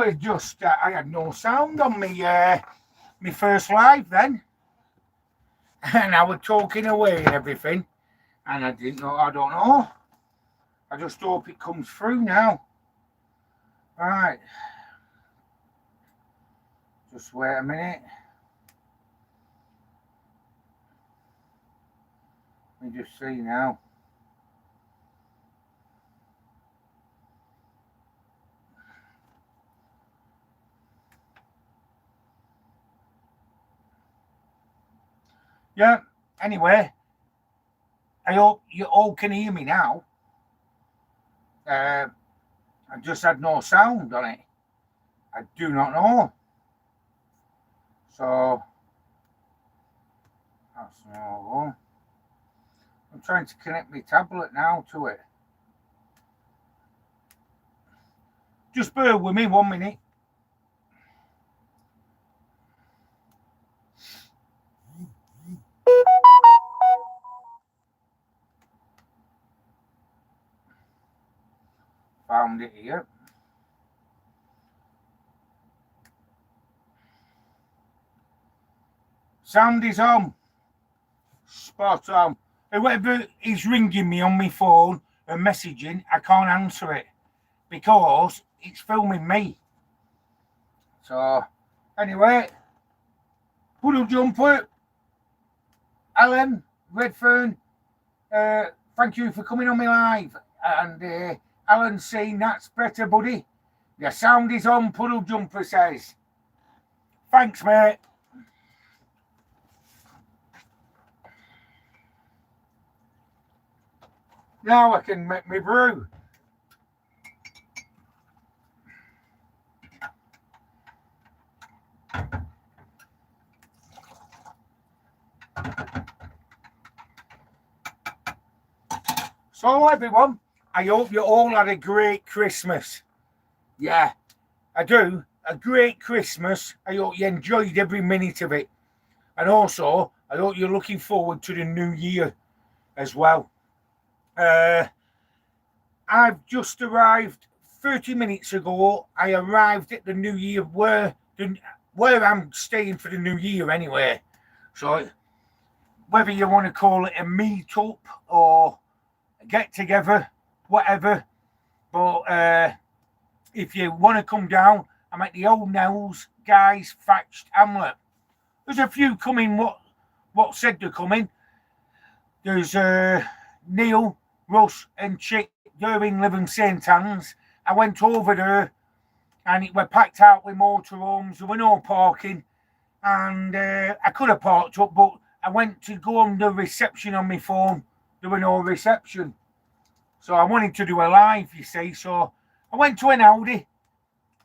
was just, I had no sound on me, my first live then. And I was talking away and everything. And I don't know. I just hope it comes through now. Right. Just wait a minute. Let me just see now. Yeah, anyway, I hope you all can hear me now. I just had no sound on it. I do not know. So, that's no one. I'm trying to connect my tablet now to it. Just bear with me 1 minute. Found it here. Sound is on. Spot on. Whoever is ringing me on my phone and messaging, I can't answer it because it's filming me. So, anyway, Puddle Jumper, Alan, Redfern, thank you for coming on my live. And Alan saying that's better, buddy. Your sound is on, Puddle Jumper says. Thanks, mate. Now I can make me brew. So everyone, I hope you all had a great Christmas. Yeah, I do. A great Christmas. I hope you enjoyed every minute of it. And also, I hope you're looking forward to the new year as well. I've just arrived 30 minutes ago. I arrived at the new year where I'm staying for the new year anyway. So whether you want to call it a meet-up or a get-together, whatever. But if you want to come down, I'm at the Old Nels Guys Thatched Hamlet. There's a few coming what said they're coming. There's Neil, Russ and Chick. They're in Living St. Anne's. I went over there and it were packed out with motorhomes. There were no parking. And I could have parked up, but I went to go on the reception on my phone. There were no reception. So I wanted to do a live, you see. So I went to an Audi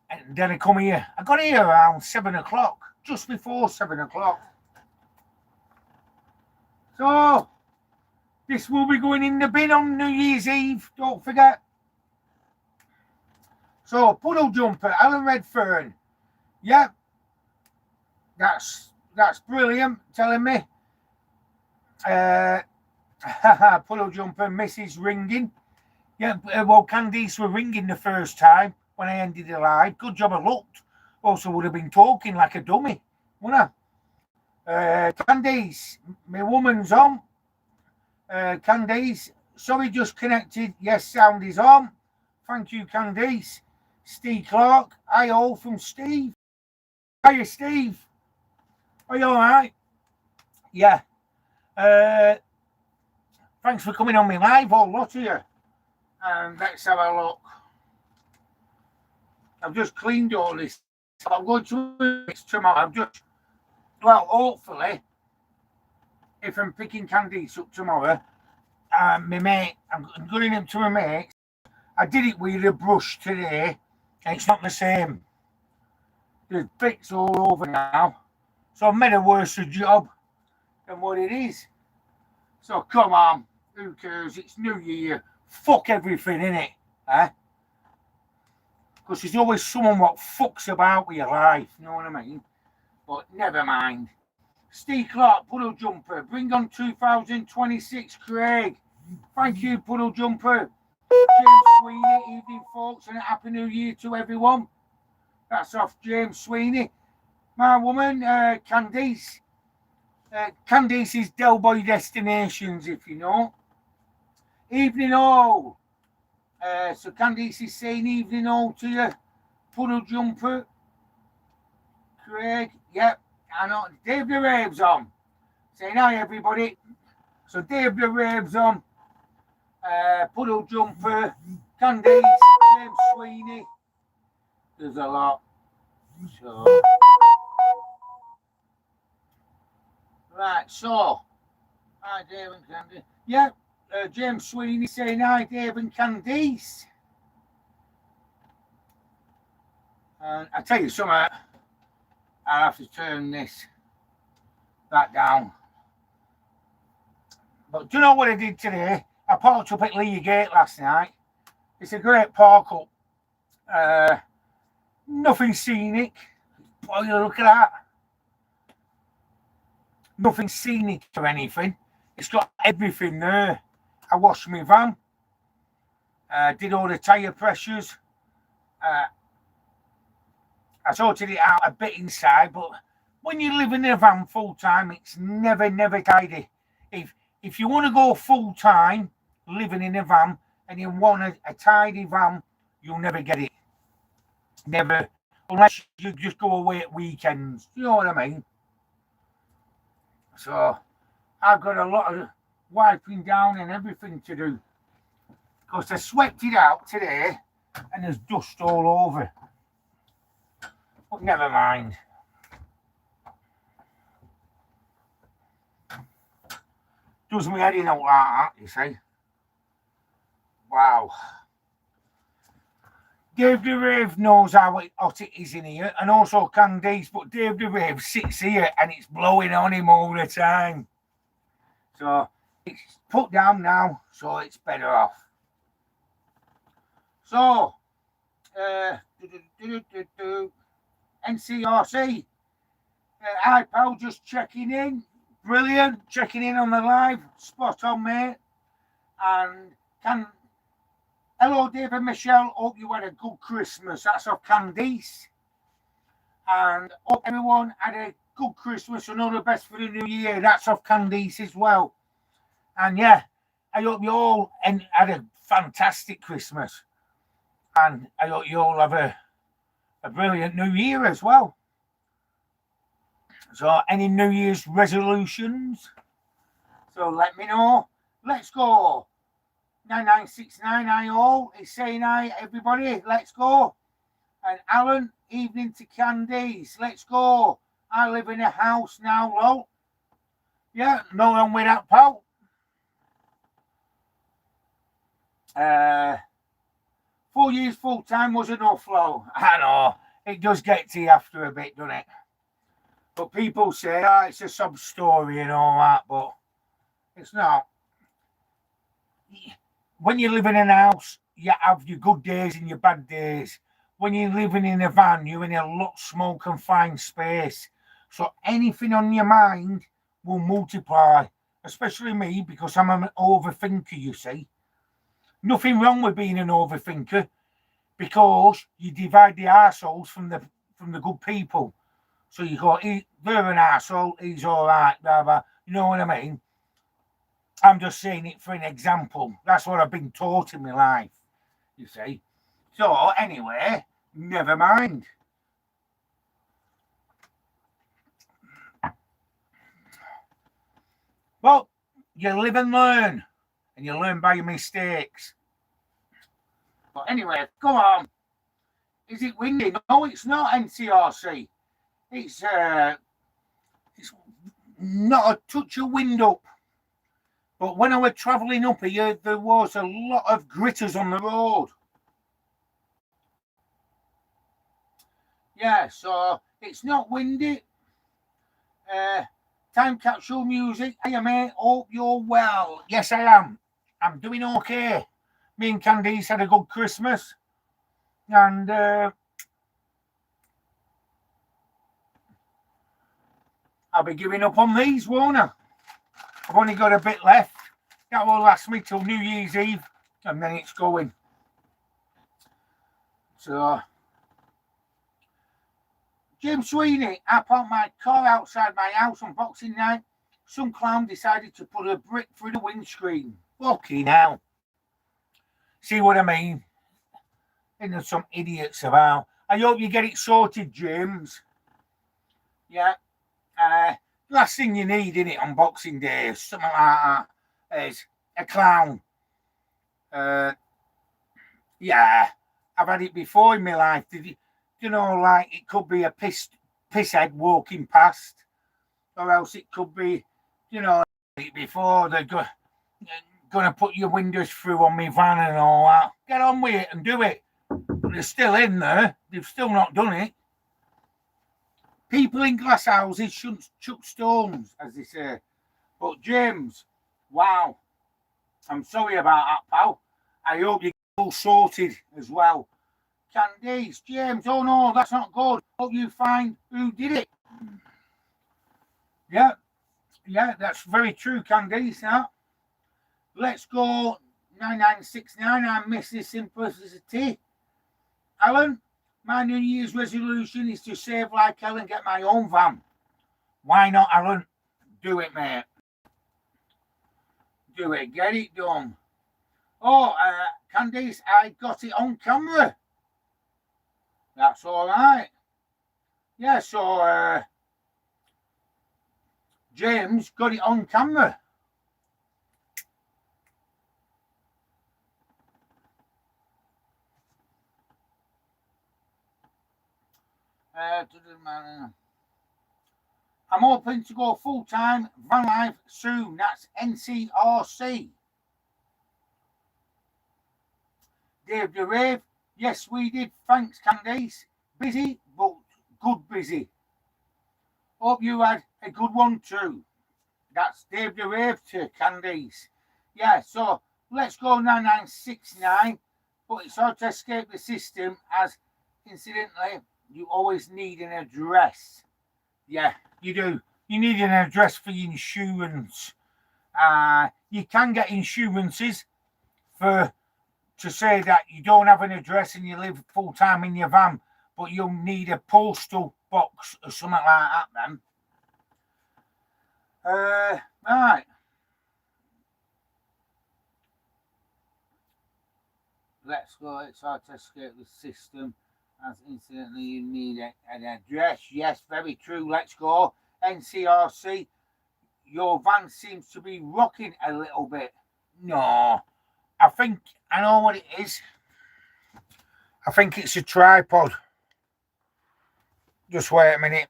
and then I come here. I got here around 7 o'clock, just before 7 o'clock. So this will be going in the bin on New Year's Eve, don't forget. So, Puddle Jumper, Alan Redfern. Yep. That's brilliant, telling me. Puddle Jumper, Mrs. ringing. Yeah, well, Candice were ringing the first time when I ended the live. Good job I looked. Also would have been talking like a dummy, wouldn't I? Candice, my woman's on. Candice, sorry, just connected. Yes, sound is on. Thank you, Candice. Steve Clark, hi all from Steve. Hiya, Steve. Are you all right? Yeah. Thanks for coming on me live, all lot of you. And let's have a look. I've just cleaned all this. I'm going to mix tomorrow. Hopefully, if I'm picking Candice up tomorrow, my mate, I'm going him to my mate. I did it with a brush today, and it's not the same. There's bits all over now. So I've made a worse job than what it is. So come on, who cares? It's New Year. Fuck everything, innit? Eh? Because there's always someone what fucks about with your life, you know what I mean? But never mind. Steve Clark, Puddle Jumper, bring on 2026, Craig. Thank you, Puddle Jumper. James Sweeney, evening folks, and a happy new year to everyone. That's off James Sweeney. My woman, Candice. Candice is Del Boy Destinations, if you know. Evening all. So Candice is saying evening all to you. Puddle Jumper. Craig. Yep. I know. Dave the Rave's on. Saying hi, everybody. So Dave the Rave's on. Puddle Jumper. Candice. James Sweeney. There's a lot. So. Right, so. Hi, Dave and Candice. Yep. James Sweeney saying hi, Dave and Candice. And I tell you something, I have to turn that down. But do you know what I did today? I parked up at Lee Gate last night. It's a great park up. Nothing scenic. Boy, look at that. Nothing scenic or anything. It's got everything there. I washed my van. Did all the tyre pressures. I sorted it out a bit inside, but when you live in a van full time, it's never tidy. If you want to go full time living in a van and you want a tidy van, you'll never get it. Never, unless you just go away at weekends. You know what I mean? So I've got a lot of wiping down and everything to do. Because I swept it out today and there's dust all over. But never mind. Does me head in out like that, you see. Wow. Dave the Rave knows how hot it is in here, and also Candice, but Dave the Rave sits here and it's blowing on him all the time. So it's put down now, so it's better off. So, NCRC. Hi, pal, just checking in. Brilliant. Checking in on the live. Spot on, mate. And hello, Dave and Michelle. Hope you had a good Christmas. That's off Candice. And hope everyone had a good Christmas and all the best for the new year. That's off Candice as well. And yeah, I hope you all had a fantastic Christmas. And I hope you all have a brilliant new year as well. So any New Year's resolutions? So let me know. Let's go. 9969, hi all. It's saying hi, everybody. Let's go. And Alan, evening to Candice. Let's go. I live in a house now, lol. Yeah, no wrong with that, pal. 4 years full time was enough, lol. I know. It does get to you after a bit, doesn't it? But people say, oh, it's a sub story and all that, but it's not. When you live in a house, you have your good days and your bad days. When you're living in a van, you're in a lot small confined space. So anything on your mind will multiply, especially me, because I'm an overthinker, you see. Nothing wrong with being an overthinker, because you divide the arseholes from the good people. So you go, they're an arsehole, he's all right, blah, blah. You know what I mean? I'm just saying it for an example. That's what I've been taught in my life, you see. So anyway, never mind. Well, you live and learn, and you learn by your mistakes. But anyway, come on. Is it windy? No, it's not NCRC. It's not a touch of wind up. But when I was travelling up here, there was a lot of gritters on the road. Yeah, so it's not windy. Time capsule music. Hey, mate, hope you're well. Yes, I am. I'm doing okay. Me and Candice had a good Christmas. And I'll be giving up on these, won't I? I've only got a bit left. That will last me till New Year's Eve, and then it's going. So, James Sweeney, I parked my car outside my house on Boxing Night. Some clown decided to put a brick through the windscreen. Fucking hell. See what I mean? And there's some idiots about. I hope you get it sorted, James. Yeah. Last thing you need, innit, on Boxing Day, something like that, is a clown. Yeah, I've had it before in my life. You know, like it could be a pisshead walking past, or else it could be, you know, before they're going to put your windows through on my van and all that. Get on with it and do it. But they're still in there. They've still not done it. People in glass houses shouldn't chuck stones, as they say. But James, wow. I'm sorry about that, pal. I hope you get all sorted as well. Candice, James, oh no, that's not good. Hope you find who did it. Yeah, that's very true, Candice. Now, let's go 9969. I miss this simplicity. Alan, my New Year's resolution is to save like hell and get my own van. Why not, Alan? Do it, mate. Do it. Get it done. Oh, Candice, I got it on camera. That's all right. Yeah, so James got it on camera. I'm hoping to go full-time van life soon. That's NCRC. Dave the Rave. Yes, we did. Thanks, Candice. Busy, but good busy. Hope you had a good one too. That's Dave the Rave to Candice. Yeah, so let's go 9969. But it's hard to escape the system as, incidentally, you always need an address. Yeah, you do. You need an address for your insurance. You can get insurances to say that you don't have an address and you live full time in your van, but you'll need a postal box or something like that then. Right. Let's go. It's hard to escape the system as incidentally you need an address. Yes, very true. Let's go. NCRC. Your van seems to be rocking a little bit. No, I think I know what it is. I think it's a tripod. Just wait a minute.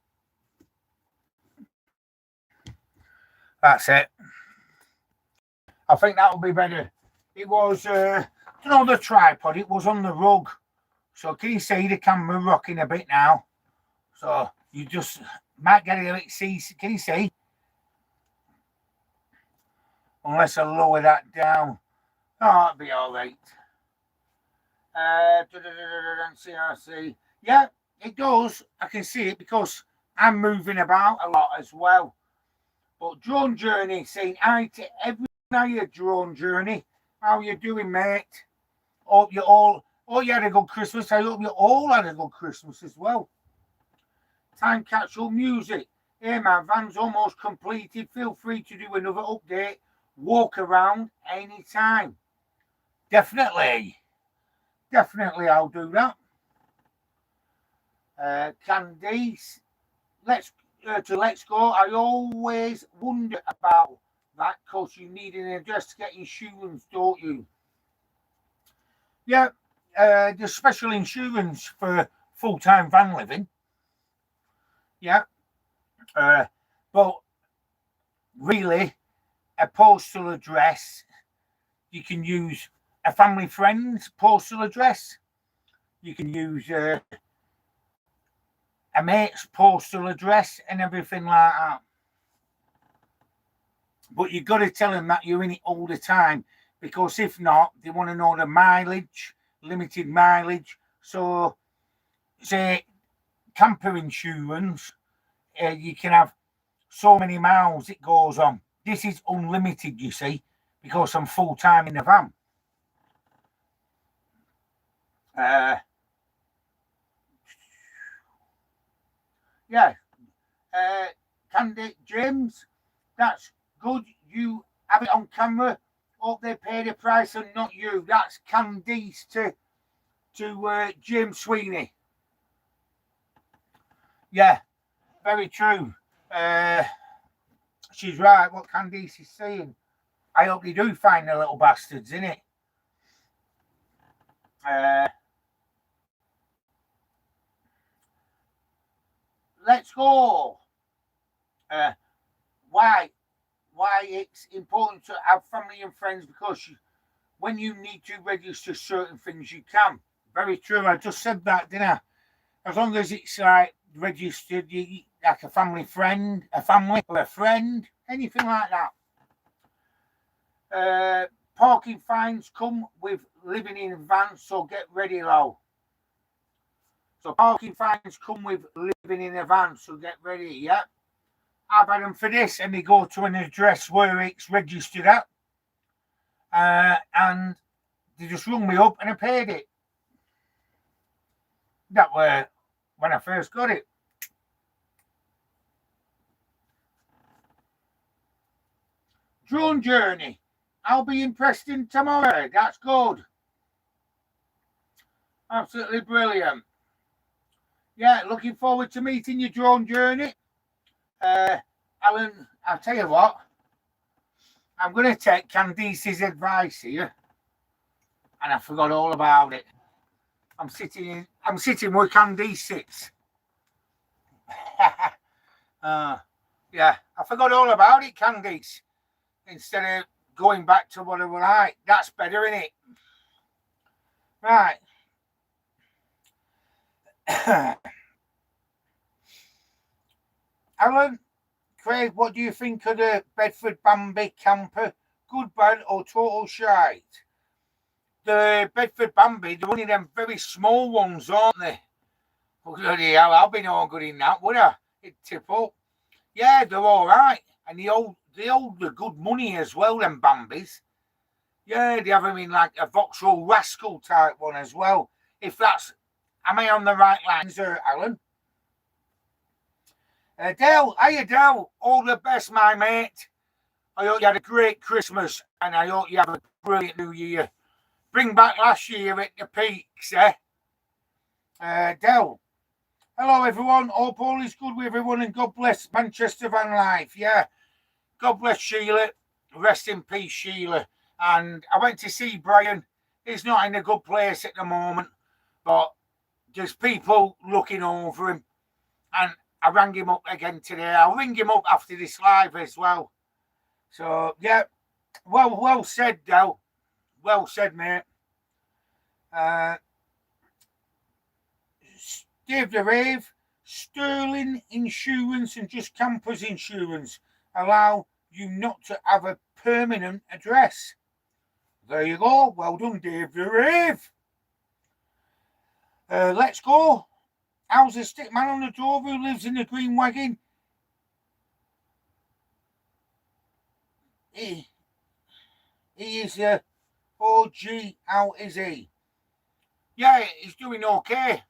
That's it. I think that will be better. It was, the tripod. It was on the rug. So can you see the camera rocking a bit now? So you just might get a bit see. Can you see? Unless I lower that down. Oh, it'll be all right. CRC. Yeah, it does. I can see it because I'm moving about a lot as well. But Drone Journey saying hi to everyone here, Drone Journey. How you doing, mate? Hope you had a good Christmas. I hope you all had a good Christmas as well. Time capsule music. Hey, my van's almost completed. Feel free to do another update. Walk around anytime. Definitely, I'll do that. Candice, let's go. I always wonder about that because you need an address to get insurance, don't you? Yeah, there's special insurance for full-time van living. Yeah, but really, a postal address, you can use a family friend's postal address. You can use a mate's postal address and everything like that. But you've got to tell them that you're in it all the time, because if not, they want to know the mileage, limited mileage. So, say, camper insurance, you can have so many miles it goes on. This is unlimited, you see, because I'm full-time in the van. Yeah. Candy James, that's good. You have it on camera. Hope they paid a price and not you. That's Candice to James Sweeney. Yeah, very true. She's right. What Candice is saying. I hope they do find the little bastards, innit? Let's go. Why it's important to have family and friends, because when you need to register certain things, you can. Very true. I just said that, didn't I? As long as it's like registered, like a family friend, a family or a friend, anything like that. Parking fines come with living in a van, so get ready, low. So parking fines come with living in a van, so get ready, yeah. I've had them for this, and they go to an address where it's registered at. And they just rung me up and I paid it. That were when I first got it. Drone journey. I'll be in Preston tomorrow. That's good. Absolutely brilliant. Yeah, looking forward to meeting your drone journey. Alan, I'll tell you what. I'm going to take Candice's advice here. And I forgot all about it. I'm sitting where Candice sits. Yeah, I forgot all about it, Candice. Instead of going back to what I was like. That's better, isn't it? Right. Alan, Craig, what do you think of the Bedford Bambi camper? Good, bad, or total shite? The Bedford Bambi, they're one of them very small ones, aren't they? Oh, bloody hell, I'll be no good in that, would I? It'd tip up. Yeah, they're all right. And they hold the good money as well, them Bambis. Yeah, they have them in like a Vauxhall Rascal type one as well. If that's, am I on the right lines there, Alan? Dale, hiya Dale, all the best, my mate. I hope you had a great Christmas and I hope you have a brilliant New Year. Bring back last year at the peaks, eh? Dale, hello everyone. Hope all is good with everyone and God bless Manchester Van Life. Yeah, God bless Sheila. Rest in peace, Sheila. And I went to see Brian. He's not in a good place at the moment, but there's people looking over him. And I rang him up again today. I'll ring him up after this live as well. So, yeah, well said, Del. Well said, mate. Dave the Rave, Sterling Insurance and Just Campers Insurance allow you not to have a permanent address. There you go. Well done, Dave the Rave. Let's go. How's the stick man on the door who lives in the green wagon? He is OG. How is he? Yeah, he's doing okay.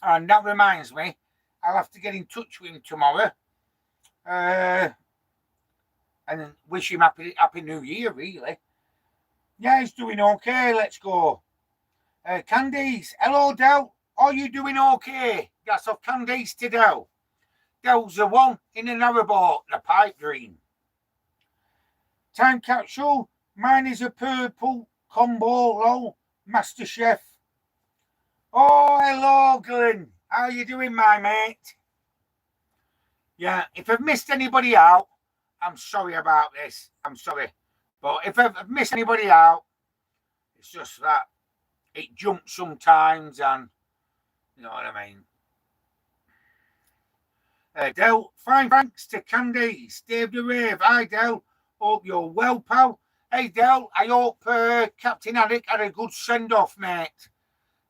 And that reminds me, I'll have to get in touch with him tomorrow. And wish him happy New Year, really. Yeah, he's doing okay. Let's go. Candice, hello, Del. Are you doing okay? That's off Candice to Del. Del's the one in an narrowboat, the pipe dream. Time capsule. Mine is a purple combo roll. Master Chef. Oh, hello, Glenn. How are you doing, my mate? Yeah, if I've missed anybody out, I'm sorry about this. I'm sorry. But if I've missed anybody out, it's just that it jumps sometimes and you know what I mean. Del, fine thanks to Candice. Dave the Rave. Hi, Del. Hope you're well, pal. Hey, Del, I hope Captain Haddock had a good send-off, mate.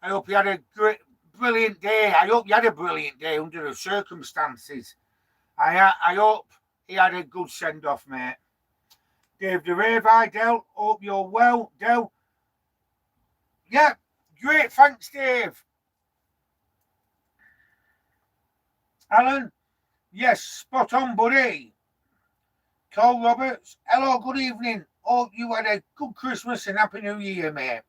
I hope you had a great, brilliant day. I hope you had a brilliant day under the circumstances. I hope he had a good send-off, mate. Dave the Rave, hi, Del. Hope you're well, Del. Yeah, great. Thanks, Dave. Alan, Yes, spot on, buddy. Cole Roberts, hello, good evening. Hope you had a good Christmas and Happy New Year, mate.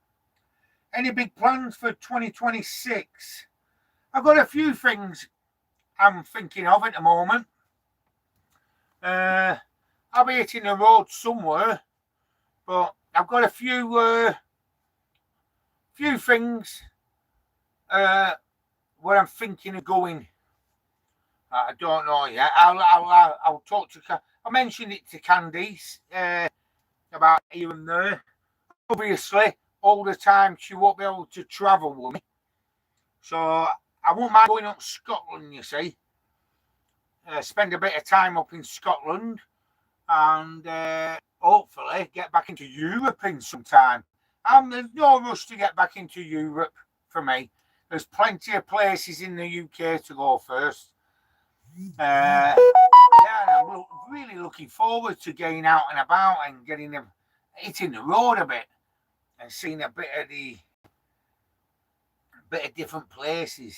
Any big plans for 2026? I've got a few things I'm thinking of at the moment. I'll be hitting the road somewhere, but I've got a few things where I'm thinking of going. I don't know yet. I'll talk to. I mentioned it to Candice about here and there. Obviously, all the time she won't be able to travel with me, so I won't mind going up to Scotland. You see, spend a bit of time up in Scotland, and hopefully get back into Europe in some time. There's no rush to get back into Europe for me. There's plenty of places in the UK to go first. Yeah, I'm really looking forward to getting out and about and hitting the road a bit and seeing a bit of different places.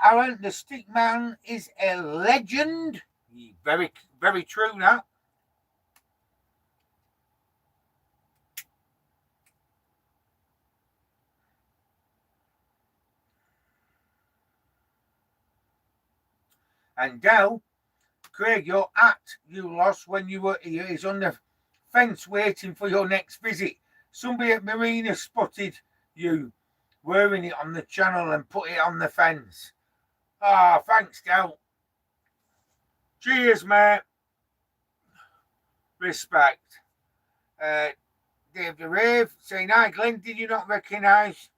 Alan, the stick man is a legend. Very, very true now. And Dell, Craig, your hat you lost when you were here is on the fence waiting for your next visit. Somebody at Marina spotted you wearing it on the channel and put it on the fence. Ah, thanks, Dell. Cheers, mate. Respect. Dave the Rave saying, hi, Glenn, did not recognise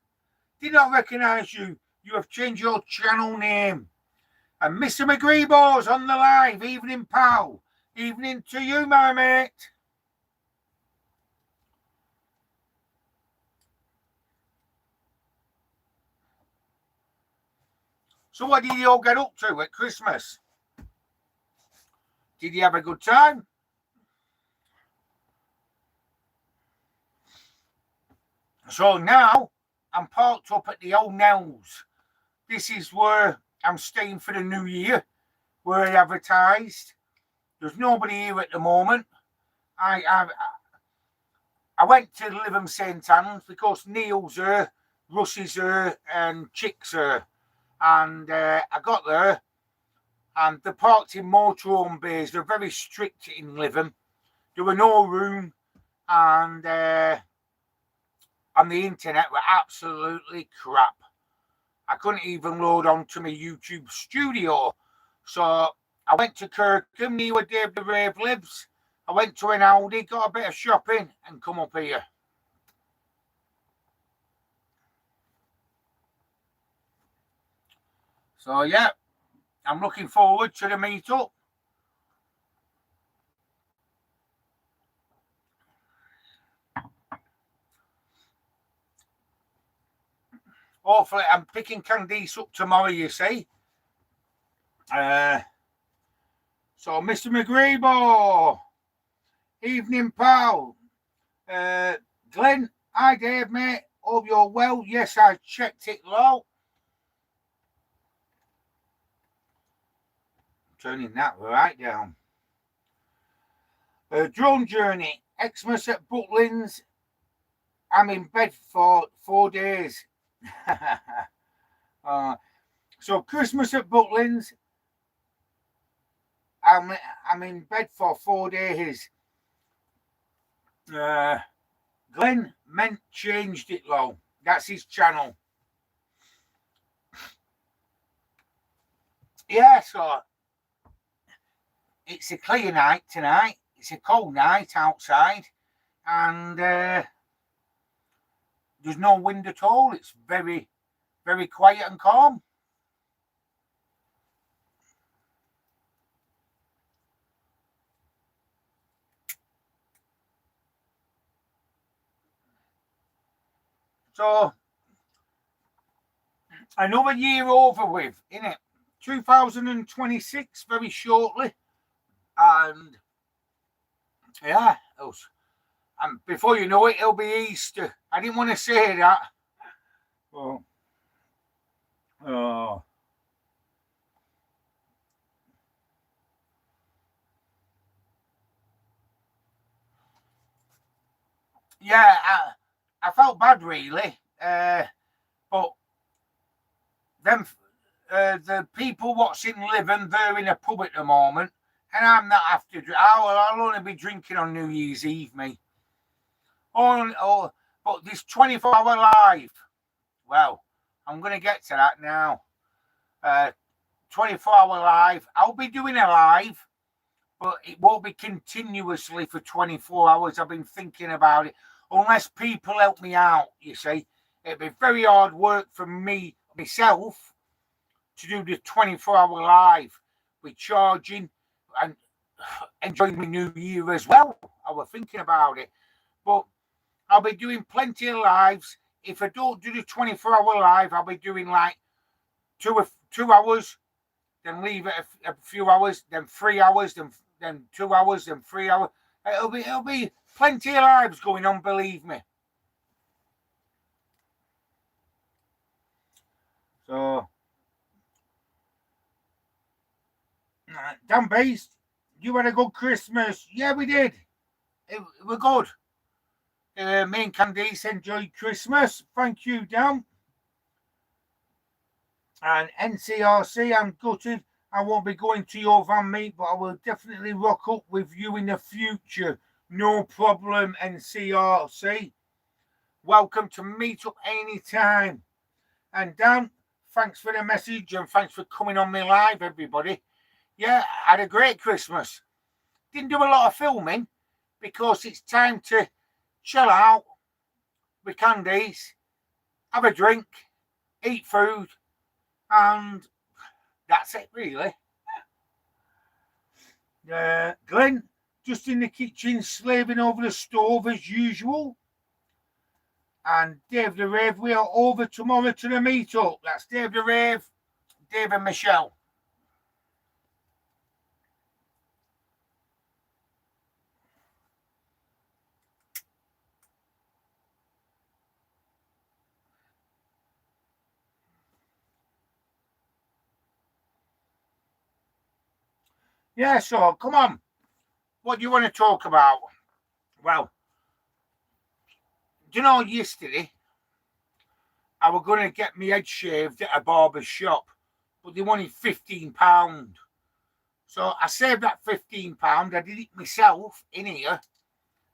you. You have changed your channel name. And Mr. McGreebo's on the live. Evening, pal. Evening to you, my mate. So what did you all get up to at Christmas? Did you have a good time? So now I'm parked up at the Old Nels. This is where I'm staying for the new year, where I advertised. There's nobody here at the moment. I went to Lytham St Anne's because Neil's here, Russie's here, and Chick's here. And I got there, and they're parked in motorhome bays. They're very strict in Lytham. There were no room, and on the internet were absolutely crap. I couldn't even load onto my YouTube studio. So I went to Kirkham, near where Dave the Rave lives. I went to an Aldi, got a bit of shopping, and come up here. So yeah, I'm looking forward to the meetup. Hopefully, I'm picking Candice up tomorrow, you see. So, Mr. McGreebo, evening, pal. Glenn, hi, Dave, mate. Hope you're well. Yes, I checked it low. Turning that right down. Drone journey, Xmas at Butlins. I'm in bed for 4 days. So Christmas at Butlins. I'm in bed for 4 days. Glenn meant changed it low. That's his channel. Yeah, so it's a clear night tonight. It's a cold night outside, and there's no wind at all. It's very, very quiet and calm. So another year over with, innit? 2026 very shortly, and yeah, and before you know it, it'll be Easter. I didn't want to say that. Oh. yeah, I felt bad really, but them the people what's in Living, they're in a pub at the moment, and I'm not after. I'll only be drinking on New Year's Eve, me. But this 24-hour live. Well, I'm going to get to that now. 24-hour live. I'll be doing a live, but it won't be continuously for 24 hours. I've been thinking about it. Unless people help me out, you see. It'd be very hard work for me, myself, to do the 24-hour live with charging and enjoying my new year as well. I was thinking about it. But I'll be doing plenty of lives. If I don't do the 24-hour live, I'll be doing like 2 hours, then leave it a few hours, then 3 hours, then 2 hours, then 3 hours. It'll be plenty of lives going on, believe me. So, Dan Beast, you had a good Christmas. Yeah, we did. It was good. Me and Candice enjoyed Christmas. Thank you, Dan. And NCRC, I'm gutted. I won't be going to your van meet, but I will definitely rock up with you in the future. No problem, NCRC. Welcome to meet up anytime. And Dan, thanks for the message and thanks for coming on me live, everybody. Yeah, I had a great Christmas. Didn't do a lot of filming because it's time to chill out with Candice, have a drink, eat food, and that's it, really. Glenn, just in the kitchen, slaving over the stove as usual. And Dave the Rave, we are over tomorrow to the meetup. That's Dave the Rave, Dave and Michelle. Yeah, so come on. What do you want to talk about? Well, do you know, yesterday I was going to get my head shaved at a barber's shop, but they wanted £15. So I saved that £15. I did it myself in here.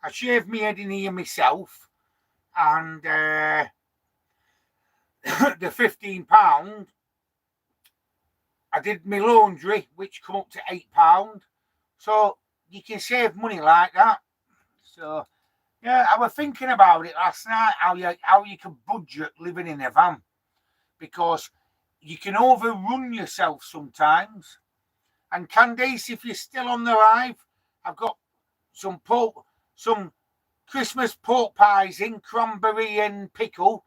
I shaved my head in here myself, and the £15, I did my laundry, which come up to £8. So you can save money like that. So yeah, I was thinking about it last night, how you can budget living in a van, because you can overrun yourself sometimes. And Candice, if you're still on the live, I've got some Christmas pork pies in, cranberry and pickle,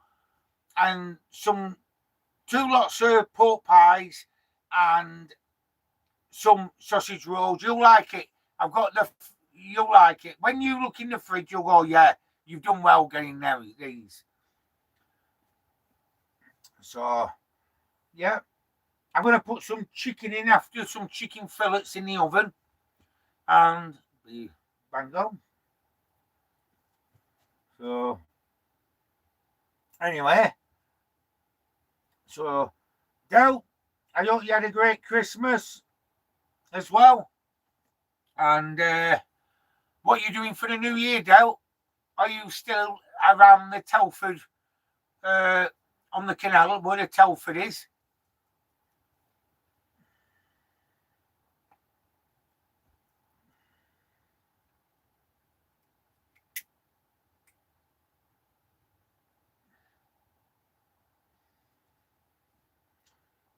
and some 2 lots of pork pies and some sausage rolls. You'll like it. You'll like it. When you look in the fridge, you'll go, yeah, you've done well getting these. So, yeah. I'm going to put some chicken in after, some chicken fillets in the oven, and bang on. So, anyway. So, Del, I hope you had a great Christmas as well. And what are you doing for the new year, Del? Are you still around the Telford, on the canal where the Telford is?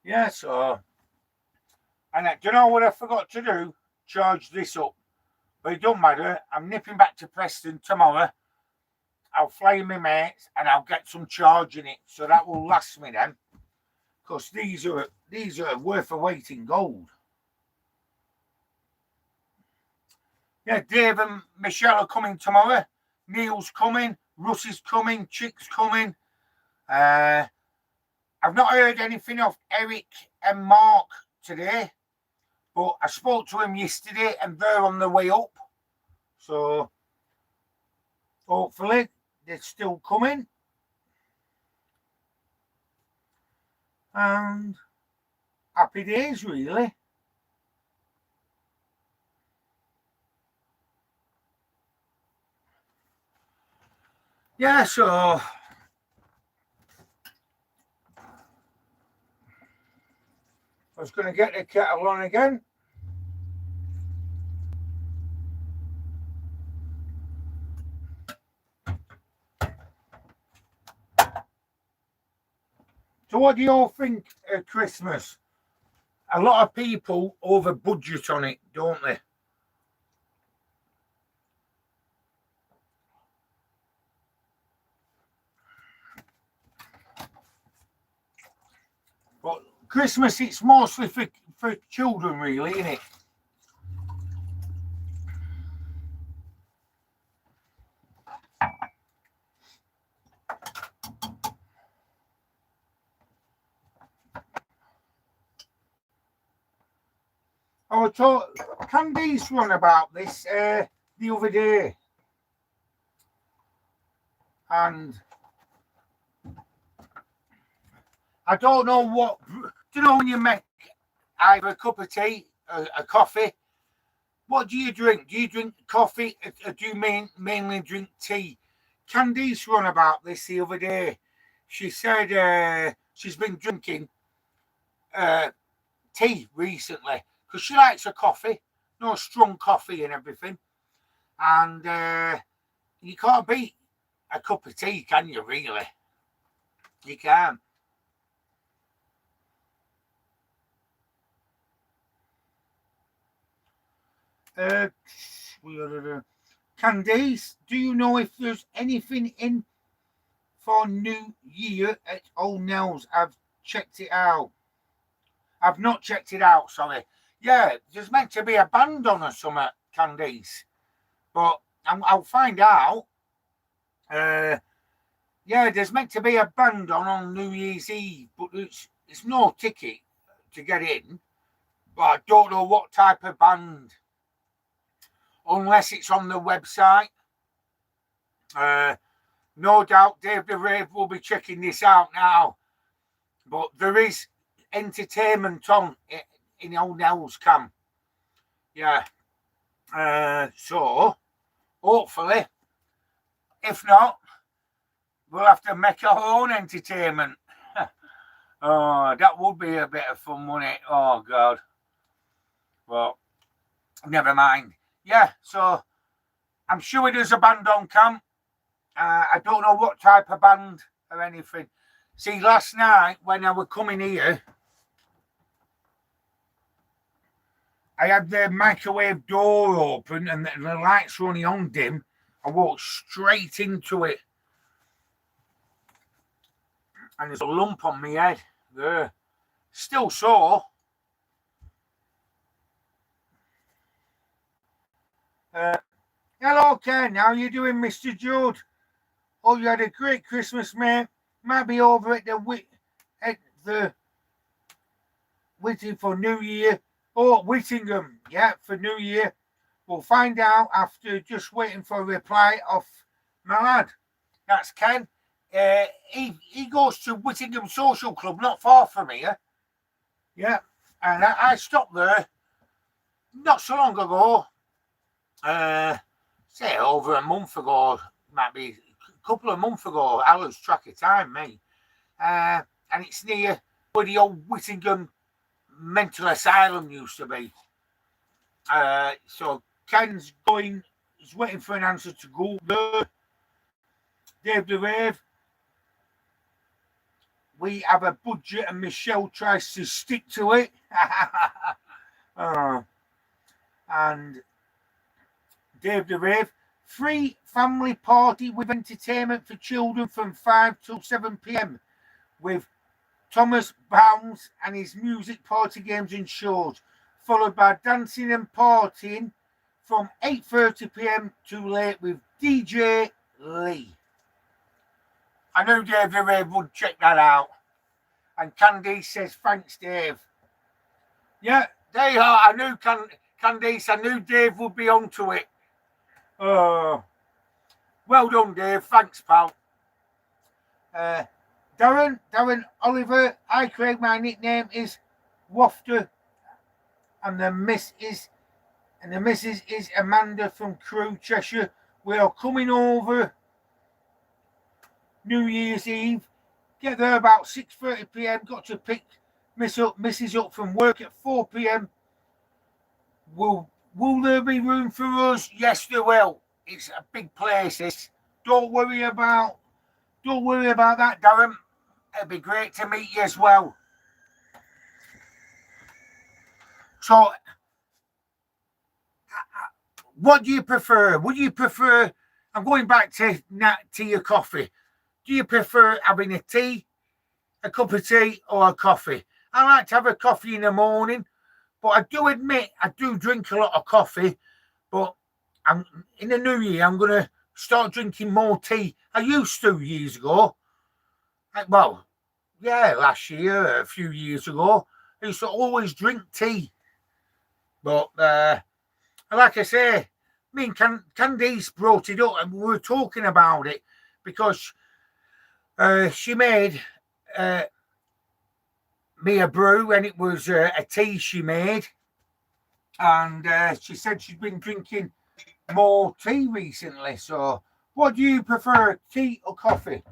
Yeah, so. And do you know what I forgot to do? Charge this up. But it don't matter. I'm nipping back to Preston tomorrow. I'll fly my mates and I'll get some charge in it. So that will last me then. Because these are worth a weight in gold. Yeah, Dave and Michelle are coming tomorrow. Neil's coming. Russ is coming. Chick's coming. I've not heard anything of Eric and Mark today. But I spoke to him yesterday and they're on the way up. So hopefully they're still coming. And happy days, really. Yeah, so I was going to get the kettle on again. So what do you all think of Christmas? A lot of people over budget on it, don't they? But Christmas, it's mostly for children, really, isn't it? I was told Candice run about this the other day, and I don't know what. Do you know when you make either a cup of tea, a coffee? What do you drink? Do you drink coffee, or do you mainly drink tea? Candice run about this the other day. She said she's been drinking tea recently because she likes her coffee, no strong coffee and everything. And you can't beat a cup of tea, can you? Really, you can't. Uh, Candice, do you know if there's anything in for New Year at Old Nels? I've checked it out. I've not checked it out, sorry. Yeah, there's meant to be a band on or something, Candice. But I'll find out. Uh, yeah, there's meant to be a band on New Year's Eve, but it's no ticket to get in. But I don't know what type of band, unless it's on the website. No doubt Dave the Rave will be checking this out now. But there is entertainment on in Old Nels Camp. Yeah. So, hopefully, if not, we'll have to make our own entertainment. Oh, that would be a bit of fun, wouldn't it? Oh, God. Well, never mind. Yeah, so I'm sure there's a band on camp. I don't know what type of band or anything. See, last night when I was coming here, I had the microwave door open and the lights were only on dim. I walked straight into it. And there's a lump on my head there. Still sore. Hello, Ken. How you doing, Mr. Judd? Oh, you had a great Christmas, mate. Might be over at the Whitting for New Year. Oh, Whittingham, yeah, for New Year. We'll find out after just waiting for a reply off my lad. That's Ken. He goes to Whittingham Social Club, not far from here. Yeah, and I stopped there not so long ago. Say over a month ago, might be a couple of months ago. I lose track of time, me. And it's near where the old Whittingham mental asylum used to be. So Ken's he's waiting for an answer to go there. Dave the Rave. We have a budget and Michelle tries to stick to it. And Dave the Rave. Free family party with entertainment for children from 5 till 7 p.m. with Thomas Bounds and his music party games and shows, followed by dancing and partying from 8:30 p.m. to late with DJ Lee. I knew Dave the Rave would check that out. And Candice says, thanks, Dave. Yeah, they are. I knew Candice, I knew Dave would be onto it. Well done, Dave. Thanks, pal. Darren Oliver. Hi, Craig. My nickname is Wafter, and the missus is Amanda from Crewe, Cheshire. We are coming over New Year's Eve. Get there about 6:30 p.m. Got to pick Mrs. up from work at 4 p.m. Will there be room for us? Yes, there will. It's a big place. This. Don't worry about that, Darren. It'd be great to meet you as well. So, what do you prefer? Would you prefer? I'm going back to your coffee. Do you prefer having a tea, a cup of tea, or a coffee? I like to have a coffee in the morning, but I do admit I do drink a lot of coffee. But in the new year, I'm going to start drinking more tea. I used to years ago. Well, yeah, last year, a few years ago, I used to always drink tea. But like I say, me and Candice brought it up and we were talking about it because she made me a brew and it was a tea she made. And she said she'd been drinking more tea recently. So, what do you prefer, tea or coffee?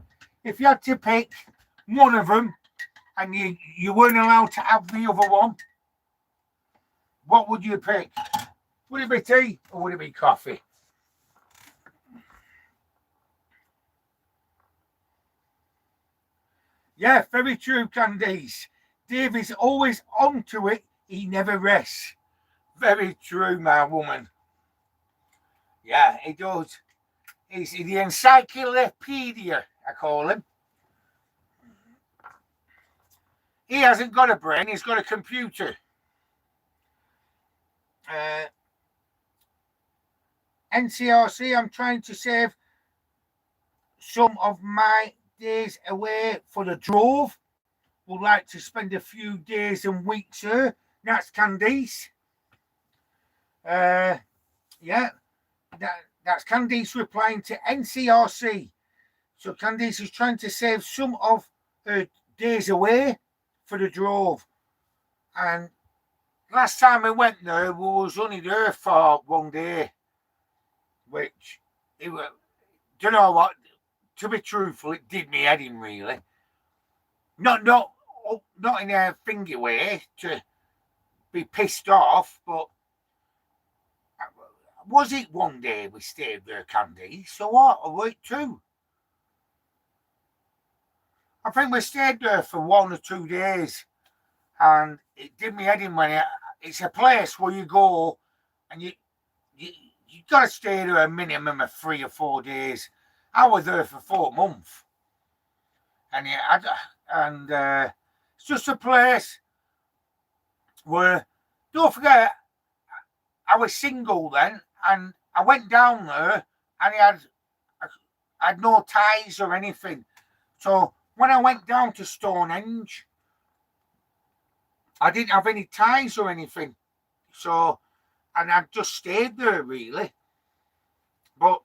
If you had to pick one of them and you weren't allowed to have the other one, what would you pick? Would it be tea or would it be coffee? Yeah, very true, Candice. Dave is always on to it. He never rests. Very true, my woman. Yeah, he does. He's the encyclopedia, I call him. He hasn't got a brain, he's got a computer. NCRC, I'm trying to save some of my days away for the drove. Would like to spend a few days and weeks here. That's Candice. Yeah, that's Candice replying to NCRC. So Candice is trying to save some of her days away for the drove. And last time we went there, we was only there for one day, which it was, do you know what? To be truthful, it did me head in really. Not in a thingy way to be pissed off, but was it one day we stayed there, Candy? So what? Or was it two? I think we stayed there for 1 or 2 days, and it did me head in when it's a place where you go and you got to stay there a minimum of 3 or 4 days. I was there for 4 months, and it's just a place where, don't forget, I was single then, and I went down there, and I had no ties or anything. So when I went down to Stonehenge, I didn't have any ties or anything. So, and I just stayed there really. But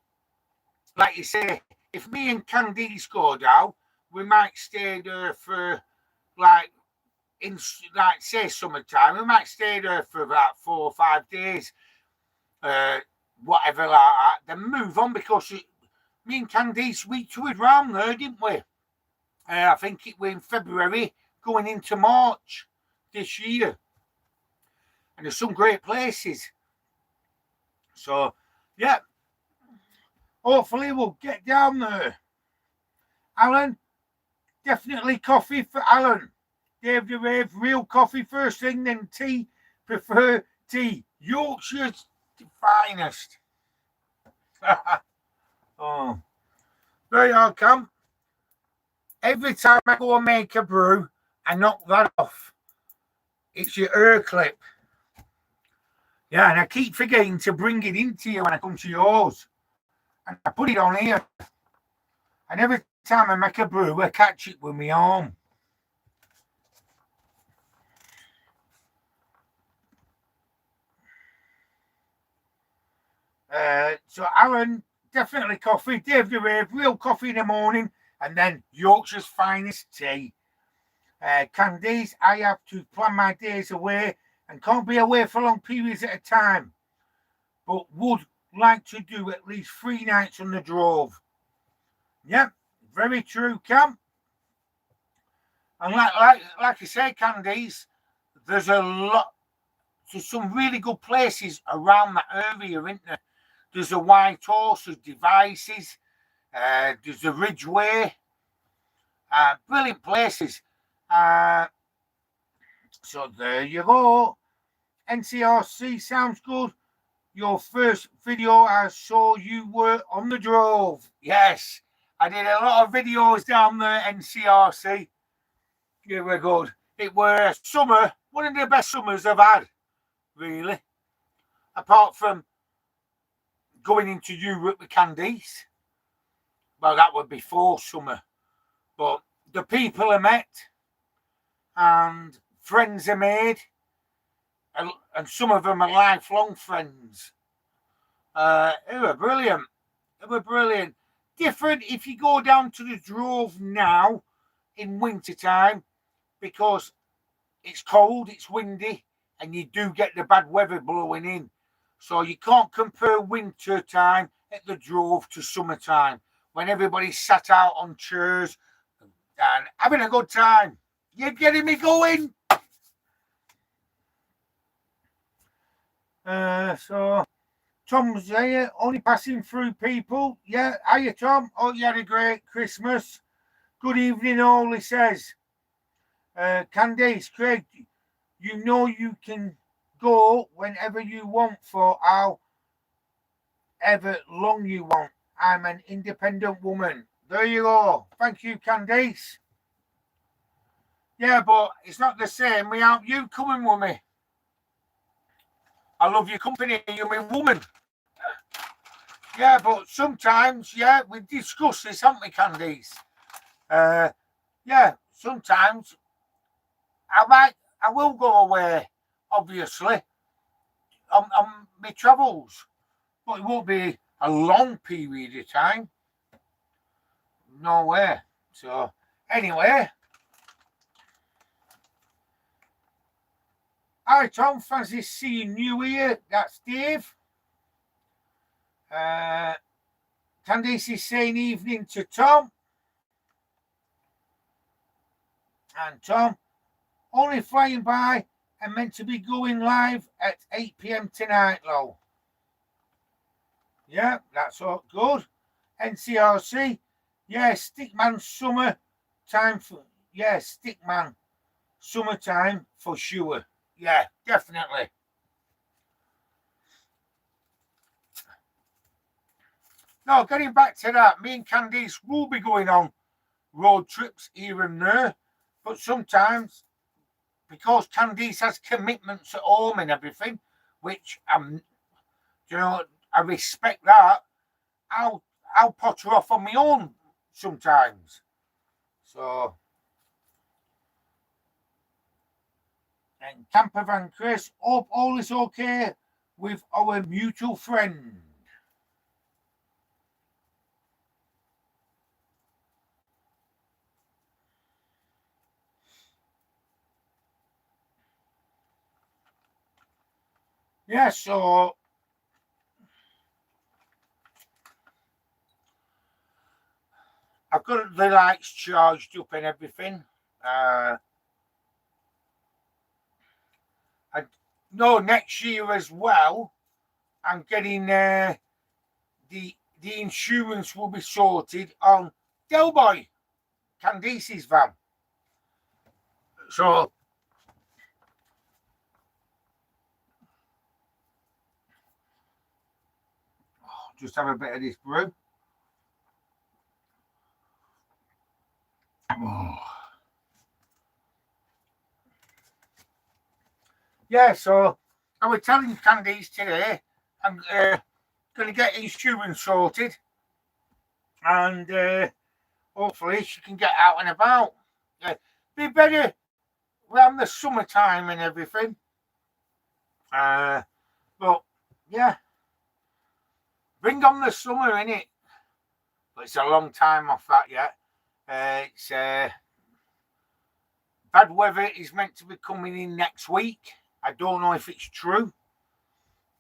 like you say, if me and Candice go down, we might stay there for say summertime. We might stay there for about 4 or 5 days, whatever like that. Then move on because me and Candice we toured round there, didn't we? I think it was in February, going into March this year, and there's some great places. So, yeah, hopefully we'll get down there. Alan, definitely coffee for Alan. Dave the Rave, real coffee first thing, then tea. Prefer tea. Yorkshire's finest. Oh, there you are, Cam. Every time I go and make a brew, I knock that off. It's your ear clip. Yeah, and I keep forgetting to bring it into you when I come to yours. And I put it on here. And every time I make a brew, I catch it with my arm. So Alan, definitely coffee. Dave the Rave, real coffee in the morning, and then Yorkshire's finest tea. Candies, I have to plan my days away and can't be away for long periods at a time, but would like to do at least 3 nights on the drove. Yep, very true, Cam. And like I say, Candies, there's some really good places around that area, isn't there? There's a White Horse, there's Devices, there's the Ridgeway, brilliant places. So there you go. NCRC sounds good. Your first video I saw you were on the drove. Yes, I did a lot of videos down there, NCRC. Yeah, we're good. It were summer, one of the best summers I've had, really. Apart from going into Europe with Candice. Well, that would be before summer. But the people I met and friends I made, and some of them are lifelong friends. It were brilliant. It were brilliant. Different if you go down to the drove now in winter time, because it's cold, it's windy, and you do get the bad weather blowing in. So you can't compare winter time at the drove to summertime when everybody's sat out on chairs and having a good time. You're getting me going. So Tom's here, only passing through people. Yeah, hiya Tom. Oh, you had a great Christmas. Good evening, all, he says. Candice, Craig, you know you can go whenever you want for however long you want. I'm an independent woman. There you go. Thank you, Candice. Yeah, but it's not the same without you coming with me. I love your company, you're my woman. Yeah, but sometimes, yeah, we discuss this, haven't we, Candice? Yeah, sometimes I will go away, obviously, on my travels, but it won't be a long period of time. No way. So, anyway. Hi, Tom. Fancy seeing you here. That's Dave. Candice is saying evening to Tom. And Tom, only flying by and meant to be going live at 8 p.m. tonight, lol. Yeah, that's all good. NCRC, yeah, Stickman summer time for, yeah, Stickman summertime for sure. Yeah, definitely. No, getting back to that, me and Candice will be going on road trips here and there, but sometimes because Candice has commitments at home and everything, which I respect that. I'll potter off on my own sometimes. So, and Campervan Chris, hope all is okay with our mutual friend. Yeah, so I've got the lights charged up and everything. I know next year as well, I'm getting the insurance will be sorted on Del Boy, Candice's van. So just have a bit of this brew. Oh. Yeah, so I was telling Candice today I'm going to get insurance sorted, and hopefully she can get out and about. Be better around the summertime and everything. But yeah, Bring on the summer, innit? But it's a long time off that yet. It's bad weather is meant to be coming in next week. I don't know if it's true,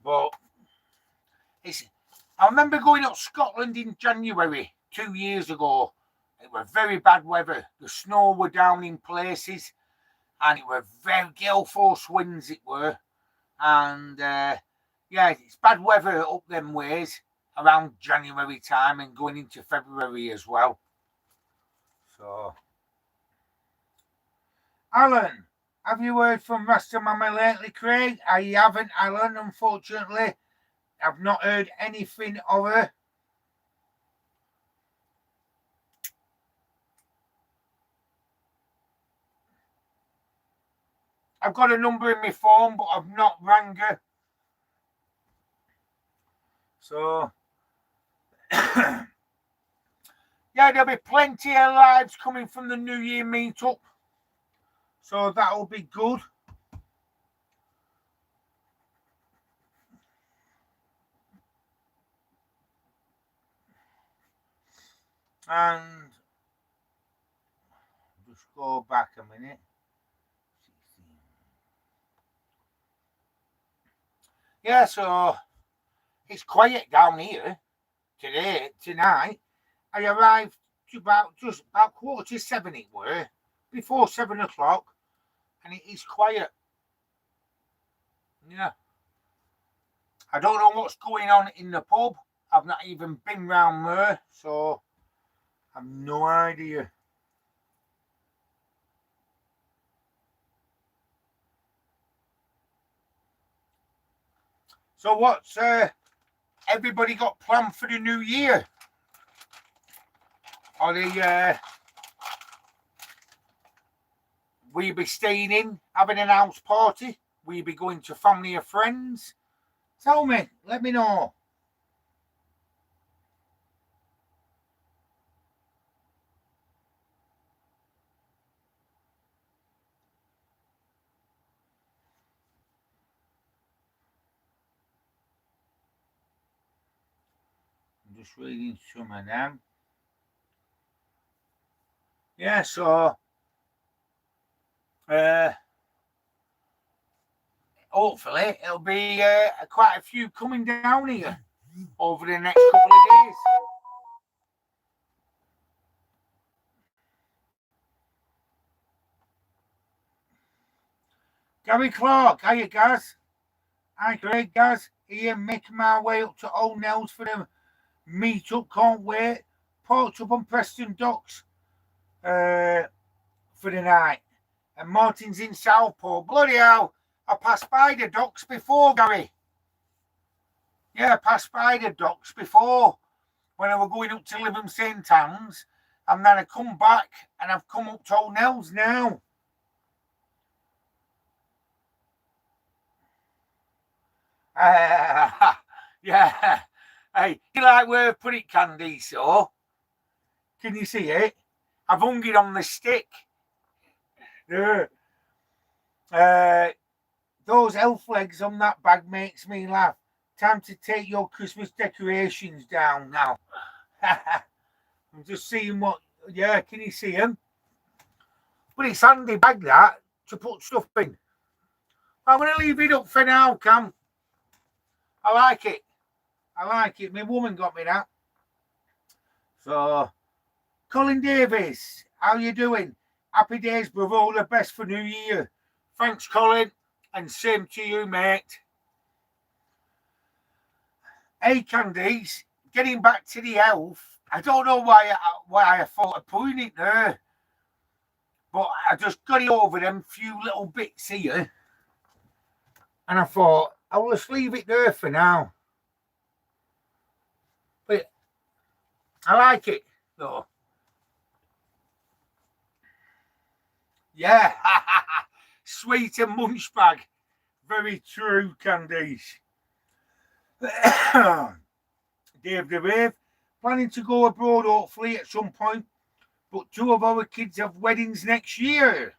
but I remember going up Scotland in January 2 years ago. It was very bad weather. The snow were down in places, and it were very gale force winds. It were, and it's bad weather up them ways around January time and going into February as well. So, Alan, have you heard from Rasta Mama lately, Craig? I haven't, Alan, unfortunately. I've not heard anything of her. I've got a number in my phone, but I've not rang her. So, yeah, there'll be plenty of lives coming from the New Year meetup. So that'll be good. And just go back a minute. Yeah, so it's quiet down here tonight. I arrived just about 7:15 it were, before 7 o'clock, and it is quiet. Yeah. I don't know what's going on in the pub. I've not even been round there, so I've no idea. So what's everybody got planned for the new year? Are they will you be staying in, having an house party? Will you be going to family or friends? Tell me, let me know. I'm just reading some of them. Yeah, so hopefully it'll be quite a few coming down here over the next couple of days. Gary Clark, hiya guys. Hi Craig, guys. Here making my way up to Old Nels for the meet-up. Can't wait. Parked up on Preston Docks for the night. And Martin's in Southport. Bloody hell. I passed by the docks before, Gary. Yeah, I passed by the docks before when I was going up to Lytham St Anne's. And then I come back and I've come up to Old Nels now. Yeah. Hey, you like where I put it, Candy? So, can you see it? I've hung it on the stick. Those elf legs on that bag makes me laugh. Time to take your Christmas decorations down now. I'm just seeing what. Yeah, can you see them? But it's handy bag that to put stuff in. I'm going to leave it up for now, Cam. I like it. My woman got me that. So, Colin Davis, how you doing? Happy days, brother. All the best for New Year. Thanks, Colin. And same to you, mate. Hey, Candice, getting back to the elf. I don't know why I thought of putting it there. But I just got it over them few little bits here. And I thought, I'll just leave it there for now. But I like it, though. Yeah. Sweet and munch bag. Very true, Candice. Dave the Rave. Planning to go abroad, hopefully, at some point. But 2 of our kids have weddings next year.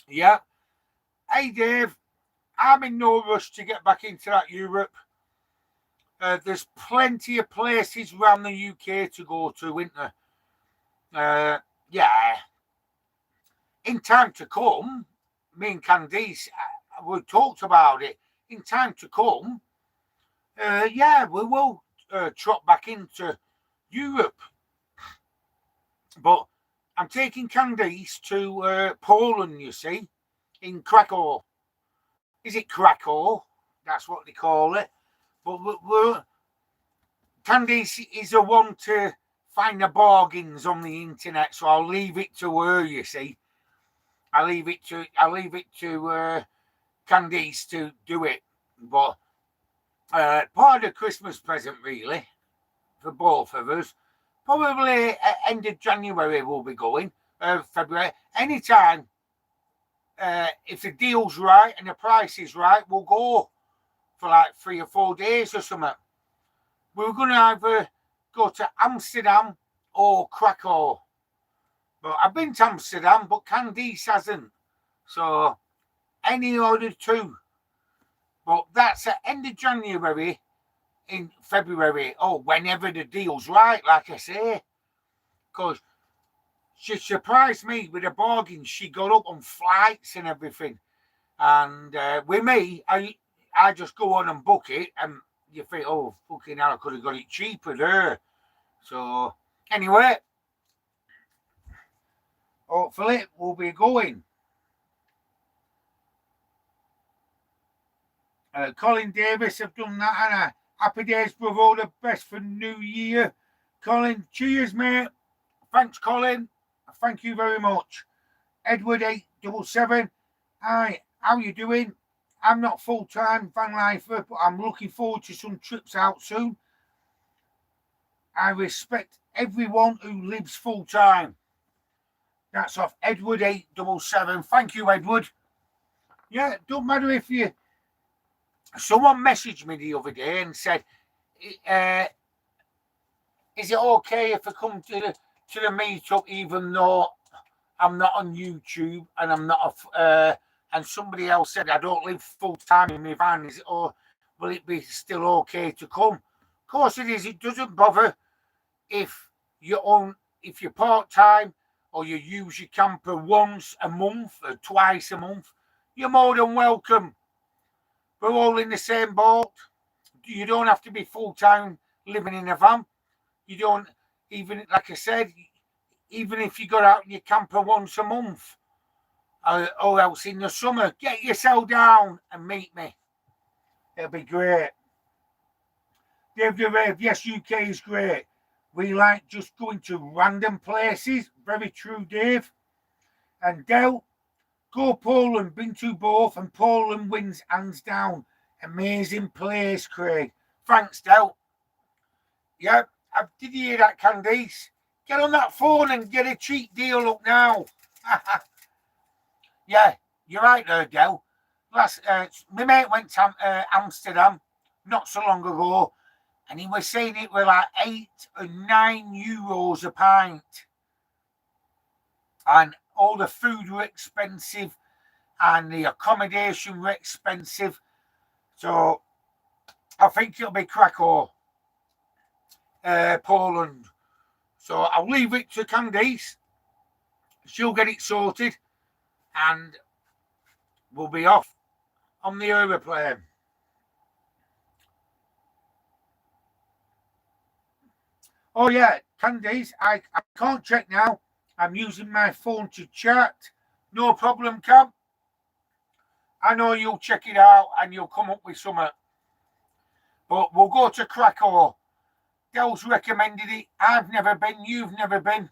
Yeah. Hey, Dave. I'm in no rush to get back into that Europe. There's plenty of places around the UK to go to, isn't there? Yeah. In time to come, me and Candice, we talked about it. In time to come, yeah, we will trot back into Europe. But I'm taking Candice to Poland, you see, in Krakow. Is it Krakow? That's what they call it. But Candice is a one to find the bargains on the internet, so I'll leave it to her, you see. I'll leave it to Candice to do it. But part of the Christmas present, really, for both of us. Probably end of January we'll be going, February. Anytime, if the deal's right and the price is right, we'll go for like 3 or 4 days or something. We were going to either go to Amsterdam or Krakow. But I've been to Amsterdam, but Candice hasn't. So, any of the two. But that's at end of January, in February, or whenever the deal's right, like I say. Because she surprised me with the bargains she got up on flights and everything. And with me, I just go on and book it, and you think, oh, fucking hell, I could have got it cheaper there. So, anyway, hopefully we'll be going. Colin Davis have done that, and happy days, bravo, the best for New Year. Colin, cheers, mate. Thanks, Colin. Thank you very much. Edward 877. Hi, how you doing? I'm not full-time van lifer, but I'm looking forward to some trips out soon. I respect everyone who lives full-time. That's off Edward 877. Thank you, Edward. Yeah, don't matter if you... Someone messaged me the other day and said, is it okay if I come to the meetup even though I'm not on YouTube and I'm not and somebody else said I don't live full time in my van, is it, or will it be still okay to come? Of course it is. It doesn't bother if you're part time or you use your camper once a month or twice a month. You're more than welcome. We're all in the same boat. You don't have to be full time living in a van. You don't, even like I said, even if you go out in your camper once a month, or else in the summer, get yourself down and meet me. It'll be great. Dave the Rave, yes, UK is great. We like just going to random places. Very true, Dave. And Del, go Poland, been to both, and Poland wins hands down. Amazing place, Craig. Thanks, Del. Yeah, did you hear that, Candice? Get on that phone and get a cheap deal up now. Yeah, you're right there, Del. My mate went to Amsterdam not so long ago, and he was saying it were like 8 or 9 euros a pint. And all the food were expensive, and the accommodation were expensive. So I think it'll be Krakow, Poland. So I'll leave it to Candice. She'll get it sorted, and we'll be off on the aeroplane. Oh yeah, Candice, I can't check now. I'm using my phone to chat. No problem, Cam. I know you'll check it out and you'll come up with something. But we'll go to Krakow. Del's recommended it. I've never been. You've never been.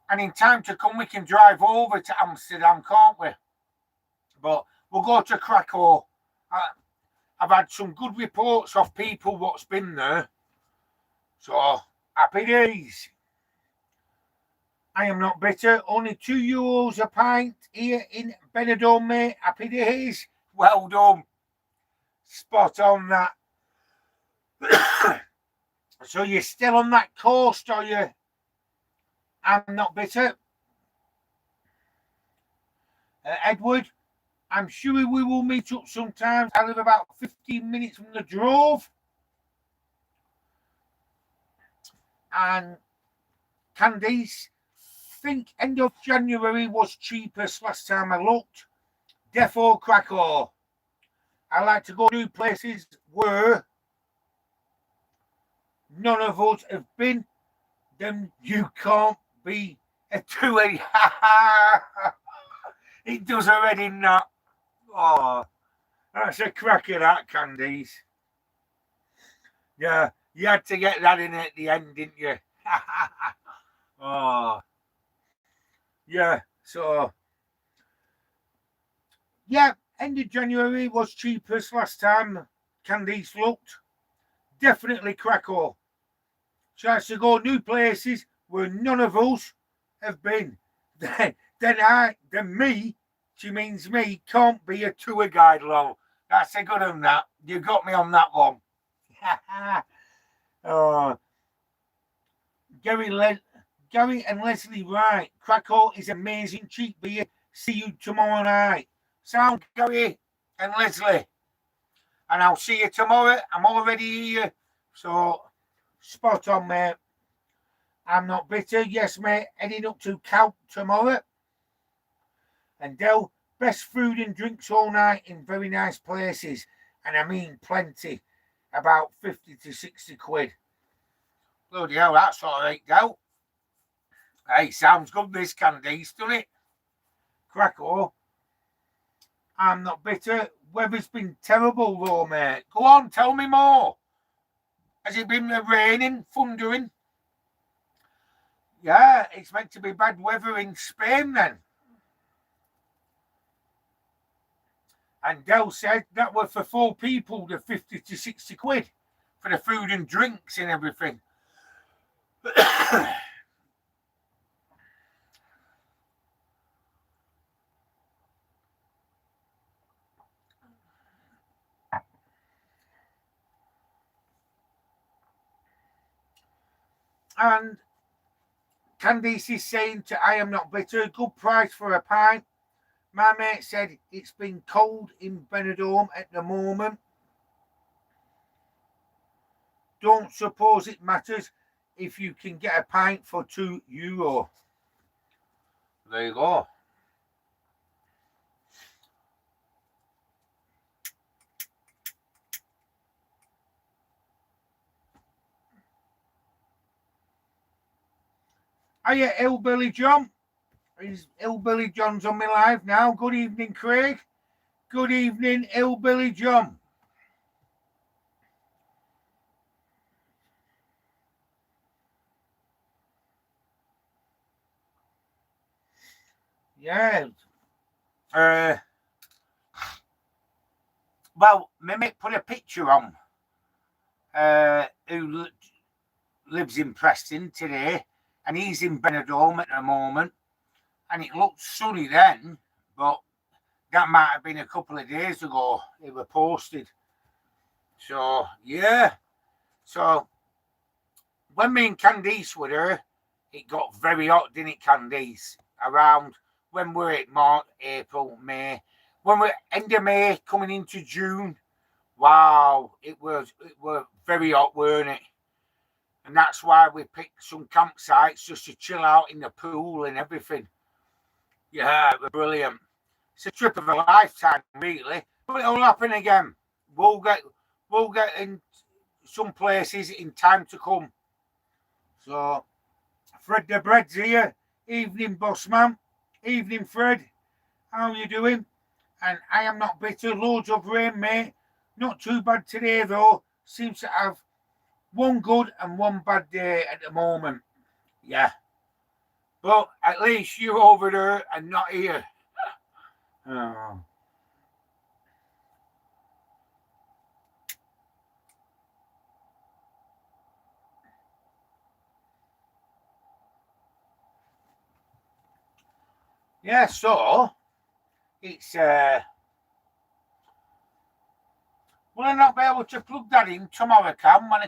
And in time to come, we can drive over to Amsterdam, can't we? But we'll go to Krakow. I've had some good reports of people what's been there. So, happy days. I am not bitter. Only €2 a pint here in Benidorm, mate. Happy days. Well done. Spot on that. So you're still on that coast, are you? I'm not bitter. Edward, I'm sure we will meet up sometime. I live about 15 minutes from the Drove. And Candice, think end of January was cheapest last time I looked. Defo Krakow. I like to go new places where none of us have been. Then you can't be a 280. It does already not. Oh, that's a cracker, that, Candice. Yeah, you had to get that in at the end, didn't you? Oh, yeah. So, yeah, end of January was cheapest last time Candice looked. Definitely Krakow. She has to go new places where none of us have been. Then me, she means me, can't be a tour guide, lol. That's a good one, that. You got me on that one. Oh, Gary and Leslie Wright. Krakow is amazing, cheap beer. See you tomorrow night. Sound, Gary and Leslie. And I'll see you tomorrow. I'm already here. So, spot on, mate. I'm not bitter. Yes, mate. Heading up to Calp tomorrow. And Del, best food and drinks all night in very nice places. And I mean plenty. About 50 to 60 quid. Bloody hell, that's all right, Del. Hey, sounds good, this Candice, doesn't it? Krakow. I'm not bitter. Weather's been terrible, though, mate. Go on, tell me more. Has it been raining, thundering? Yeah, it's meant to be bad weather in Spain then. And Del said that were for 4 people, the 50 to 60 quid for the food and drinks and everything. And Candice is saying I am not bitter, good price for a pint. My mate said it's been cold in Benidorm at the moment. Don't suppose it matters if you can get a pint for €2. There you go. Hiya, Hillbilly John. Hillbilly John's on my live now. Good evening, Craig. Good evening, Hillbilly John. Yeah. Well, my mate put a picture on who lives in Preston today, and he's in Benidorm at the moment, and it looked sunny then, but that might have been a couple of days ago it were posted. So, yeah. So, when me and Candice were there, it got very hot, didn't it, Candice? Around, when we're at March, April, May. When we're end of May, coming into June, wow, it was very hot, weren't it? And that's why we picked some campsites just to chill out in the pool and everything. Yeah, it was brilliant. It's a trip of a lifetime, really. But it'll happen again. We'll get in some places in time to come. So, Fred the Bread's here. Evening, boss man. Evening, Fred. How are you doing? And I am not bitter. Loads of rain, mate. Not too bad today, though. Seems to have one good and one bad day at the moment. Yeah. But at least you're over there and not here. Oh. Yeah, so it's will I not be able to plug that in tomorrow, Cam, when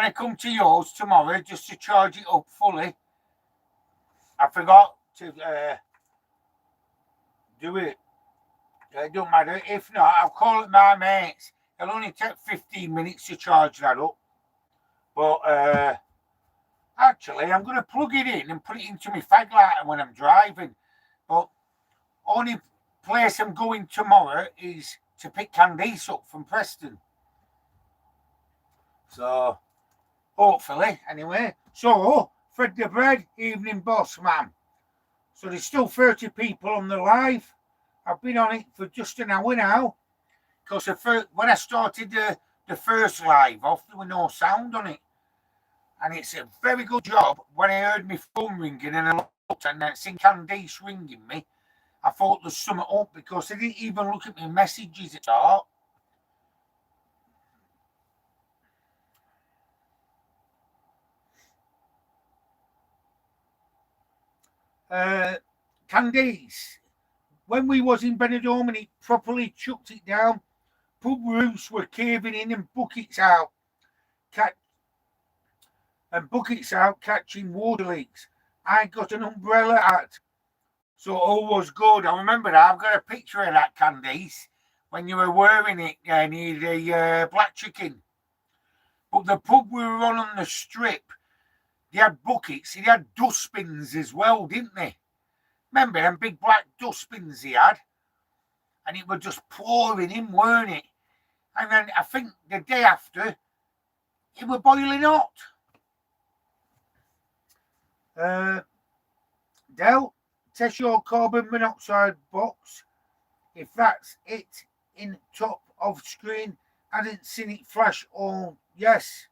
I come to yours tomorrow just to charge it up fully? I forgot to do it. It don't matter. If not, I'll call it my mates. It'll only take 15 minutes to charge that up. But actually, I'm going to plug it in and put it into my fag lighter when I'm driving. But only place I'm going tomorrow is to pick Candice up from Preston. So, hopefully, anyway. So, Fred the Bread, evening boss man. So there's still 30 people on the live. I've been on it for just an hour now. Because when I started the first live off, there was no sound on it. And it's a very good job. When I heard my phone ringing and I looked and I seen Candice ringing me, I thought there's something up because I didn't even look at my messages at all. Candice, when we was in Benidorm and it properly chucked it down, pub roofs were caving in and buckets out catching water leaks. I got an umbrella out, so all was good. I remember that. I've got a picture of that, Candice, when you were wearing it near the Black Chicken. But the pub we were on the strip, they had buckets, they had dustbins as well, didn't they? Remember them big black dustbins they had? And it was just pouring in, weren't it? And then I think the day after, it was boiling hot. Del, test your carbon monoxide box. If that's it in top of screen, I didn't see it flash or yes.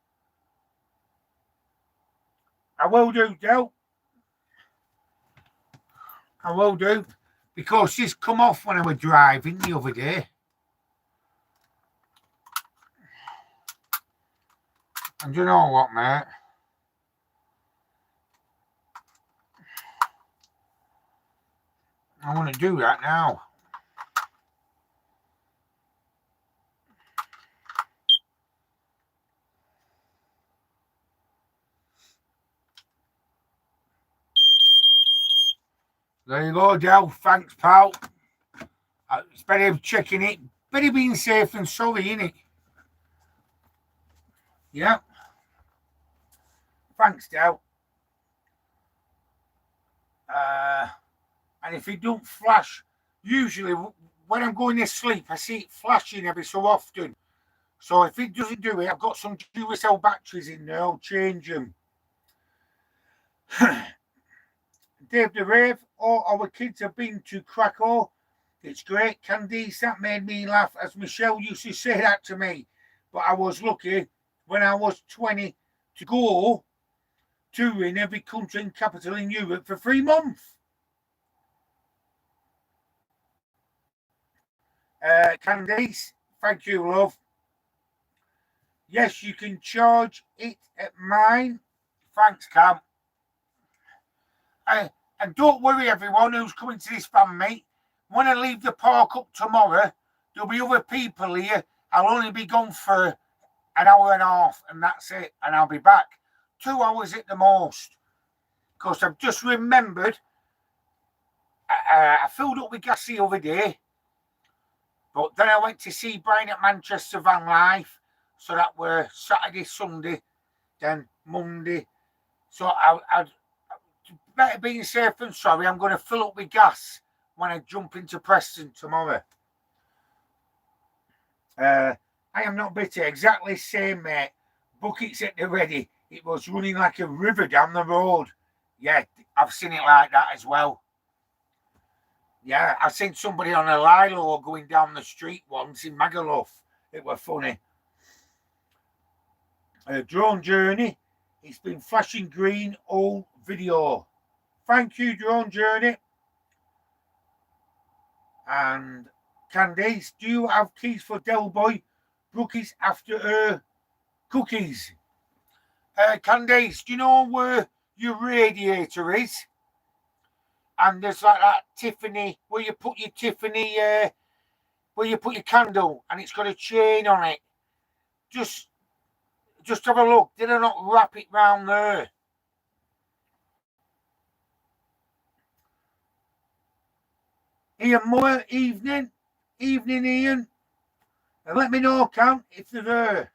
I will do, Del. I will do. Because she's come off when I was driving the other day. And you know what, mate? I want to do that now. There you go, Del. Thanks, pal. It's better checking it. Better being safe than sorry, innit? Yeah. Thanks, Del. And if it don't flash, usually when I'm going to sleep, I see it flashing every so often. So if it doesn't do it, I've got some Duracell batteries in there. I'll change them. Dave the Rave, all our kids have been to Krakow. It's great. Candice, that made me laugh, as Michelle used to say that to me. But I was lucky when I was 20 to go touring every country and capital in Europe for 3 months. Candice, thank you, love. Yes, you can charge it at mine. Thanks, Cam. And don't worry, everyone who's coming to this fan meet. When I leave the park up tomorrow, there'll be other people here. I'll only be gone for an hour and a half, and that's it. And I'll be back 2 hours at the most. Because I've just remembered, I filled up with gas the other day. But then I went to see Brian at Manchester Van Life. So that were Saturday, Sunday, then Monday. So I'd better being safe than sorry. I'm going to fill up with gas when I jump into Preston tomorrow. I am not bitter. Exactly same, mate. Buckets at the ready. It was running like a river down the road. Yeah, I've seen it like that as well. Yeah, I've seen somebody on a Lilo going down the street once in Magaluf. It was funny. Drone Journey. It's been flashing green all video. Thank you, Drone Journey. And Candice, do you have keys for Del Boy Brookies after her cookies? Candice, do you know where your radiator is? And there's like that Tiffany, where you put your Tiffany, where you put your candle, and it's got a chain on it. Just have a look. Did I not wrap it round there? Ian Moore, evening, Ian. And let me know, Cam, if they're there.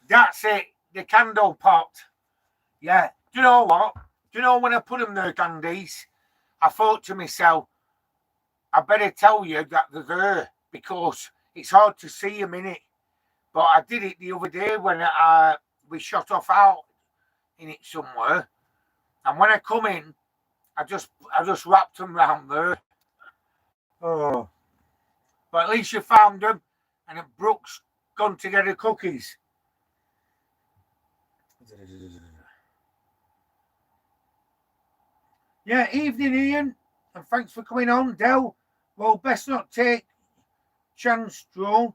That's it. The candle pot. Yeah. Do you know what? Do you know when I put them there, Candice? I thought to myself, I better tell you that they're there because it's hard to see them in it. But I did it the other day when we shot off out in it somewhere, and when I come in, I just wrapped them round there. Oh, but at least you found them, and Brooks gone to get her cookies. Yeah, evening, Ian, and thanks for coming on, Del. Well, best not take chance, drone,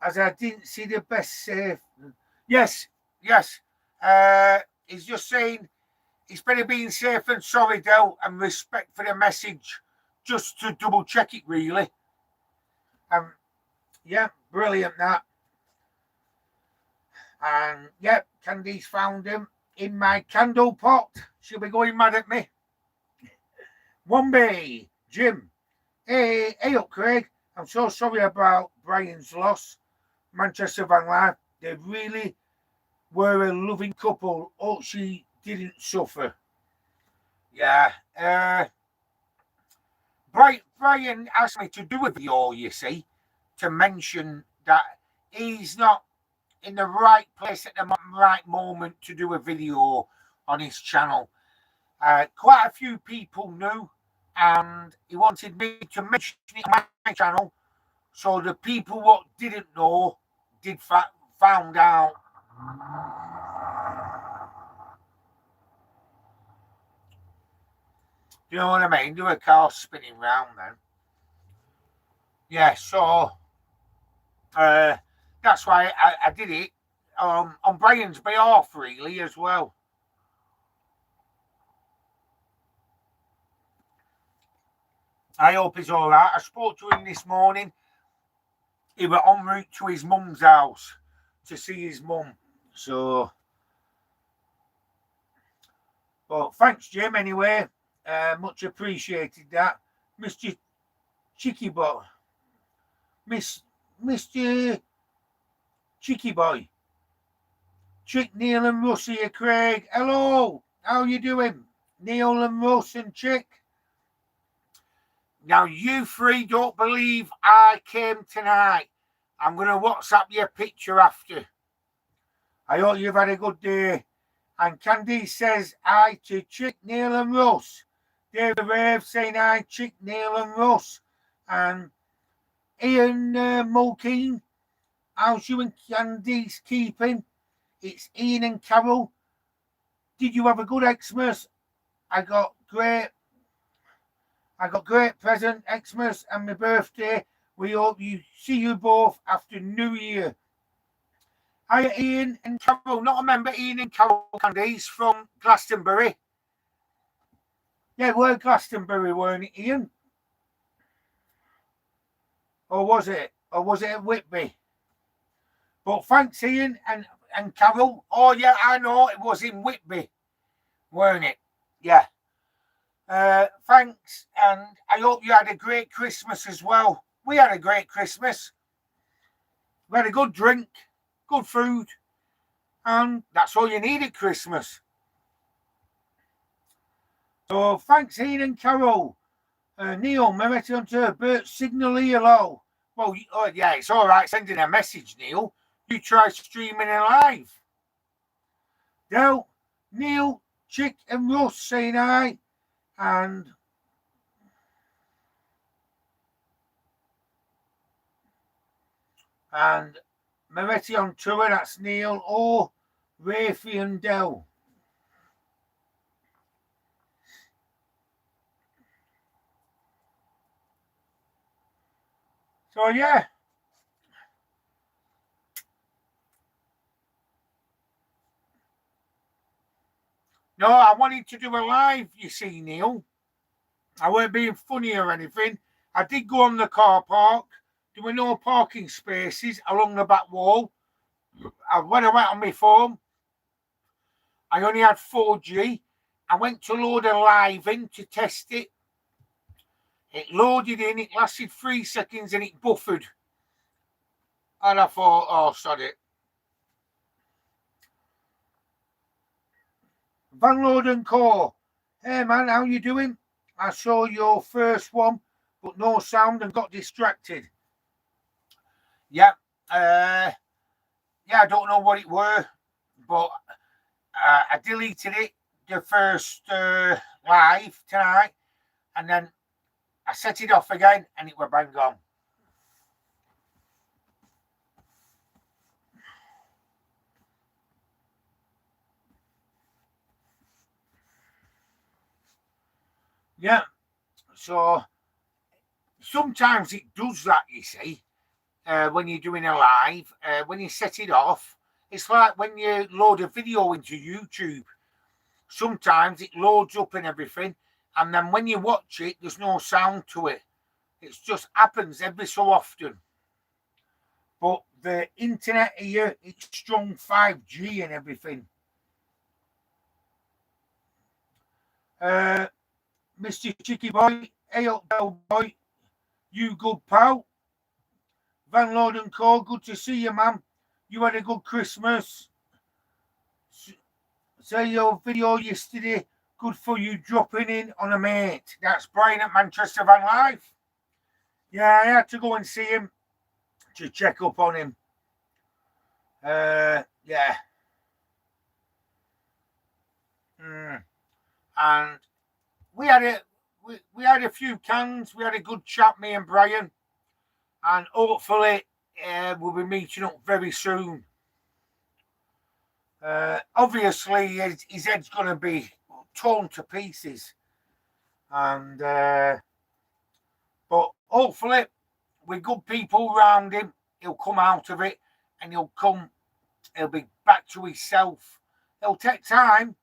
as I didn't see the best safe. Yes. He's just saying he's better being safe and sorry, Del, and respect for the message, just to double check it, really. Yeah, brilliant that. And yep, Candy's found him in my candle pot. She'll be going mad at me. Wombay, Jim. Hey up, Craig. I'm so sorry about Brian's loss. Manchester Van Life. They really were a loving couple. Oh, she didn't suffer. Yeah. Brian asked me to do a video, you see, to mention that he's not in the right place at the right moment to do a video on his channel. Quite a few people knew, and he wanted me to mention it on my channel, so the people what didn't know found out. You know what I mean? Do a car spinning round then. Yeah, so that's why I did it on Brian's behalf, really, as well. I hope he's all right. I spoke to him this morning. He was en route to his mum's house to see his mum. So, but thanks, Jim, anyway. Much appreciated that. Mr. Chicky Boy. Mr. Chicky Boy. Chick, Neil and Russ here, Craig. Hello. How you doing? Neil and Russ and Chick. Now, you three don't believe I came tonight. I'm going to WhatsApp you a picture after. I hope you've had a good day. And Candy says hi to Chick, Neil and Russ. David Rave saying hi, Chick, Neil and Russ. And Ian Mulkeen, how's you and Candy's keeping? It's Ian and Carol. Did you have a good Xmas? I got great present, Xmas and my birthday. We hope you see you both after New Year. Hi, Ian and Carol. Not a member, Ian and Carol Candice from Glastonbury. Yeah, we're Glastonbury, weren't it, Ian? Or was it at Whitby? But thanks, Ian and Carol. Oh, yeah, I know. It was in Whitby, weren't it? Yeah. Thanks, and I hope you had a great Christmas as well. We had a great Christmas. We had a good drink, good food, and that's all you need at Christmas. So thanks, Ian and Carol. Neil, Merritt Hunter, Bert, signal hello. Well, yeah, it's all right sending a message, Neil. You try streaming it live. Del, Neil, Chick, and Russ saying hi. And Moretti on tour, that's Neil, or Rafi and Del. So yeah. No, I wanted to do a live, you see, Neil. I weren't being funny or anything. I did go on the car park. There were no parking spaces along the back wall. When I went on my phone, I only had 4G. I went to load a live in to test it. It loaded in, it lasted 3 seconds and it buffered. And I thought, oh, sod it. Vanlord and Co. Hey man, how you doing? I saw your first one, but no sound and got distracted. Yeah, yeah, I don't know what it were, but I deleted it the first live tonight, and then I set it off again, and it were bang gone. Yeah, so sometimes it does that, you see, when you're doing a live, when you set it off, it's like when you load a video into YouTube. Sometimes it loads up and everything, and then when you watch it, there's no sound to it. It just happens every so often. But the internet here, it's strong 5G and everything. Mr. Chicky Boy, hey up, Bell Boy, you good pal? Van Lord and Co, good to see you, man. You had a good Christmas. Say your video yesterday, good for you dropping in on a mate. That's Brian at Manchester Van Life. Yeah, I had to go and see him to check up on him. Yeah. And we had a few cans. We had a good chat, me and Brian, and hopefully we'll be meeting up very soon. Obviously, his head's going to be torn to pieces, and but hopefully, with good people around him, he'll come out of it, and he'll be back to himself. It'll take time.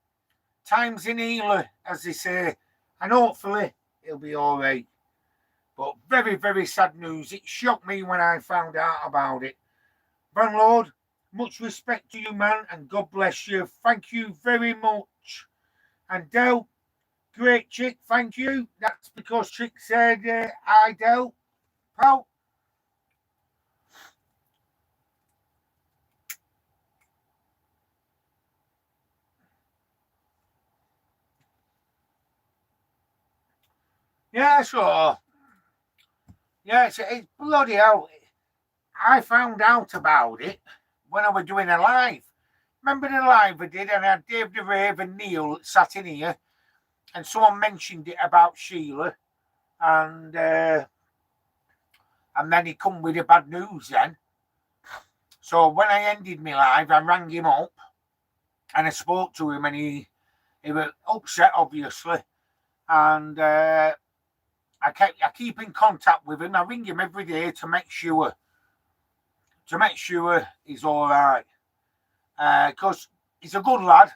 Time's an healer, as they say, and hopefully he'll be all right. But very, very sad news. It shocked me when I found out about it. Van Lord, much respect to you, man, and God bless you. Thank you very much. And Del, great chick, thank you. That's because Chick said, hi, Del, pal. Yeah, sure. Yeah, it's bloody hell. I found out about it when I was doing a live. Remember the live I did, and I had Dave the Rave and Neil sat in here, and someone mentioned it about Sheila, and then he come with the bad news then. So when I ended my live, I rang him up, and I spoke to him, and he was upset, obviously, and I keep in contact with him. I ring him every day to make sure he's all right, because he's a good lad,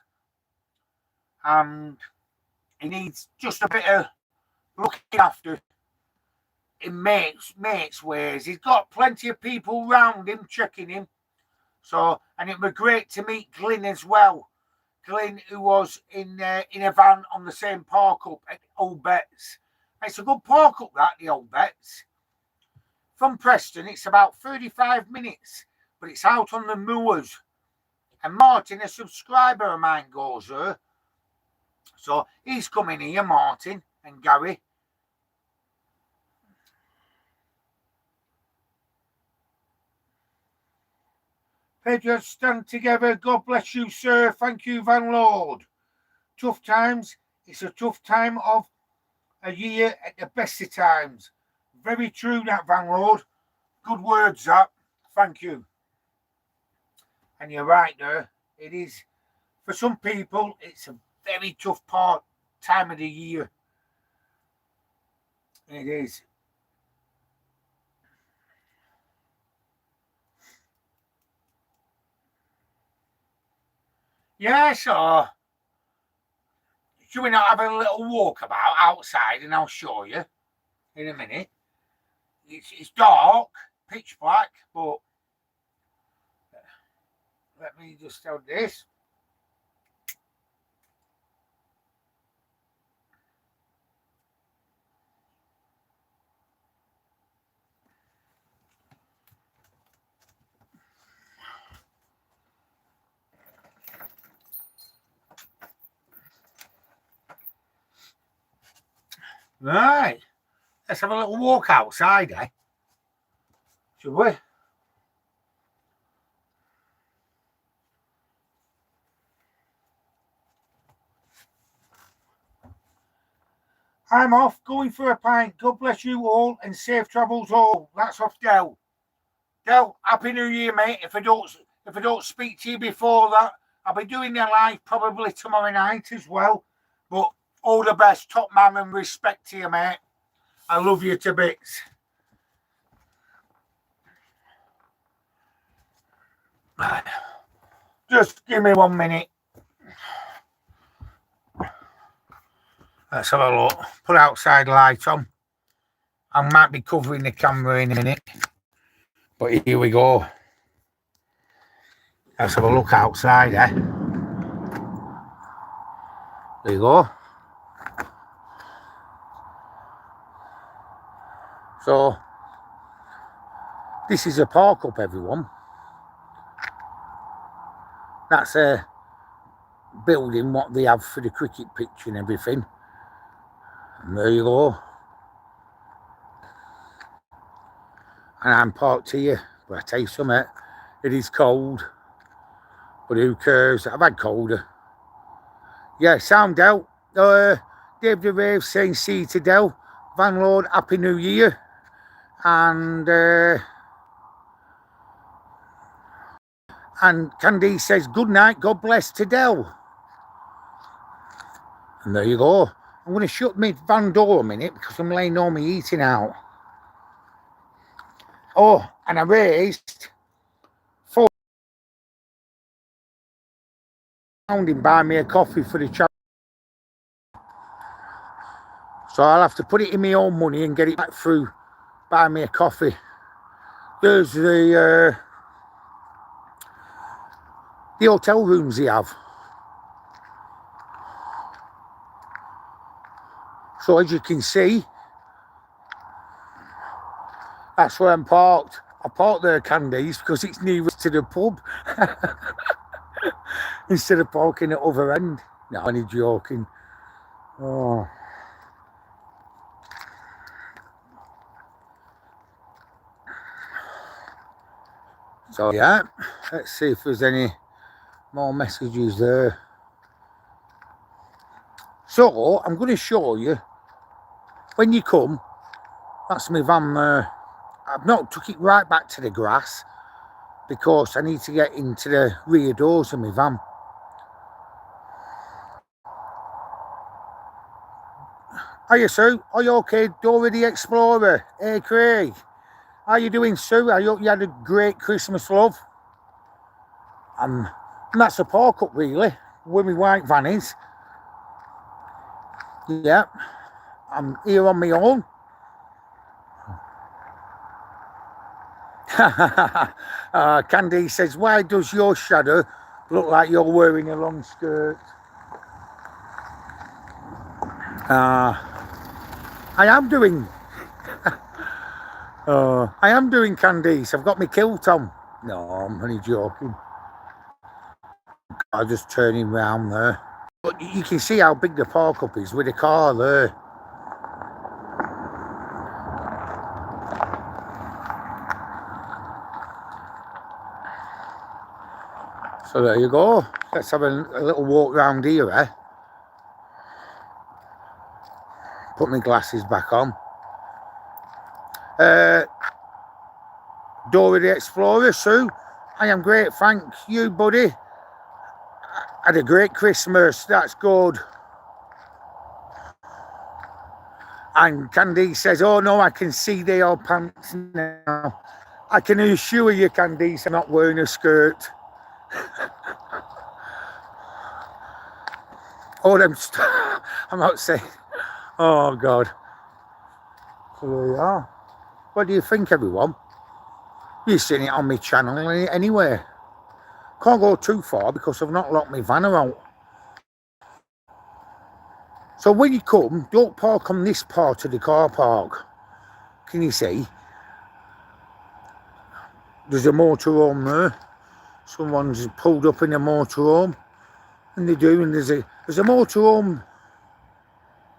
and he needs just a bit of looking after in mates ways. He's got plenty of people around him checking him. So, and it was great to meet Glyn as well. Glyn, who was in a van on the same park up at Old Betts. It's a good park up that, the Old Betts. From Preston, it's about 35 minutes, but it's out on the moors. And Martin, a subscriber of mine, goes there. So he's coming here, Martin and Gary. Pedro, stand together. God bless you, sir. Thank you, Van Lord. Tough times. It's a tough time of a year at the best of times. Very true, that, Van Lord. Good words, that. Thank you. And you're right there. It is. For some people, it's a very tough time of the year. It is. Yeah, so should we not have a little walk about outside, and I'll show you in a minute. It's dark, pitch black, but let me just tell this. Right. Let's have a little walk outside, eh? Should we? I'm off, going for a pint. God bless you all and safe travels all. That's off Del. Del, happy New Year, mate. If I don't speak to you before that, I'll be doing the live probably tomorrow night as well. But all the best, top man, and respect to you, mate. I love you to bits. Just give me 1 minute. Let's have a look. Put outside light on. I might be covering the camera in a minute. But here we go. Let's have a look outside, eh? There you go. So, this is a park up, everyone. That's a building what they have for the cricket pitch and everything. And there you go. And I'm parked here. But I tell you something, it is cold. But who cares? I've had colder. Yeah, sound out. Dave the Rave saying see you to Del. Van Lord, Happy New Year. And Candy says good night, God bless to Del. And there you go. I'm going to shut my van door a minute because I'm laying on me eating out. Oh, and I raised £4 in buy me a coffee for the charity. So I'll have to put it in my own money and get it back through buy me a coffee. There's the hotel rooms they have. So as you can see, that's where I'm parked. I parked there, Candies, because it's nearest to the pub. Instead of parking at other end. No, I'm only joking. Oh. So yeah, let's see if there's any more messages there. So I'm going to show you when you come. That's my van there. I've not took it right back to the grass because I need to get into the rear doors of my van. Hiya Sue, are you okay? Dora the Explorer. Hey Craig, how you doing Sue? I hope you had a great Christmas, love. And that's a park up really, where my white van is. Yeah, I'm here on my own. Candy says, why does your shadow look like you're wearing a long skirt? I am doing Candice. I've got my kilt on. No, I'm only joking. I'm just turning round there. But you can see how big the park up is with the car there. So there you go. Let's have a little walk round here, eh? Put my glasses back on. Dora the Explorer, Sue. I am great, thank you, buddy. Had a great Christmas, that's good. And Candy says, oh no, I can see the old pants now. I can assure you, Candice, I'm not wearing a skirt. Oh, I'm not saying. Oh, God. So there you are. What do you think, everyone? You've seen it on my channel anyway. Can't go too far because I've not locked my van out. So when you come, don't park on this part of the car park. Can you see? There's a motorhome there. Someone's pulled up in a motorhome. And they do, and there's a motorhome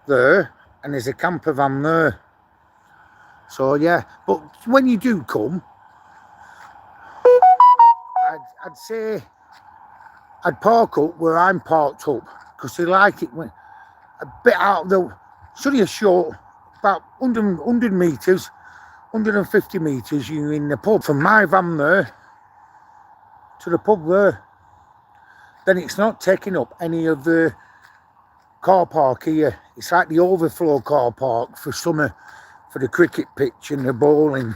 there. and there's a camper van there. So yeah, but when you do come, I'd say I'd park up where I'm parked up, because they like it when a bit out of the, it's only a short, about 100 metres, 150 metres, you're in the pub. From my van there to the pub there, then it's not taking up any of the car park here. It's like the overflow car park for summer, for the cricket pitch and the bowling.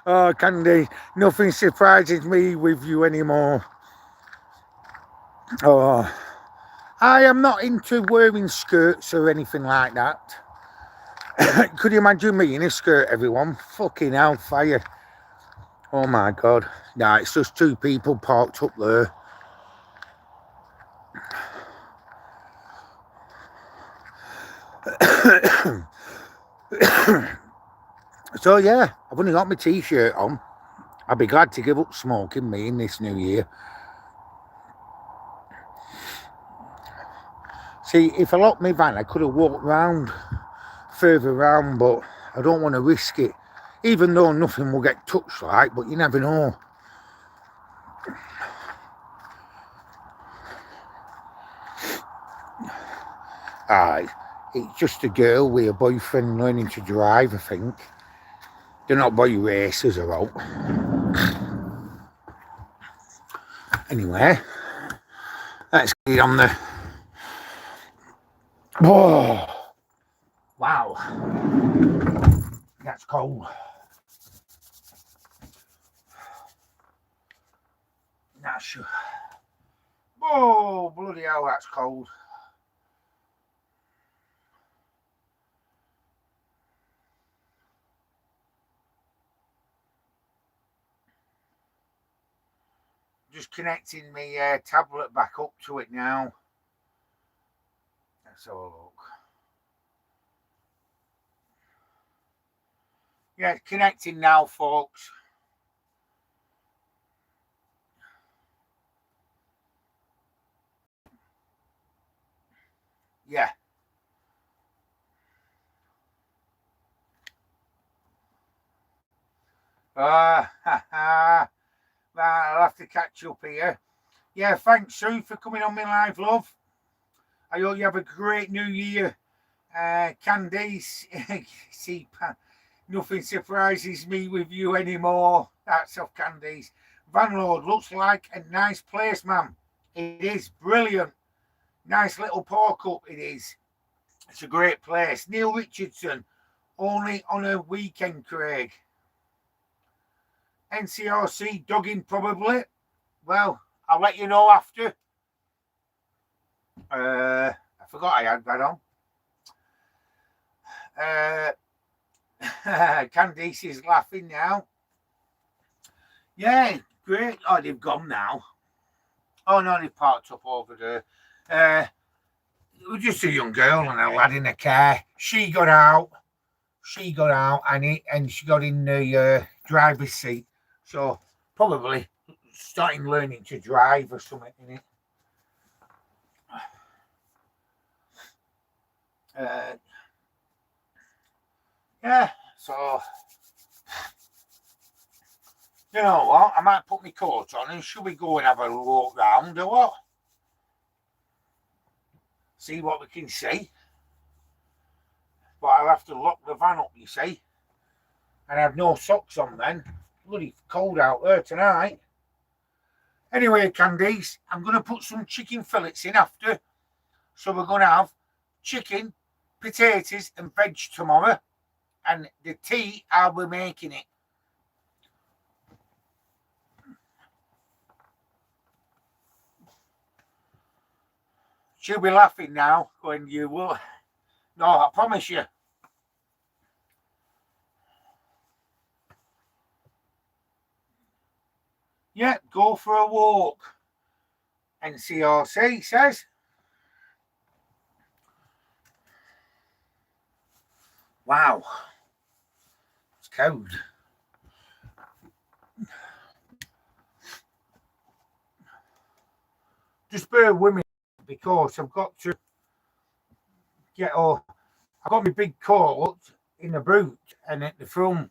Oh, Candy, nothing surprises me with you anymore. Oh, I am not into wearing skirts or anything like that. Could you imagine me in a skirt, everyone? Fucking hellfire. Oh my God. Nah, it's just two people parked up there. So yeah, I've only got my t-shirt on. I'll be glad to give up smoking me in this new year. See, if I locked my van, I could have walked round, further round, but I don't want to risk it. Even though nothing will get touched, like, but you never know. Aye, it's just a girl with a boyfriend learning to drive, I think. They're not boy racers or out. Anyway, let's get on the... Whoa! Wow. That's cold. That's... Oh, bloody hell, that's cold. Just connecting my tablet back up to it now. Let's have a look. Yeah, it's connecting now, folks. Yeah. Right, I'll have to catch up here. Yeah, thanks, Sue, for coming on my live, love. I hope you have a great new year. Candice, see, nothing surprises me with you anymore. That's off Candice. Vanlord looks like a nice place, man. It is brilliant. Nice little park up, it is. It's a great place. Neil Richardson, only on a weekend, Craig. NCRC dogging, probably. Well, I'll let you know after. I forgot I had that on. Candice is laughing now. Yeah, great. Oh, they've gone now. Oh, no, they've parked up over there. It was just a young girl and a lad in a car. She got out, and she got in the driver's seat. So probably starting learning to drive or something in it. Yeah, so you know what? I might put my coat on and should we go and have a walk round or what? See what we can see. But I'll have to lock the van up, you see. And I have no socks on then. Bloody cold out there tonight. Anyway, Candice, I'm going to put some chicken fillets in after. So we're going to have chicken, potatoes and veg tomorrow. And the tea, I'll be making it. She'll be laughing now when you will. No, I promise you. Yeah, go for a walk. NCRC says. Wow. It's cold. just bear with me because I've got to get off. I've got my big coat in the boot and at the front.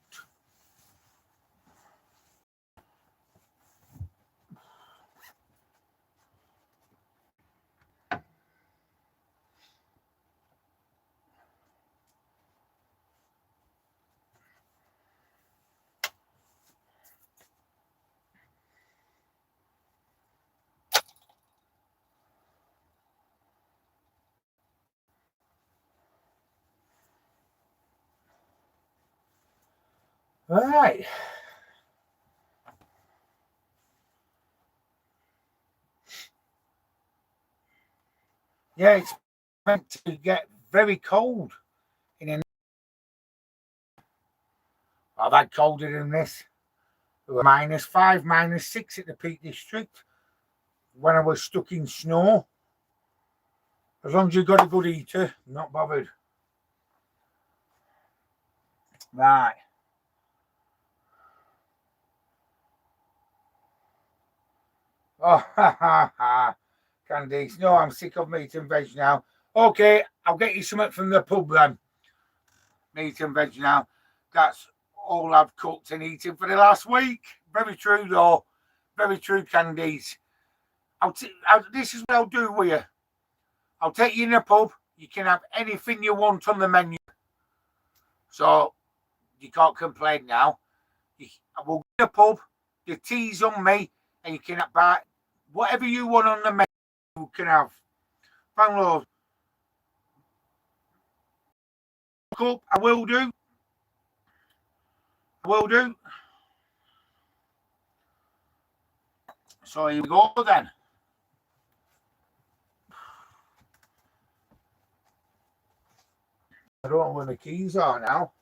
Right. Yeah, it's meant to get very cold in a I've had colder than this. It was -5, -6 at the Peak District when I was stuck in snow. As long as you've got a good heater, not bothered. Right. Oh, ha ha ha. Candice, no, I'm sick of meat and veg now. Okay, I'll get you something from the pub then. Meat and veg now. That's all I've cooked and eaten for the last week. Very true, though. Very true, Candice. This is what I'll do with you. I'll take you in the pub. You can have anything you want on the menu. So you can't complain now. I will get the pub. The tea's on me, and you can buy whatever you want on the menu. You can have. Thank Lord. Up, I will do. I will do. So here we go then. I don't know where the keys are now.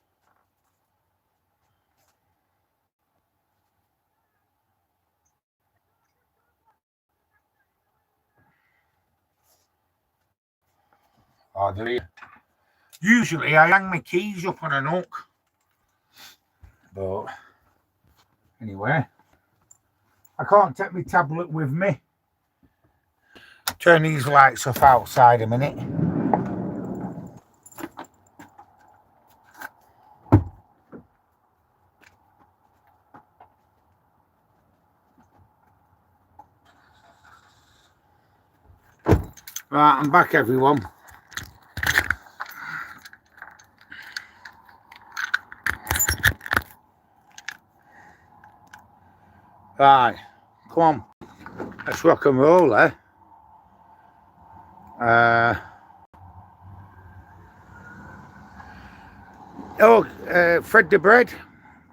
Oh, there you. Usually I hang my keys up on an hook. But anyway, I can't take my tablet with me. Turn these lights off outside a minute. Right, I'm back, everyone. Right, come on. Let's rock and roll, eh? Fred the Bread.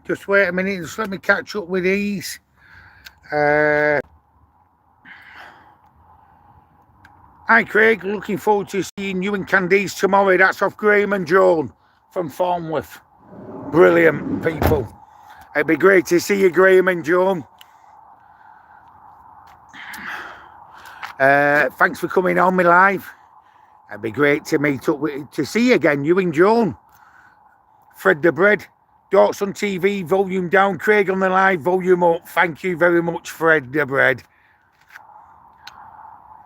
Just wait a minute. Just let me catch up with these. Hi, Craig. Looking forward to seeing you and Candice tomorrow. That's off Graham and Joan from Farnworth. Brilliant people. It'd be great to see you, Graham and Joan. Thanks for coming on me live. It'd be great to meet up to see you again, you and Joan. Fred the Bread, Dorks on TV, volume down. Craig on the live, volume up. Thank you very much, Fred the Bread.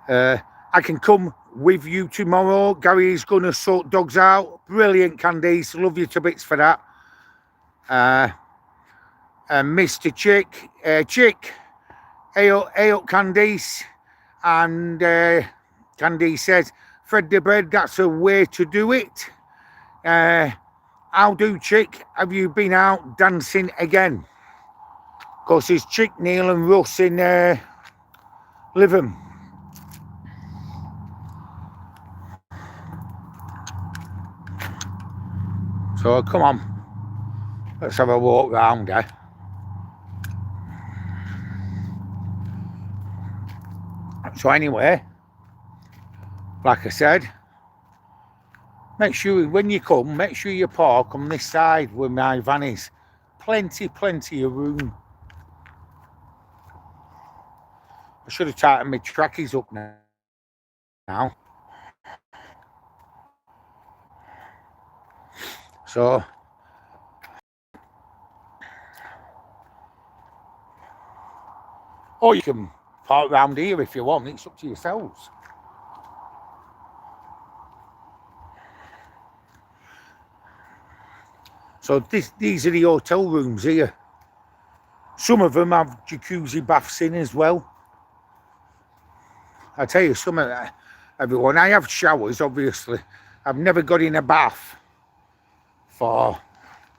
I can come with you tomorrow. Gary's going to sort dogs out. Brilliant, Candice. Love you to bits for that. Mr. Chick. Hey up, Candice. And Candice says, Fred the Bread, that's a way to do it. How do, Chick? Have you been out dancing again? Of course, it's Chick, Neil and Russ in Lytham. So come on, let's have a walk round, eh? So anyway, like I said, make sure when you come, make sure you park on this side where my van is. Plenty of room. I should have tightened my trackies up now. So or you can park round here if you want. It's up to yourselves. So these are the hotel rooms here. Some of them have jacuzzi baths in as well. I tell you, some of that, everyone. I have showers, obviously. I've never got in a bath for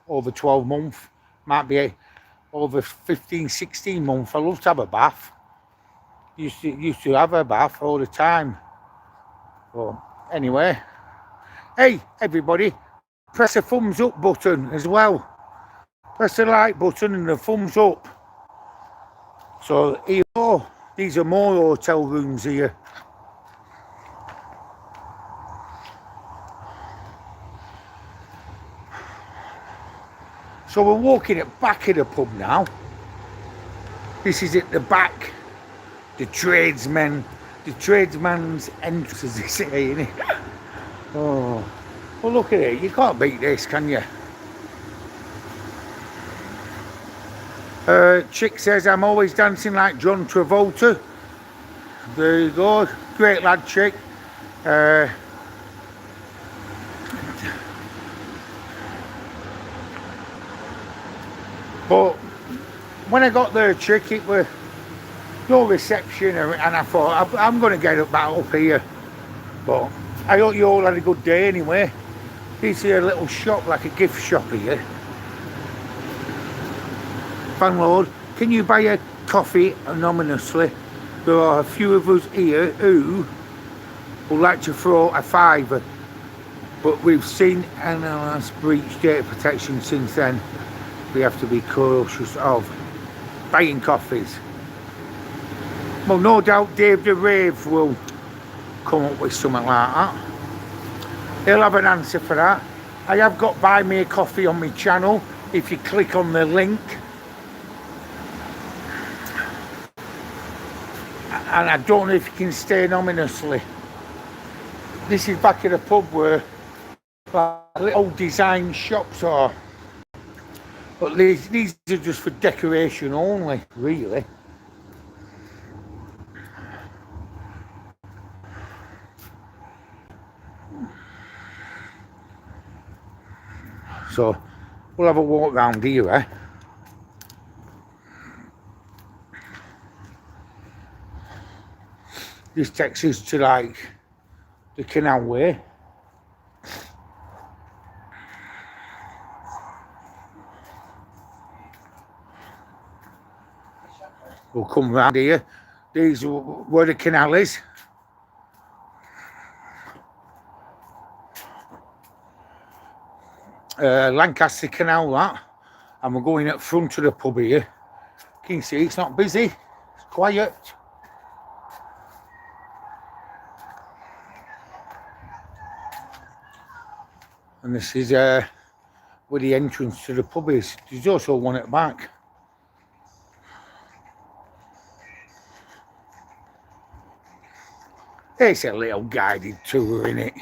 over 12 months. Might be over 15, 16 months. I love to have a bath. Used to have a bath all the time. But anyway, hey everybody, press the thumbs up button as well. Press the like button and the thumbs up. So here, these are more hotel rooms here. So we're walking at the back of the pub now. This is at the back. The tradesman's entrance, as they say, innit? Oh, well, look at it. You can't beat this, can you? Chick says, I'm always dancing like John Travolta. There you go. Great lad, Chick. But when I got there, Chick, it was no reception, and I thought, I'm going to get back up here. But I hope you all had a good day anyway. This is a little shop, like a gift shop here. Landlord, can you buy a coffee anonymously? There are a few of us here who would like to throw a fiver, but we've seen NLS breach data protection since then. We have to be cautious of buying coffees. Well, no doubt Dave the Rave will come up with something like that. He'll have an answer for that. I have got Buy Me a Coffee on my channel. If you click on the link. And I don't know if you can stay anonymously. This is back at a pub where like little design shops are. But these are just for decoration only, really. So we'll have a walk round here, eh? This takes us to like the canal way. We'll come round here. These are where the canal is. Lancaster Canal, that. And we're going at front of the pub here. Can you see it's not busy? It's quiet. And this is where the entrance to the pub is. There's also one at the back. It's a little guided tour, innit?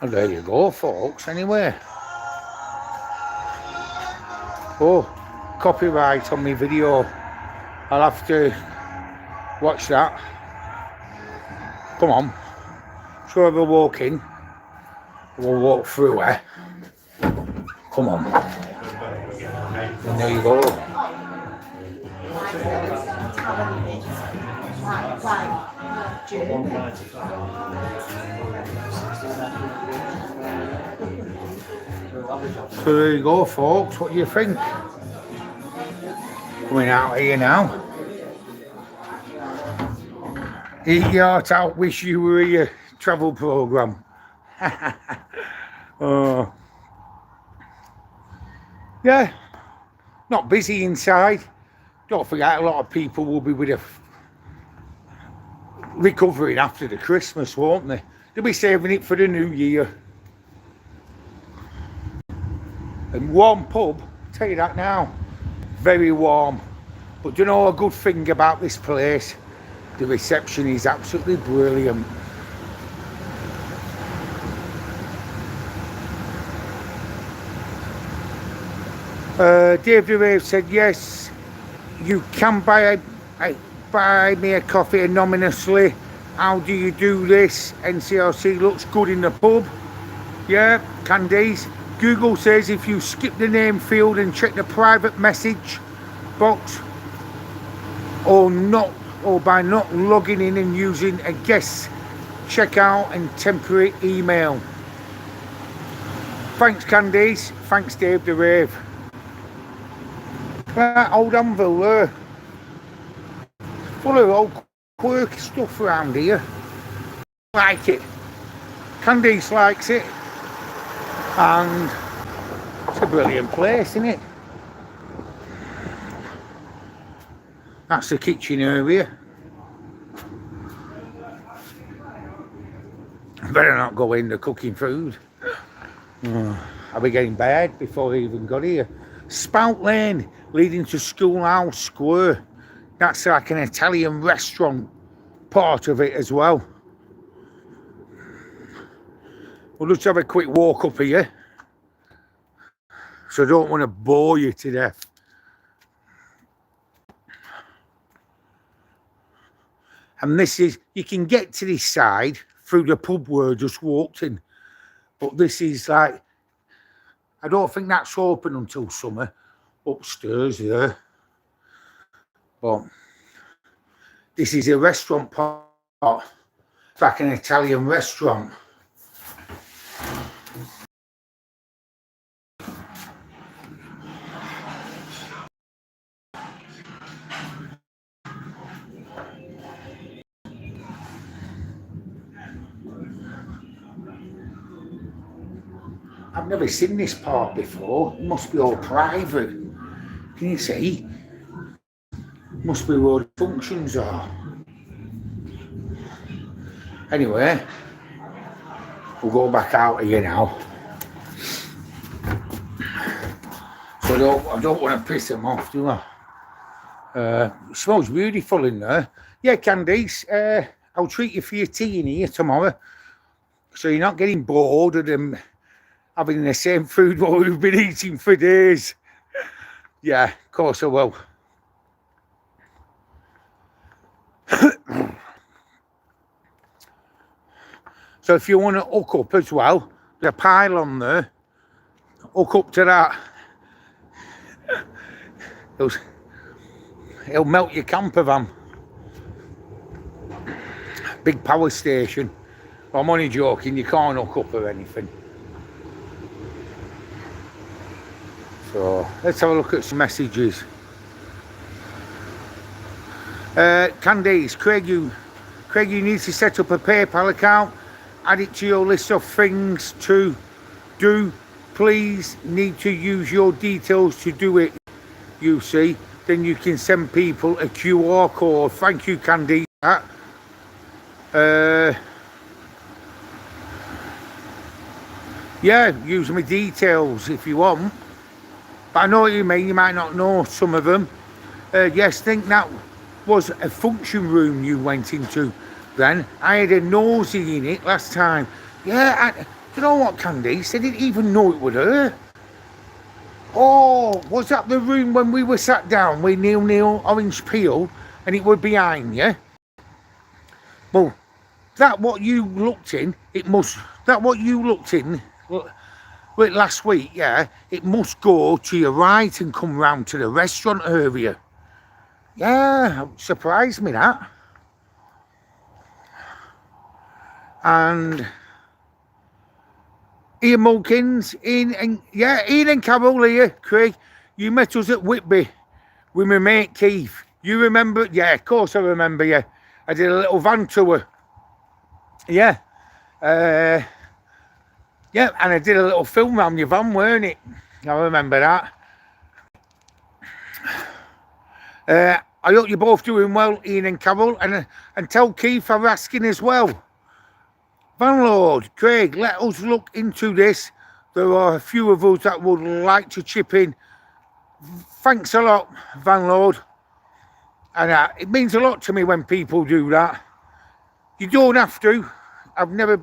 And there you go, folks, anyway. Oh, copyright on my video. I'll have to watch that. Come on. Sure, we'll walk in. We'll walk through, eh? Come on. And there you go. So there you go, folks. What do you think? Coming out here now. Eat your heart out. Wish you were your travel programme. Yeah. Not busy inside. Don't forget, a lot of people will be with a recovering after the Christmas, won't they? They'll be saving it for the new year. And warm pub, I'll tell you that now. Very warm. But do you know a good thing about this place? The reception is absolutely brilliant. Dave the Rave said yes, you can buy me a coffee anonymously. How do you do this? NCRC looks good in the pub. Yeah, Candice. Google says if you skip the name field and check the private message box, or by not logging in and using a guest checkout and temporary email. Thanks, Candice. Thanks, Dave the Rave. That old anvil there, full of old quirky stuff around here. Like it. Candice likes it, and it's a brilliant place, isn't it? That's the kitchen area. Better not go in the cooking food. I'll be getting bad before I even got here. Spout Lane leading to Schoolhouse Square. That's like an Italian restaurant part of it as well. We'll just have a quick walk up here, so I don't want to bore you to death. And this is, you can get to this side through the pub where I just walked in. But this is like, I don't think that's open until summer, upstairs there. But this is a restaurant part. It's like an Italian restaurant. I've never seen this part before. It must be all private. Can you see? Must be where the functions are. Anyway, we'll go back out here now. So I don't want to piss them off, do I? It smells beautiful in there. Yeah, Candice, I'll treat you for your tea in here tomorrow, so you're not getting bored of them having the same food what we've been eating for days. Yeah, of course I will. So if you want to hook up as well, there's a pylon there. Hook up to that. It'll melt your camper van. Big power station. I'm only joking, you can't hook up or anything. So let's have a look at some messages. Candice, Craig, you need to set up a PayPal account. Add it to your list of things to do. Please need to use your details to do it. You see, then you can send people a QR code. Thank you, Candice. Yeah, use my details if you want. But I know what you mean, you might not know some of them. Yes, I think that was a function room you went into then. I had a nosy in it last time. Yeah, you know what, Candice? I didn't even know it was her. Oh, was that the room when we were sat down with Neil Orange Peel and it was behind you? Well, that what you looked in, last week, yeah, it must go to your right and come round to the restaurant area. Yeah, surprised me that. And Ian Mulkins, Ian and Carol here, Craig, you met us at Whitby with my mate Keith. You remember? Yeah, of course I remember you. I did a little van tour. Yeah. Yeah, and I did a little film around your van, weren't it? I remember that. I hope you're both doing well, Ian and Carol, and tell Keith I'm asking as well. Vanlord, Craig, let us look into this. There are a few of us that would like to chip in. Thanks a lot, Vanlord. And it means a lot to me when people do that. You don't have to. I've never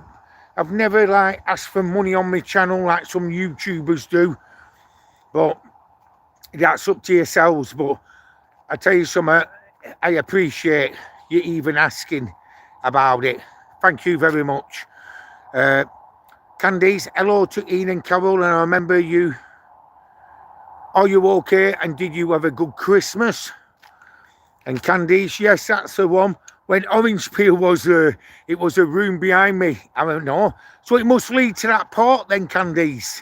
like asked for money on my channel like some YouTubers do. But that's up to yourselves. But I tell you something, I appreciate you even asking about it. Thank you very much. Candice, hello to Ian and Carol, and I remember you. Are you okay? And did you have a good Christmas? And Candice, yes, that's the one. When Orange Peel was there, it was a room behind me. I don't know. So it must lead to that port then, Candice.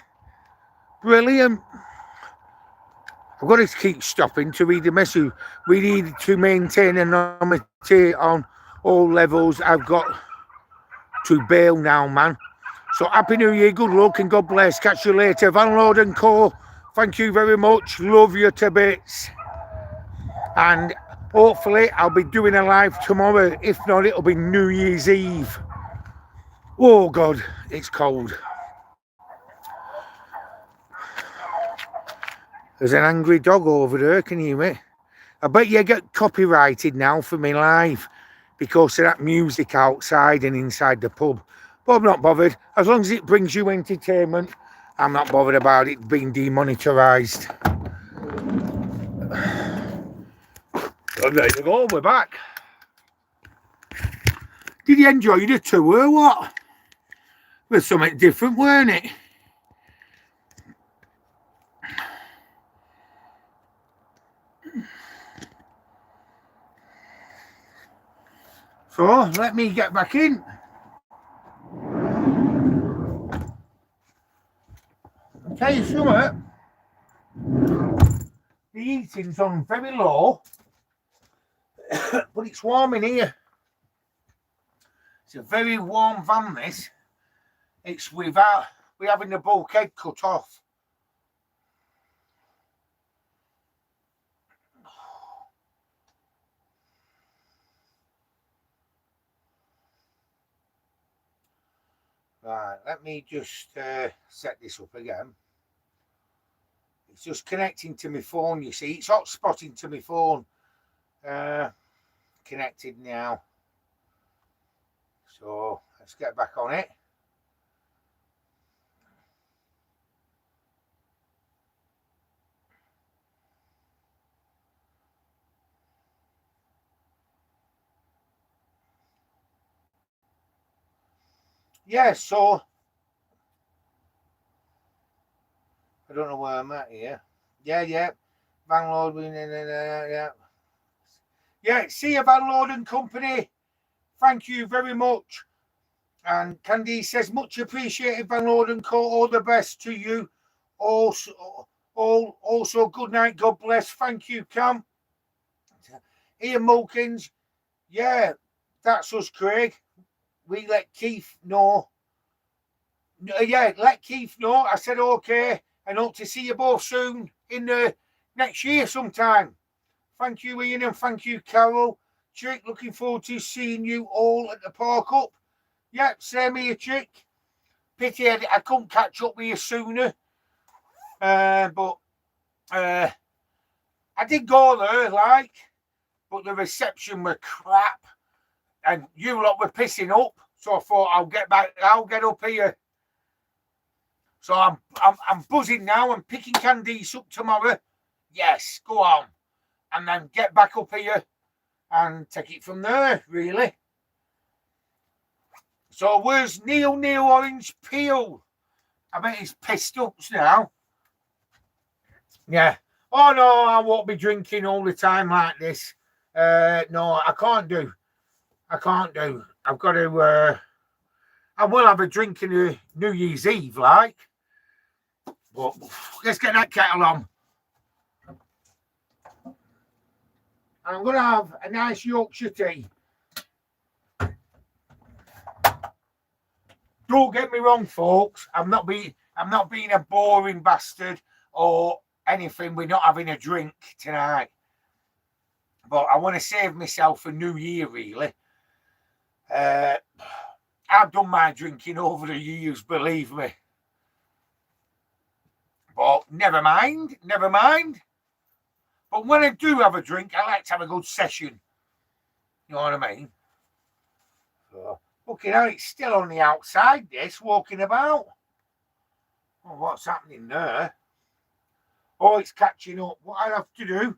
Brilliant. I've got to keep stopping to read the message. We need to maintain anonymity on all levels. I've got to bail now, man. So happy New Year, good luck and God bless. Catch you later. Van Lord and Co. Thank you very much. Love you to bits. And hopefully I'll be doing a live tomorrow. If not, it'll be New Year's Eve. Oh God, it's cold. There's an angry dog over there, can you hear me? I bet you get copyrighted now for me live because of that music outside and inside the pub. But I'm not bothered. As long as it brings you entertainment, I'm not bothered about it being demonetized. And there you go, we're back. Did you enjoy the tour or what? It was something different, weren't it? So, let me get back in. I'll tell you something. The heating's on very low, but it's warm in here. It's a very warm van, this. It's without, we're having the bulkhead cut off. Right, let me just set this up again. It's just connecting to my phone, you see. It's hotspotting to my phone. Connected now. So, let's get back on it. Yeah, so I don't know where I'm at here. Yeah. Van Lord, yeah. Yeah, see you, Van Lord and Company. Thank you very much. And Candy says, much appreciated, Van Lord and Co. All the best to you. Also, good night. God bless. Thank you, Cam. Ian Mulkins, yeah, that's us, Craig. We let Keith know. Yeah, let Keith know. I said okay, and hope to see you both soon in the next year sometime. Thank you, Ian, and thank you, Carol. Chick, looking forward to seeing you all at the park up. Yep, same here, Chick. Pity I couldn't catch up with you sooner. But I did go there, but the reception were crap. And you lot were pissing up. So I thought I'll get up here. So I'm buzzing now. I'm picking Candice up tomorrow. Yes, go on. And then get back up here and take it from there, really. So where's Neil Orange Peel? I bet he's pissed up now. Yeah. Oh, no, I won't be drinking all the time like this. No, I can't do. I've got to... I will have a drink in a New Year's Eve, like. But let's get that kettle on. And I'm going to have a nice Yorkshire tea. Don't get me wrong, folks. I'm not being a boring bastard or anything. We're not having a drink tonight. But I want to save myself a new year, really. I've done my drinking over the years, believe me. But never mind. But when I do have a drink, I like to have a good session. You know what I mean? So, looking how it's still on the outside, this, walking about. Oh, what's happening there? Oh, it's catching up. What I have to do,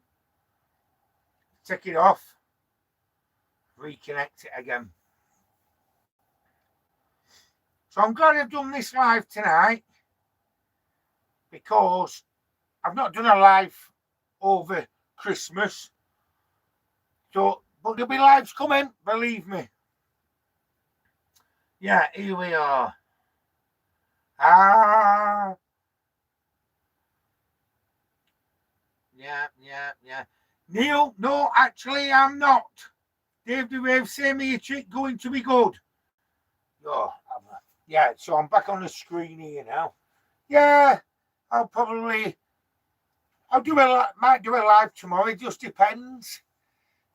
take it off, reconnect it again. So I'm glad I've done this live tonight, because I've not done a live over Christmas. So, but there'll be lives coming, believe me. Yeah, here we are. Yeah. Neil, no, actually, I'm not. Dave the Rave, say me a trick going to be good. Oh, yeah, so I'm back on the screen here now. Yeah, I'll might do a live tomorrow. It just depends.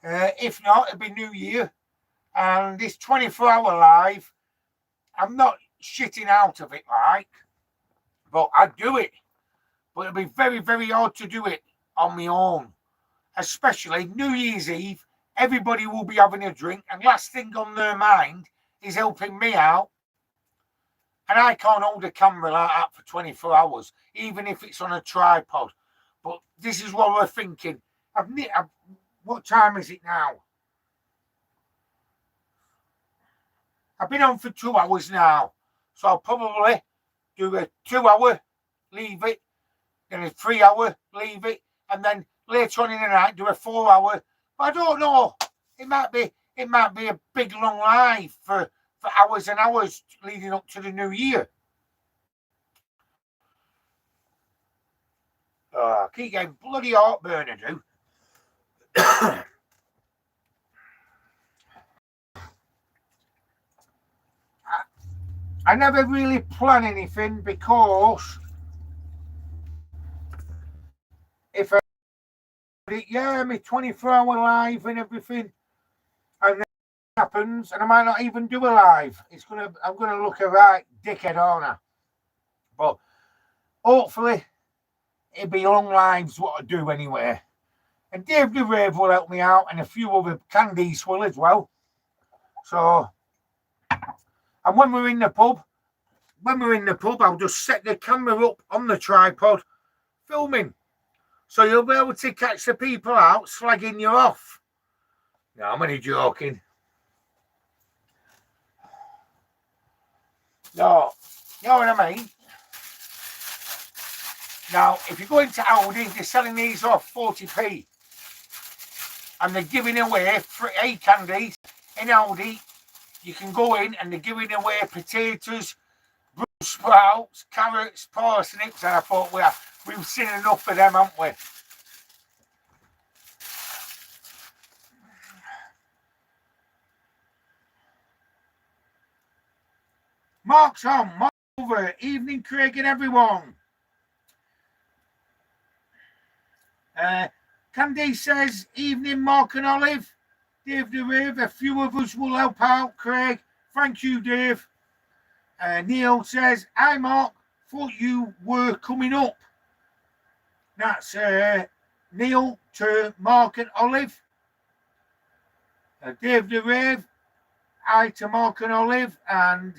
If not, it'll be New Year. And this 24-hour live, I'm not shitting out of it, like, but I'd do it. But it'll be very, very hard to do it on my own. Especially New Year's Eve, everybody will be having a drink, and last thing on their mind is helping me out. And I can't hold a camera like that for 24 hours, even if it's on a tripod. But this is what we're thinking. What time is it now? I've been on for 2 hours now. So I'll probably do a 2 hour, leave it, then a 3 hour, leave it, and then later on in the night do a 4 hour. But I don't know. It might be a big long live for hours and hours leading up to the new year. I keep getting bloody heartburn, I do. I never really plan anything, because if my 24-hour live and everything, and then it happens, and I might not even do a live. I'm gonna look a right dickhead, aren't I? But hopefully it'll be long lives what I do anyway. And Dave the Rave will help me out, and a few other Candice will as well. So, and when we're in the pub, I'll just set the camera up on the tripod, filming. So you'll be able to catch the people out slagging you off. No, I'm only joking. No, you know what I mean? Now, if you go into Aldi, they're selling these off 40p. And they're giving away free candies in Aldi. You can go in and they're giving away potatoes, Brussels sprouts, carrots, parsnips. And I thought, we've seen enough of them, haven't we? Mark's on. Mark over. Evening, Craig and everyone. Candy says, evening, Mark and Olive. Dave the Rave, a few of us will help out, Craig. Thank you, Dave. Neil says, hi, Mark. Thought you were coming up. That's Neil to Mark and Olive. Dave the Rave, hi to Mark and Olive. And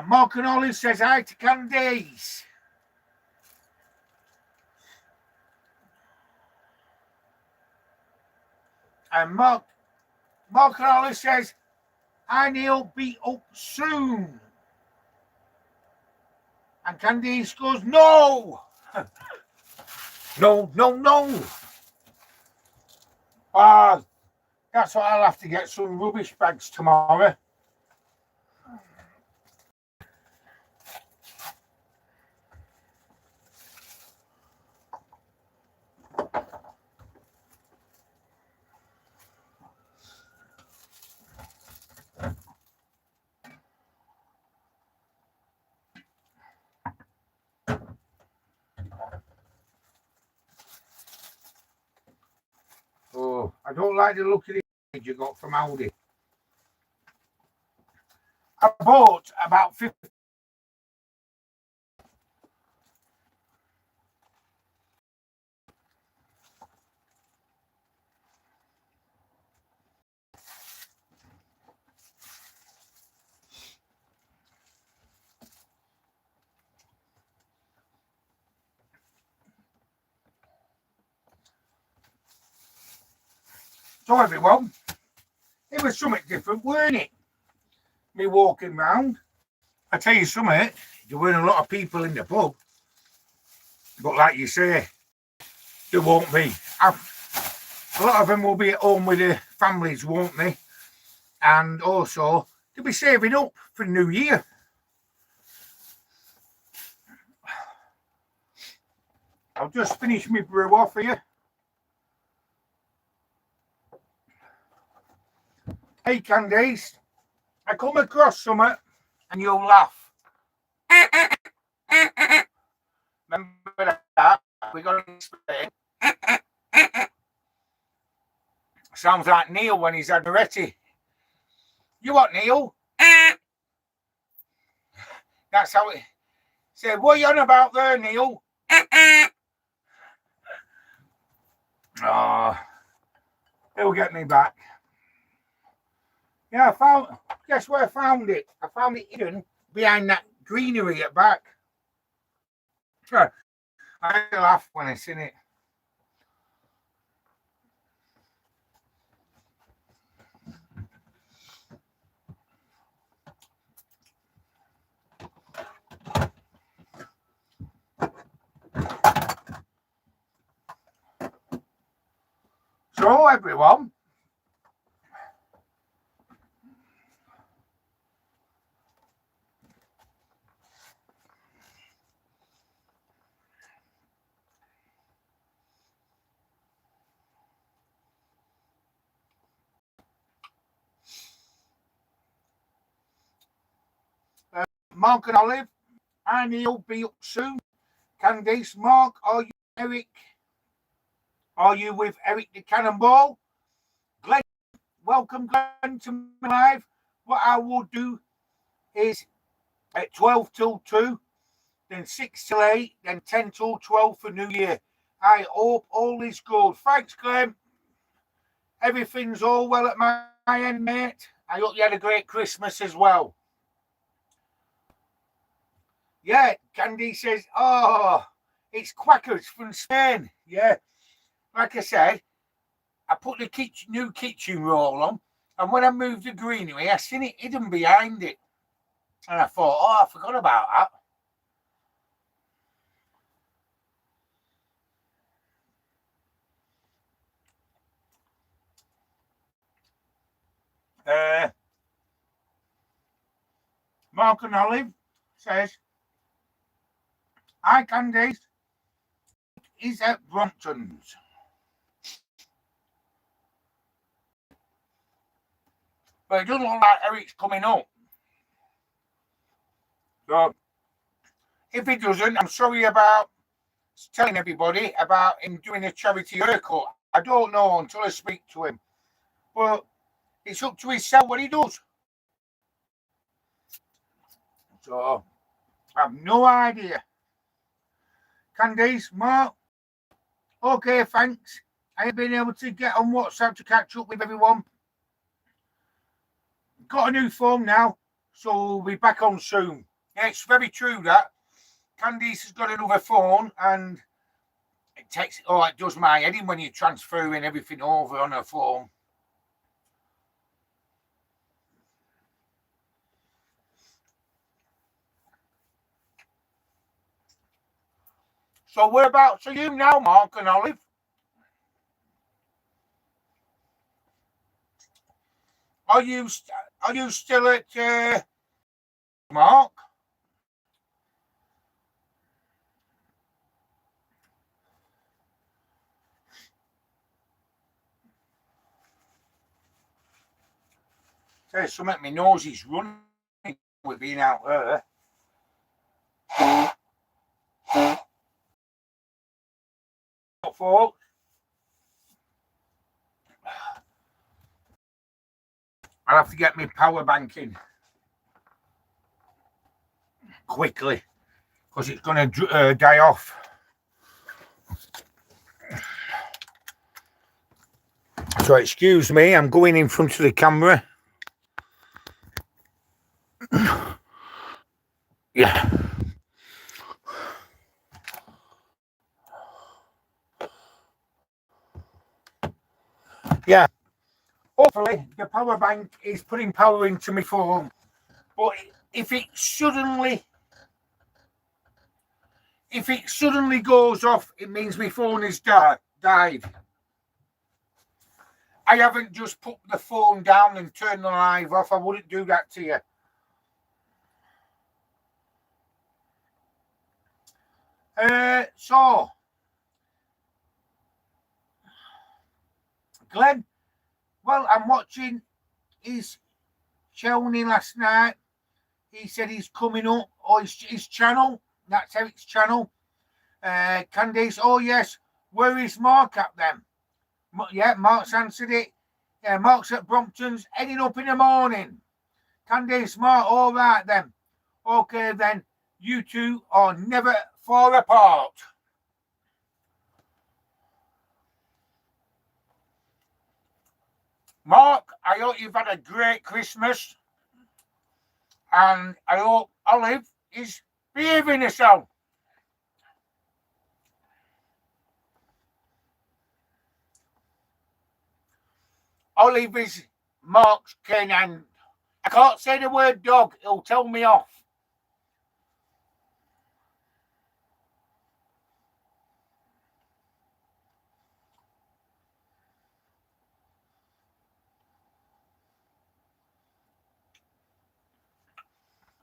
Mark and Olive says, hi to Candice. And Mark and Olive says, hi Neil, be up soon. And Candice goes, no. No. That's what I'll have to get some rubbish bags tomorrow. Oh, I don't like the look of it you got from Aldi. I bought about 50. So everyone, it was something different, weren't it? Me walking round. I tell you something, there weren't a lot of people in the pub. But like you say, there won't be. A lot of them will be at home with their families, won't they? And also, they'll be saving up for New Year. I'll just finish my brew off here. Hey Candice, I come across something and you'll laugh. Remember that? We got in Spain. Sounds like Neil when he's had Moretti. You what, Neil? That's how it said. What are you on about there, Neil? Oh, he'll get me back. Yeah, guess where I found it? I found it hidden behind that greenery at back. I laugh when I seen it. So everyone, Mark and Olive, I Neil be up soon. Candice, Mark, are you Eric? Are you with Eric the Cannonball? Glenn, welcome Glenn to my live. What I will do is at 12 till 2, then 6 till 8, then 10 till 12 for New Year. I hope all is good. Thanks, Glenn. Everything's all well at my end, mate. I hope you had a great Christmas as well. Yeah, Candy says, oh, it's Quackers from Spain. Yeah, like I said, I put the new kitchen roll on, and when I moved the greenery, I seen it hidden behind it. And I thought, oh, I forgot about that. Mark and Olive says, hi, Candice. Is at Brompton's. But it doesn't look like Eric's coming up. So, if he doesn't, I'm sorry about telling everybody about him doing a charity haircut. I don't know until I speak to him. But it's up to himself what he does. So, I have no idea. Candice, Mark, okay, thanks. I have been able to get on WhatsApp to catch up with everyone. Got a new phone now, so we'll be back on soon. Yeah, it's very true that Candice has got another phone and it does my heading when you're transferring everything over on her phone. So whereabouts are you now, Mark and Olive? Are you still at Mark? There's something my nose is running with being out there. Folks, I'll have to get my power bank in quickly because it's going to die off. So excuse me, I'm going in front of the camera. Yeah. Yeah. hopefully the power bank is putting power into my phone. But if it suddenly goes off, it means my phone has died. I haven't just put the phone down and turned the live off. I wouldn't do that to you. So, Glenn, well, I'm watching his Shelny last night. He said he's coming up, or his channel. That's Eric's channel. Candice, oh yes, where is Mark at then? Yeah, Mark's answered it. Yeah, Mark's at Brompton's, heading up in the morning. Candice, Mark, all right then. Okay then, you two are never far apart. Mark, I hope you've had a great Christmas. And I hope Olive is behaving herself. Olive is Mark's canine. I can't say the word dog, he'll tell me off.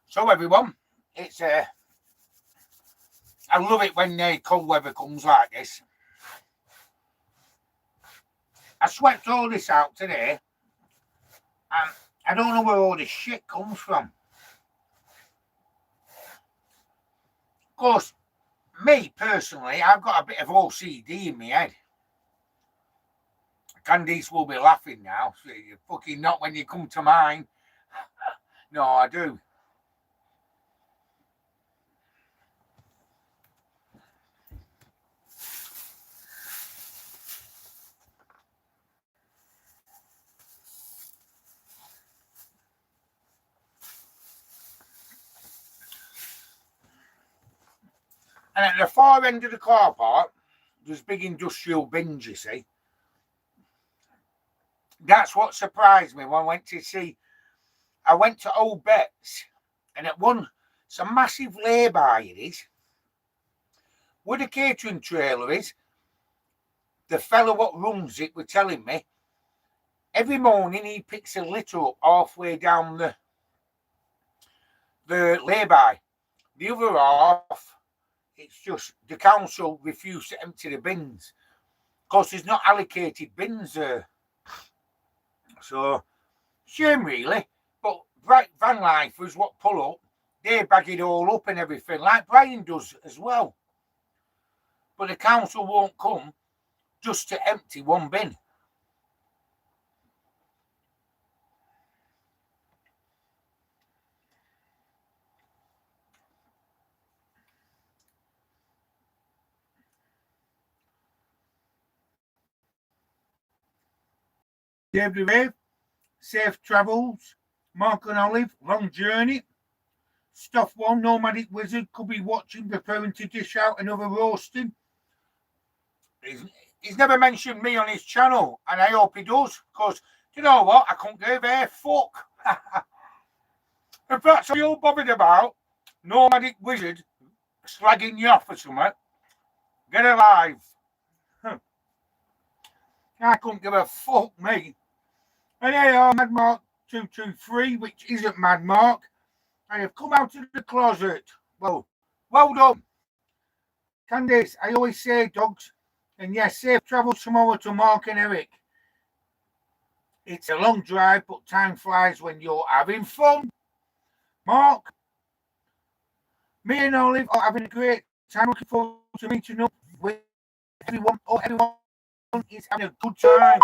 So everyone, it's I love it when cold weather comes like this. I swept all this out today, and I don't know where all this shit comes from. Of course, me personally, I've got a bit of OCD in my head. Candice will be laughing now. So you fucking not when you come to mine. No, I do. And at the far end of the car park, there's big industrial bins, you see. That's what surprised me when I went to Old Betts, and at one, it's a massive lay-by it is. Where the catering trailer is, the fellow what runs it was telling me, every morning he picks a litter up halfway down the lay-by. The other half, it's just the council refused to empty the bins because there's not allocated bins there. So, shame really. But van lifers what pull up, they bag it all up and everything, like Brian does as well. But the council won't come just to empty one bin. David Rave, safe travels. Mark and Olive, long journey. Stuff one, Nomadic Wizard could be watching, preparing to dish out another roasting. He's never mentioned me on his channel, and I hope he does, because you know what? I couldn't give a fuck. If that's what you're bothered about, Nomadic Wizard slagging you off or something, get alive. I couldn't give a fuck, me. And here you are, Mad Mark 223, which isn't Mad Mark. I have come out of the closet. Well done. Candice, I always say dogs. And yes, safe travel tomorrow to Mark and Eric. It's a long drive, but time flies when you're having fun. Mark, me and Olive are having a great time. Looking forward to meeting up with everyone. Everyone is having a good time.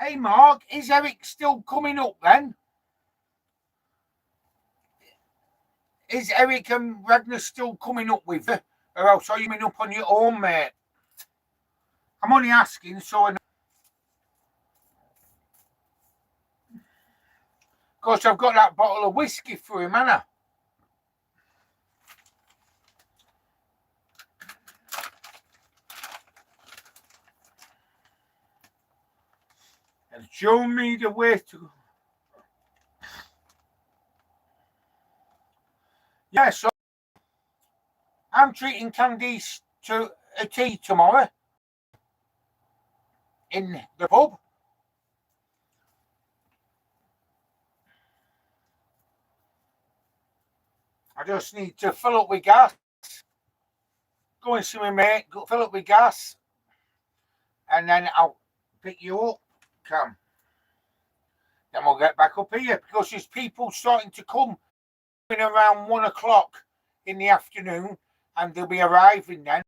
Hey, Mark, is Eric still coming up then? Is Eric and Ragnar still coming up with you? Or else are you coming up on your own, mate? I'm only asking, so I know. Of course, I've got that bottle of whiskey for him, haven't I? show me the way to. Yeah, so I'm treating Candice to a tea tomorrow in the pub. I just need to fill up with gas. Go and see my mate, go fill up with gas, and then I'll pick you up. Come. Then we'll get back up here because there's people starting to come in around 1 o'clock in the afternoon, and they'll be arriving then.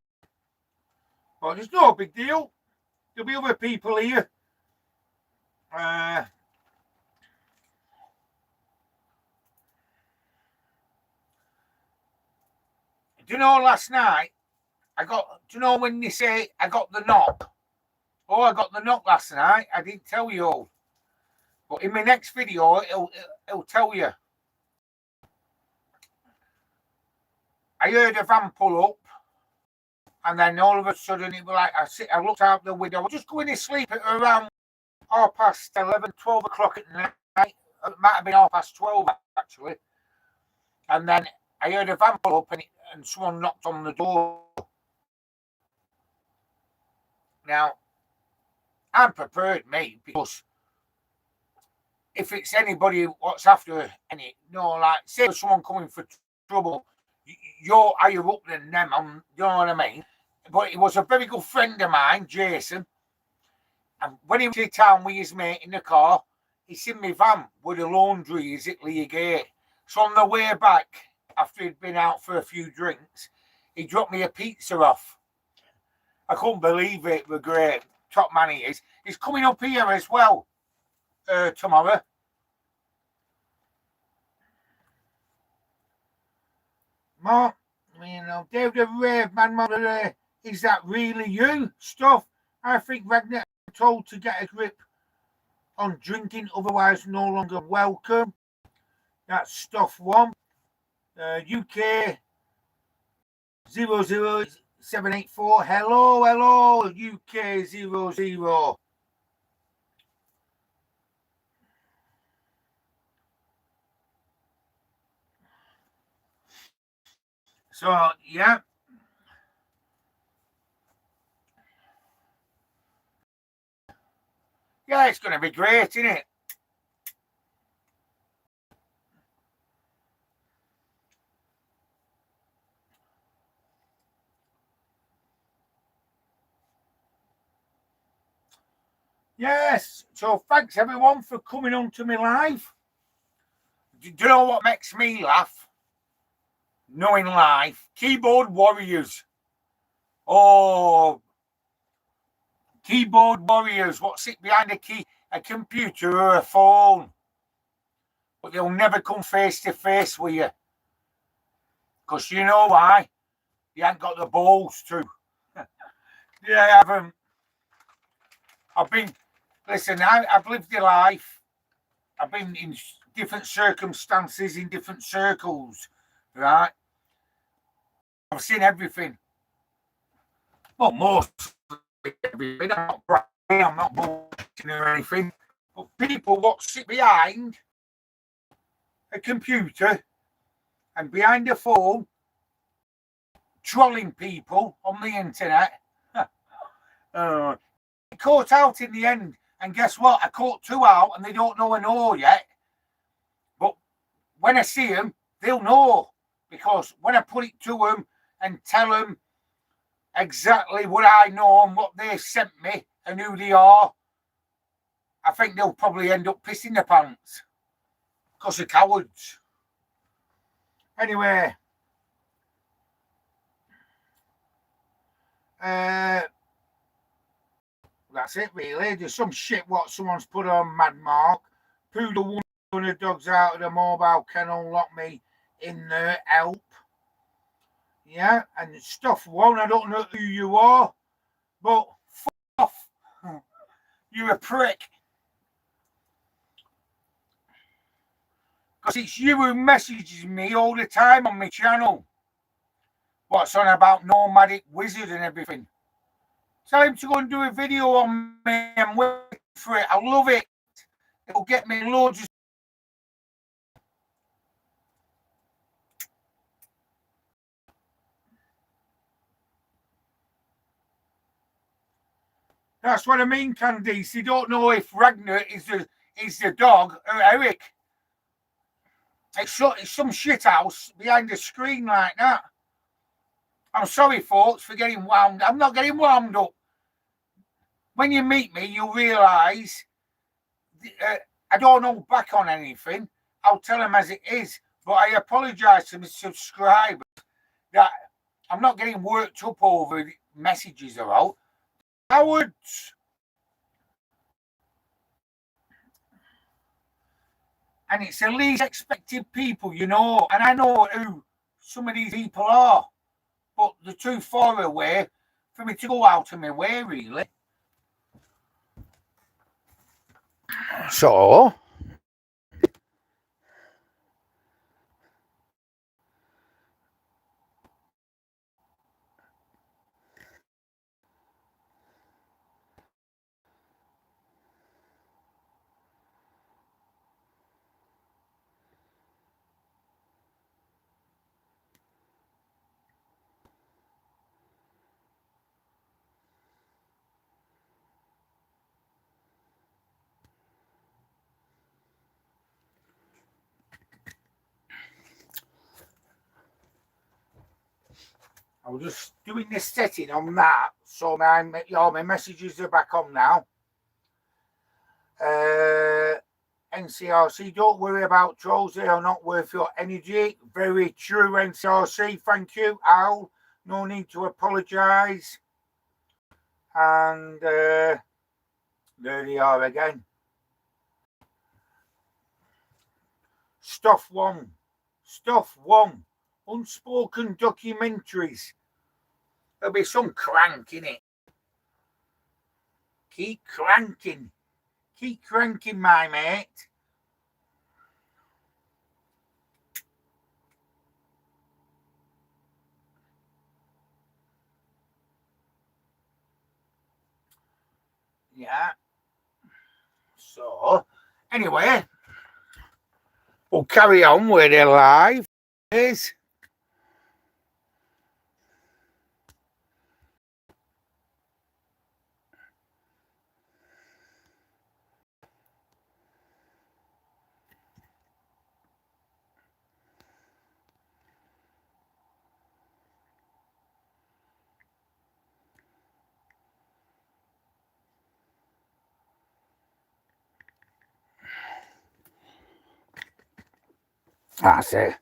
But there's no big deal. There'll be other people here. Do you know last night do you know when they say I got the knock? Oh, I got the knock last night. I didn't tell you all. But in my next video, it'll tell you. I heard a van pull up, and then all of a sudden it was like I looked out the window. I was just going to sleep at around 11:30, 12 o'clock at night. It might have been 12:30 actually. And then I heard a van pull up, and someone knocked on the door. Now, I'm prepared, mate, because if it's anybody what's after like say someone coming for trouble, you're higher up than them. You know what I mean? But he was a very good friend of mine, Jason. And when he was in town with his mate in the car, he seen my van with a laundry is at Leah Gate. So on the way back, after he'd been out for a few drinks, he dropped me a pizza off. I couldn't believe it. We're great. Top man he is. He's coming up here as well tomorrow. Mark, David Rave, man, mother, is that really you? Stuff. I think Ragnar told to get a grip on drinking, otherwise no longer welcome. That's stuff one. UK 00784. Hello, UK 00. So yeah. Yeah, it's going to be great, isn't it? Yes. So thanks everyone for coming on to me live. Do you know what makes me laugh? Knowing life. Keyboard warriors. Oh, keyboard warriors. What sit behind a computer or a phone. But they'll never come face to face with you. Because you know why? You ain't got the balls to. Yeah, I haven't. I've lived a life. I've been in different circumstances, in different circles, right? I've seen everything. Well, mostly everything. I'm not bullshitting or anything. But people what sit behind a computer and behind a phone, trolling people on the internet. Caught out in the end, and guess what? I caught 2 out, and they don't know yet. But when I see them, they'll know, because when I put it to them and tell them exactly what I know and what they sent me and who they are, I think they'll probably end up pissing their pants because they're cowards. Anyway, that's it really. There's some shit what someone's put on Mad Mark. Poodle 100 dogs out of the mobile kennel, lock me in there, help. Yeah, and stuff one, I don't know who you are, but fuck off. You're a prick. Because it's you who messages me all the time on my channel. What's on about Nomadic Wizard and everything. Tell him to go and do a video on me. I'm waiting for it. I love it. It'll get me loads of. That's what I mean, Candice. You don't know if Ragnar is the dog or Eric. It's some shit house behind the screen like that. I'm sorry, folks, for getting wound. I'm not getting wound up. When you meet me, you'll realise I don't know back on anything. I'll tell them as it is. But I apologise to my subscribers that I'm not getting worked up over messages or all. Cowards. And it's the least expected people, you know. And I know who some of these people are. But they're too far away for me to go out of my way, really. So, I was just doing this setting on that, so my messages are back on now. NCRC, don't worry about trolls, they are not worth your energy. Very true, NCRC, thank you, Al. No need to apologise. And there they are again. Stuff one. Unspoken documentaries. There'll be some crank in it. Keep cranking, my mate. Yeah. So, anyway, we'll carry on with it live. Is that's it.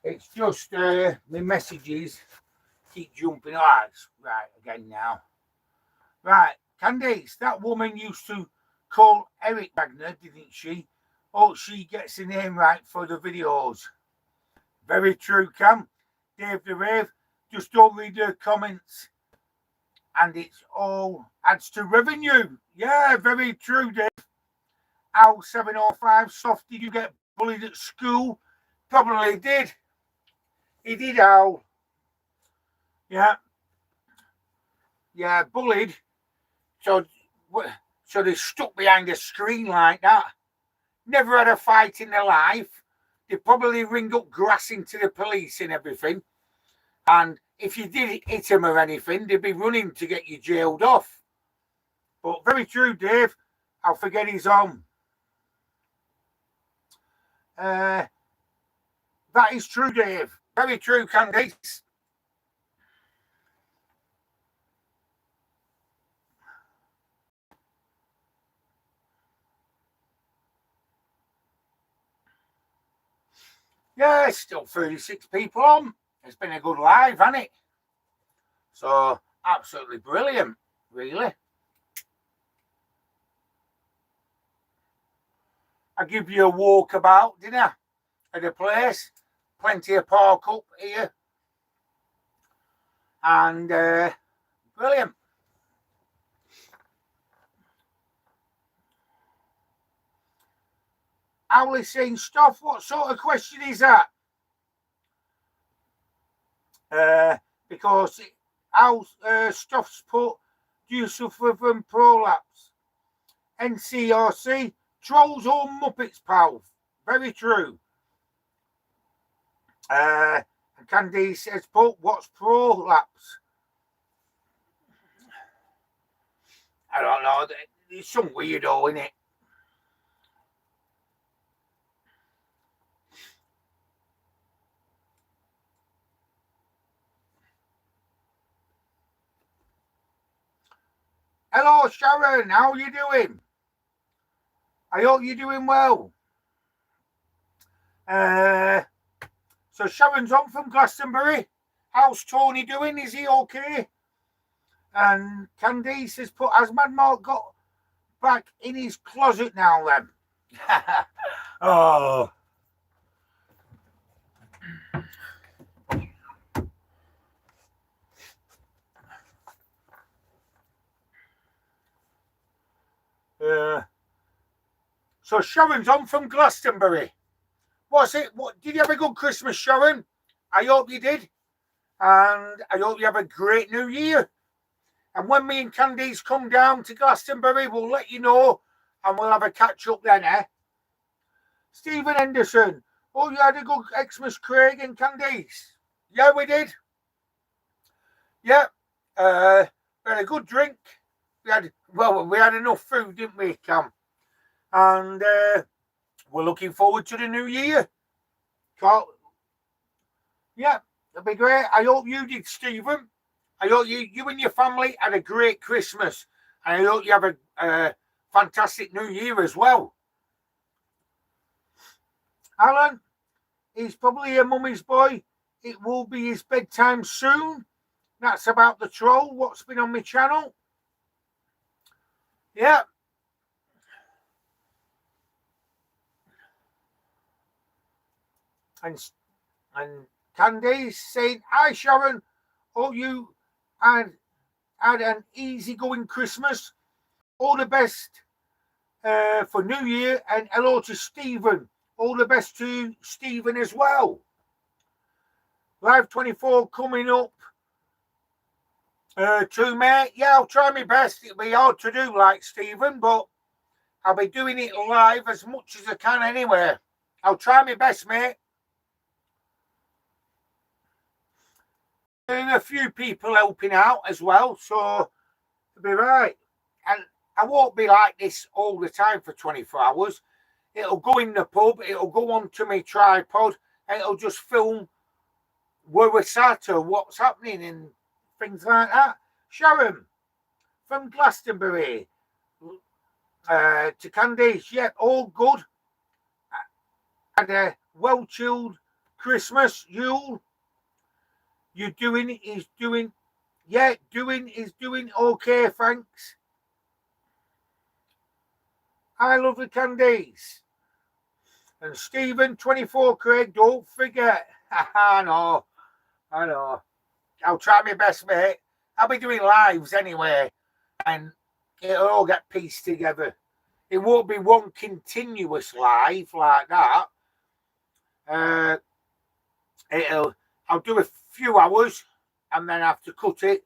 It's just my messages keep jumping. Right again now. Right, Candice, that woman used to call Eric Wagner, didn't she? Oh, she gets the name right for the videos. Very true, Cam. Dave the Rave, just don't read the comments. And it's all adds to revenue. Yeah, very true, Dave. Al 705, soft, did you get bullied at school? Probably did. He did, Al. Yeah. Yeah, bullied. So they stuck behind a screen like that. Never had a fight in their life. They probably ring up grass into the police and everything. And if you did hit them or anything, they'd be running to get you jailed off. But very true, Dave. I'll forget he's on. That is true, Dave. Very true, Candice. Yeah, still 36 people on. It's been a good live, hasn't it? So, absolutely brilliant, really. I give you a walkabout, didn't I? At the place. Plenty of park up here. And brilliant. Owly saying stuff. What sort of question is that? Because Al Stuff's put, do you suffer from prolapse? NCRC, trolls or Muppets, pal. Very true. And Candy says, "But what's prolapse?" I don't know. There's some weirdo in it. Hello, Sharon. How are you doing? I hope you're doing well. So Sharon's on from Glastonbury. How's Tony doing? Is he okay? And Candice has put, has Mad Mark got back in his closet now then? Oh. So Sharon's on from Glastonbury. What's it? What did you have a good Christmas, Sharon? I hope you did. And I hope you have a great new year. And when me and Candice come down to Glastonbury, we'll let you know and we'll have a catch up then, eh? Stephen Henderson. Oh, you had a good Xmas, Craig and Candice. Yeah, we did. Yeah. We had a good drink. We had enough food, didn't we, Cam? And we're looking forward to the new year. Yeah, it'll be great. I hope you did, Stephen. I hope you and your family had a great Christmas. And I hope you have a fantastic new year as well. Alan, he's probably a mummy's boy. It will be his bedtime soon. That's about the troll. What's been on my channel? Yeah. And Candice saying, "Hi Sharon, hope you had an easygoing Christmas. All the best for New Year, and hello to Stephen. All the best to Stephen as well. Live 24 coming up to me. Yeah, I'll try my best. It'll be hard to do like Stephen, but I'll be doing it live as much as I can anyway. I'll try my best, mate. And a few people helping out as well, so it'll be right. And I won't be like this all the time for 24 hours. It'll go in the pub, it'll go onto my tripod, and it'll just film where we're sat or what's happening and things like that. Sharon from Glastonbury to Candice, yeah, all good. Had a well chilled Christmas, Yule. Is doing okay, thanks. I love the Candice. And Stephen 24, Craig, don't forget. I know. I'll try my best, mate. I'll be doing lives anyway, and it'll all get pieced together. It won't be one continuous live like that. I'll do a few hours and then have to cut it,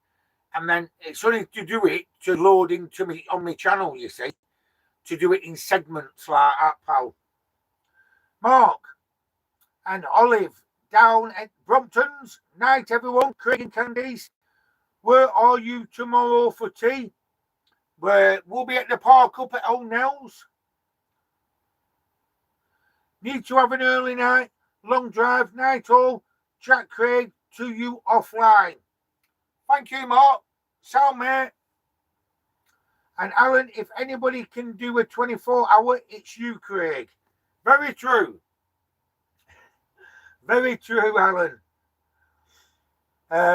and then it's only to do it to load into me on my channel, you see, to do it in segments like that, pal. Mark and Olive down at Brompton's. Night, everyone. Craig and Candice, where are you tomorrow for tea? We'll be at the park up at Old Nell's. Need to have an early night, long drive, night all. Chat Craig to you offline. Thank you, Mark. Sound, mate. And Alan, if anybody can do a 24-hour, it's you, Craig. Very true. Very true, Alan.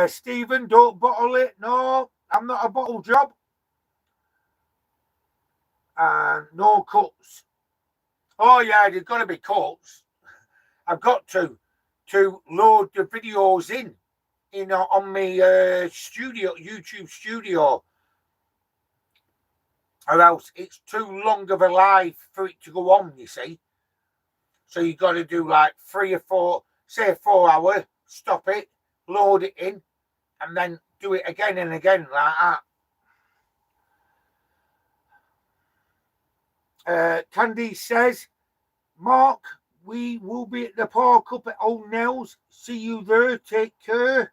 Stephen, don't bottle it. No, I'm not a bottle job. And no cuts. Oh, yeah, there's got to be cuts. I've got to load the videos in on my studio, YouTube studio. Or else it's too long of a live for it to go on, you see. So you've got to do like 3 or 4, say a 4 hour, stop it, load it in, and then do it again and again like that. Candy says, Mark, we will be at the park up at Old Nell's. See you there. Take care.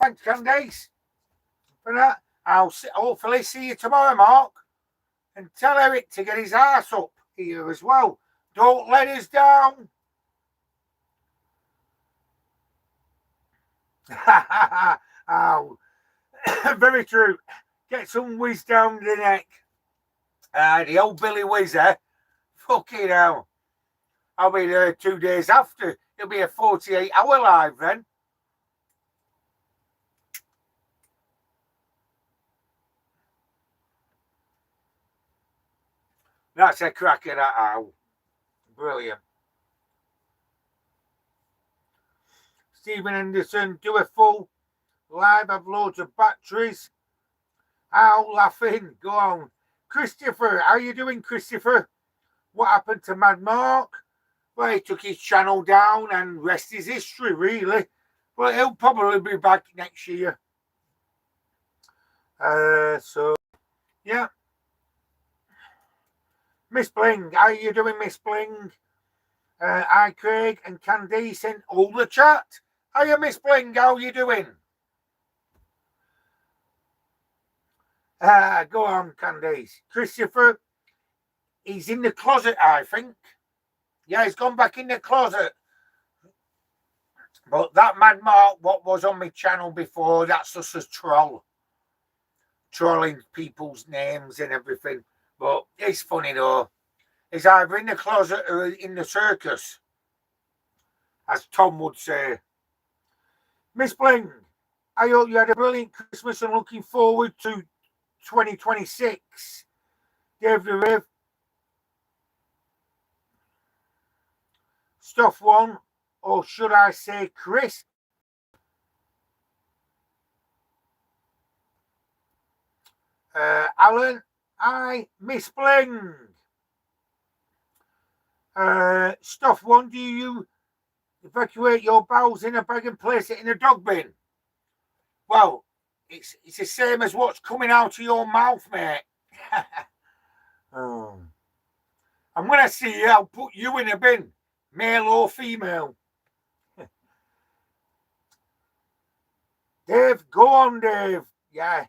Thanks, Candice, for that. I'll hopefully see you tomorrow, Mark. And tell Eric to get his ass up here as well. Don't let us down. Oh, very true. Get some whiz down the neck. The old Billy Whizzer. Fucking hell. I'll be there 2 days after. It'll be a 48-hour live then. That's a cracker, that owl. Brilliant. Stephen Anderson, do a full live, have loads of batteries. Owl laughing. Go on. Christopher, how you doing, Christopher? What happened to Mad Mark? Well, he took his channel down and rest is history, really. Well, he'll probably be back next year. So, yeah. Miss Bling, how you doing, Miss Bling? Hi, Craig and Candice in all the chat. Hiya, Miss Bling, how you doing? Go on, Candice. Christopher, he's in the closet, I think. Yeah, he's gone back in the closet. But that Mad Mark, what was on my channel before, that's just a troll. Trolling people's names and everything. But it's funny, though. He's either in the closet or in the circus, as Tom would say. Miss Bling, I hope you had a brilliant Christmas and looking forward to 2026. Dave the Riv. Stuff one, or should I say Chris? Alan, I Miss Bling. Stuff one, do you evacuate your bowels in a bag and place it in a dog bin? Well, it's the same as what's coming out of your mouth, mate. I'm going to see you. I'll put you in a bin, male or female. Dave, go on, Dave. Yeah.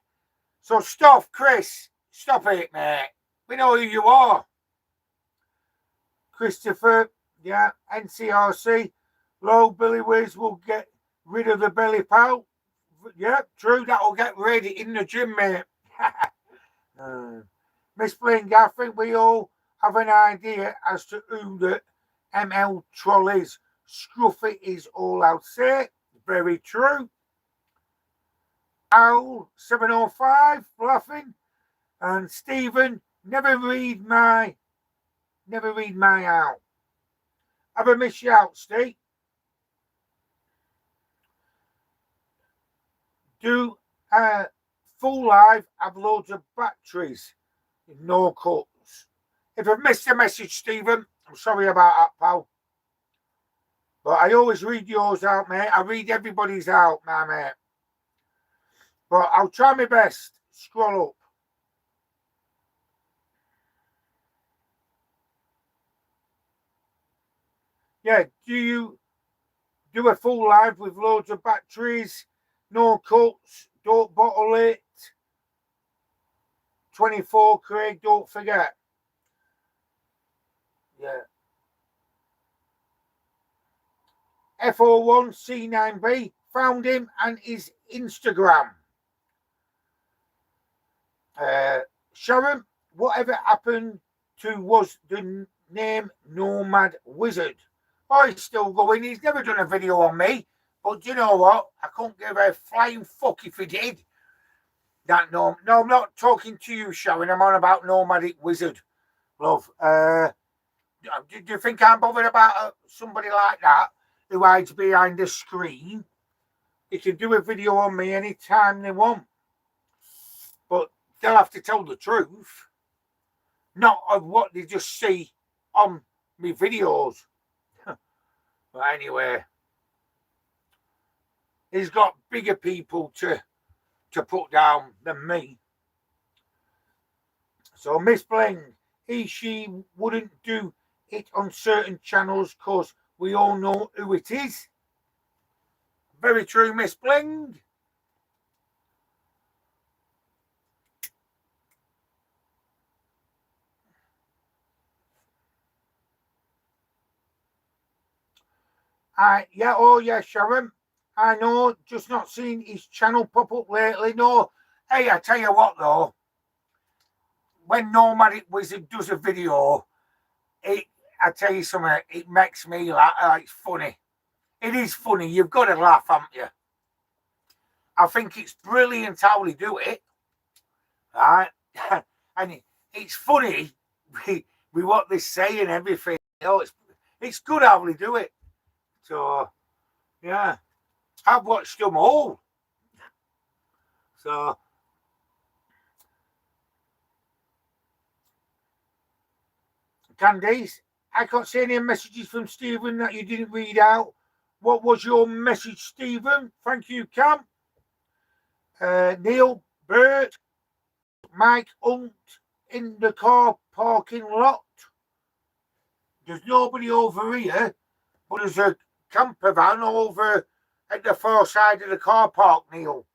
So stop, Chris. Stop it, mate. We know who you are. Christopher, yeah, NCRC. Low Billy Wiz will get rid of the belly pout. Yeah, true. That'll get ready in the gym, mate. Miss Bling, I think we all have an idea as to who the ML troll is. Scruffy is all I'll say. Very true. Owl 705 laughing. And Stephen, never read my out. Have a miss you out, Steve. Do full live, have loads of batteries, no cuts. If I've missed a message, Stephen, I'm sorry about that, pal. But I always read yours out, mate. I read everybody's out, my mate. But I'll try my best. Scroll up. Yeah, do you do a full live with loads of batteries, no cuts, don't bottle it? 24, Craig, don't forget. Yeah. F01C9B, found him and his Instagram. Sharon, whatever happened to was the name Nomad Wizard? Oh, he's still going. He's never done a video on me. But do you know what? I couldn't give a flying fuck if he did. No, I'm not talking to you, Sharon. I'm on about Nomadic Wizard, love. Do you think I'm bothered about somebody like that who hides behind the screen? They can do a video on me anytime they want. But they'll have to tell the truth. Not of what they just see on me videos. But anyway, he's got bigger people to put down than me. So Miss Bling, she wouldn't do it on certain channels because we all know who it is. Very true, Miss Bling. Oh yeah, Sharon. I know, just not seen his channel pop up lately. No. Hey, I tell you what though, when Nomadic Wizard does a video, I tell you something, it makes me laugh. It's funny. It is funny. You've got to laugh, haven't you? I think it's brilliant how they do it, right? And it's funny with what they say and everything. It's good how they do it. So, yeah, I've watched them all. So, Candice, I can't see any messages from Stephen that you didn't read out. What was your message, Stephen? Thank you, Cam. Neil, Bert, Mike Hunt in the car parking lot. There's nobody over here, but there's a camper van over at the far side of the car park, Neil.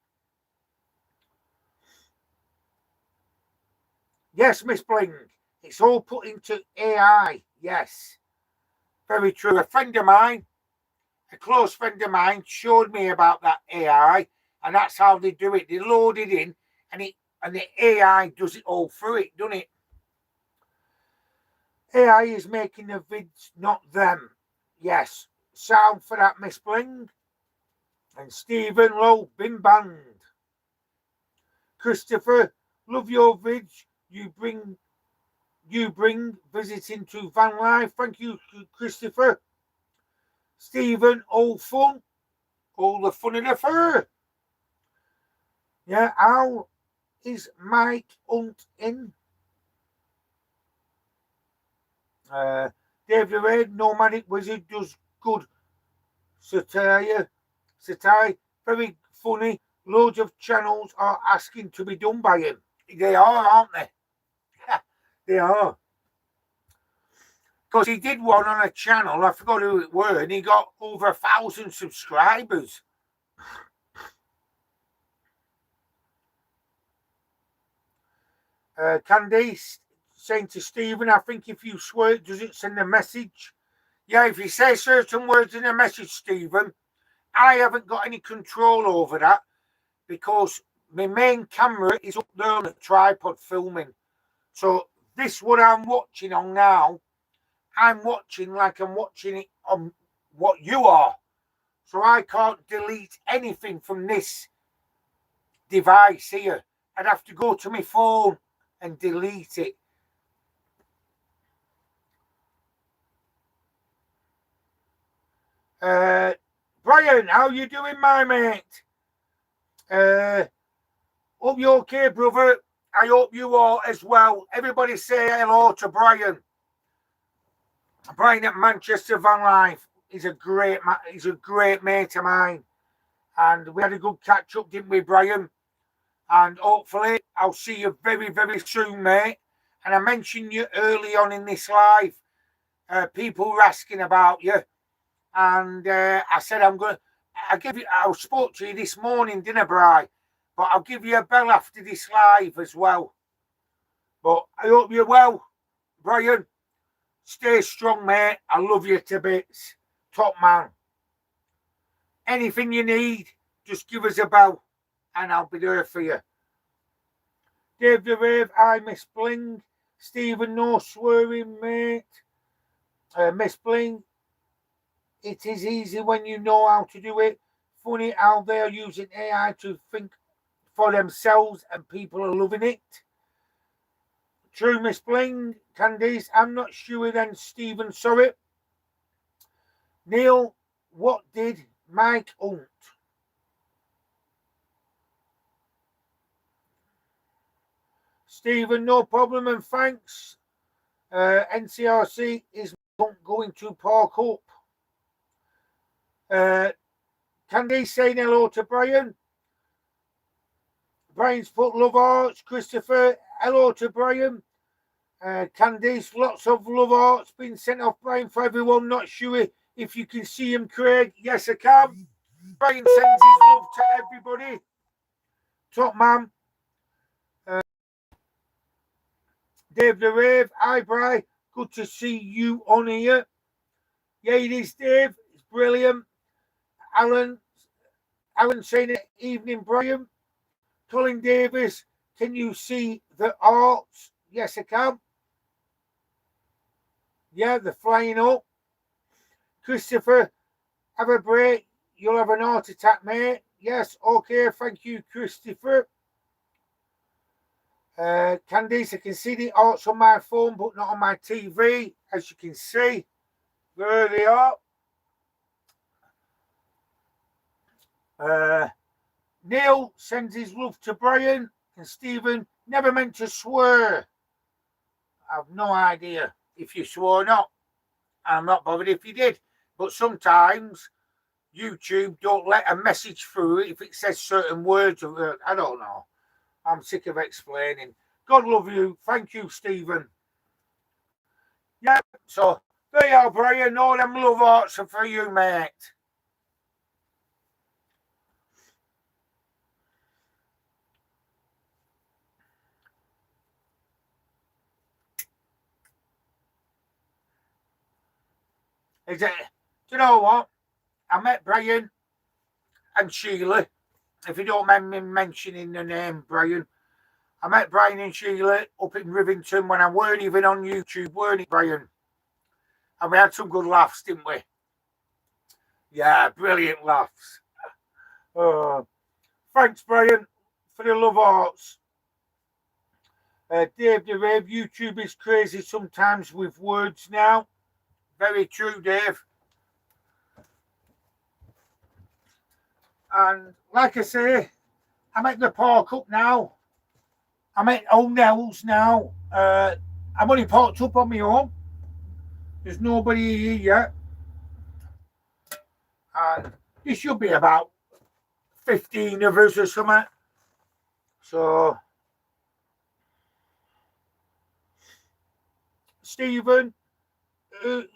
Yes, Miss Bling. It's all put into AI. Yes. Very true. A friend of mine, a close friend of mine, showed me about that AI, and that's how they do it. They load it in, and the AI does it all through it, doesn't it? AI is making the vids, not them. Yes. Sound for that, Miss Bling. And Stephen Lowe, bin banned. Christopher, love your vids. You bring visiting to van life. Thank you, Christopher. Stephen, all fun. All the fun in the fur. Yeah, how is Mike Hunt in? David Red, Nomadic Wizard, does good satire. Very funny. Loads of channels are asking to be done by him. They are, aren't they? They are. Because he did one on a channel, I forgot who it were, and he got over 1,000 subscribers. Candice saying to Stephen, I think if you swear, does it send a message? Yeah, if you say certain words in a message, Stephen, I haven't got any control over that because my main camera is up there on a tripod filming. So this what I'm watching on now, I'm watching like I'm watching it on what you are. So I can't delete anything from this device here. I'd have to go to my phone and delete it. Brian, how you doing, my mate? Hope you're okay, brother. I hope you are as well. Everybody say hello to Brian. Brian at Manchester Van Life. He's a great mate of mine. And we had a good catch up, didn't we, Brian? And hopefully I'll see you very, very soon, mate. And I mentioned you early on in this live. People were asking about you. And I said, I spoke to you this morning, didn't I, Bri? But I'll give you a bell after this live as well. But I hope you're well, Brian. Stay strong, mate. I love you to bits. Top man. Anything you need, just give us a bell and I'll be there for you. Dave the Rave, I Miss Bling. Stephen, no swearing, mate. Miss Bling, it is easy when you know how to do it. Funny how they are using AI to think for themselves and people are loving it. True, Miss Bling. Candice, I'm not sure then, Stephen, sorry. Neil, what did Mike Hunt? Stephen, no problem and thanks. NCRC is not going to park up. Candice saying hello to Brian. Brian's put love hearts. Christopher, hello to Brian. Candice, lots of love hearts been sent off, Brian, for everyone. Not sure if you can see him, Craig. Yes, I can. Brian sends his love to everybody. Top man. Dave the Rave. Hi, Brian. Good to see you on here. Yeah, it is, Dave. It's brilliant. Alan saying it. Evening, Brian. Colin Davis. Can you see the arts? Yes, I can. Yeah, they're flying up. Christopher, have a break. You'll have an heart attack, mate. Yes, okay. Thank you, Christopher. Candice, I can see the arts on my phone, but not on my TV. As you can see, there they are. Neil sends his love to Brian, and Stephen never meant to swear. I've no idea if you swore or not. I'm not bothered if you did, but sometimes YouTube don't let a message through if it says certain words. I don't know. I'm sick of explaining. God love you. Thank you, Stephen. Yeah, so there you are, Brian. All them love hearts are for you, mate. Is it? Do you know what? I met Brian and Sheila. If you don't mind me mentioning the name, Brian. I met Brian and Sheila up in Rivington when I weren't even on YouTube, weren't it, Brian? And we had some good laughs, didn't we? Yeah, brilliant laughs. Thanks, Brian, for the love hearts. Dave the Rave, YouTube is crazy sometimes with words now. Very true, Dave. And like I say, I'm at the park up now. I'm at Old Nell's now. I'm only parked up on my own. There's nobody here yet. And there should be about 15 of us or something. So, Stephen, who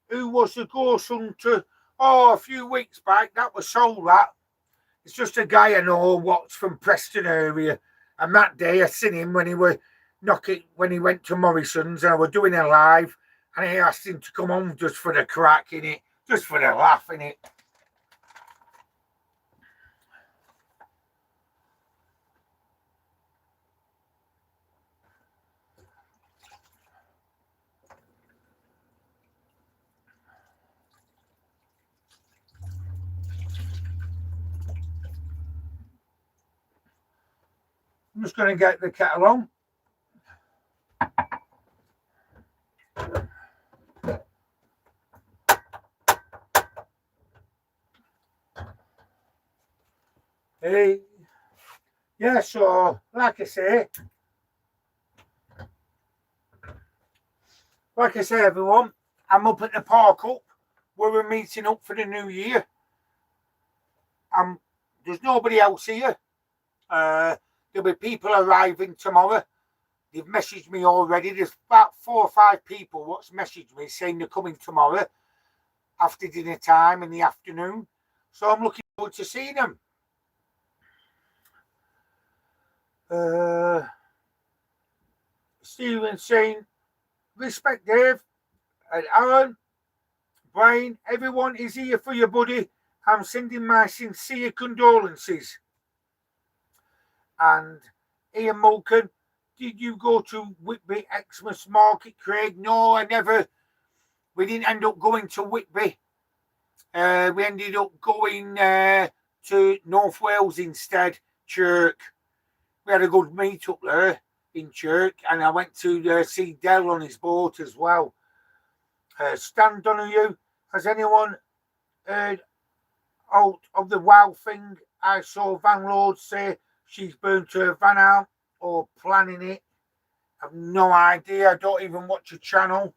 was the ghost hunter? Oh, a few weeks back, that was sold that. It's just a guy I know what's from Preston area. And that day I seen him when he went to Morrison's and I was doing a live and I asked him to come on just for the crack in it, just for the laugh in it. I'm just going to get the kettle on. Hey, yeah, so like I say, everyone, I'm up at the park up where we're meeting up for the new year. There's nobody else here. There'll be people arriving tomorrow. They've messaged me already. There's about 4 or 5 people what's messaged me saying they're coming tomorrow after dinner time in the afternoon. So I'm looking forward to seeing them. Stephen saying, respect, Dave. And Aaron, Brian, everyone is here for you, buddy. I'm sending my sincere condolences. And Ian Mulkin, did you go to Whitby Xmas Market, Craig? No, I never. We didn't end up going to Whitby. We ended up going to North Wales instead, Chirk. We had a good meet up there in Chirk, and I went to see Dell on his boat as well. Stan Donahue, has anyone heard out of the WoW thing? I saw Van Lord say she's burnt her van out or planning it. I've no idea. I don't even watch a channel.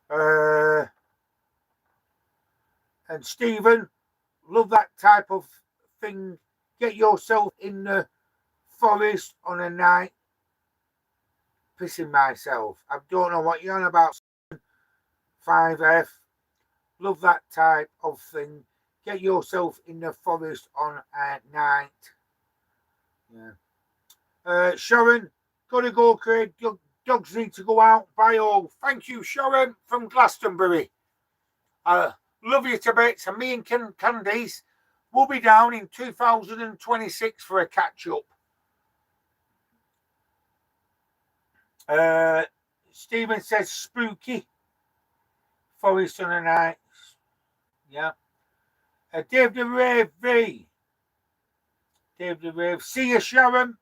And Stephen, love that type of thing. Get yourself in the forest on a night pissing myself. I don't know what you're on about. 5F. Love that type of thing. Get yourself in the forest on a night. Yeah. Sharon, gotta go, Craig. Dogs need to go out. Bye all. Thank you, Sharon from Glastonbury. Love you to bits. And me and Candice will be down in 2026 for a catch up. Stephen says spooky. Forest on a night. Yeah. Dave the Rave V. Dave the Rave. See you, Sharon.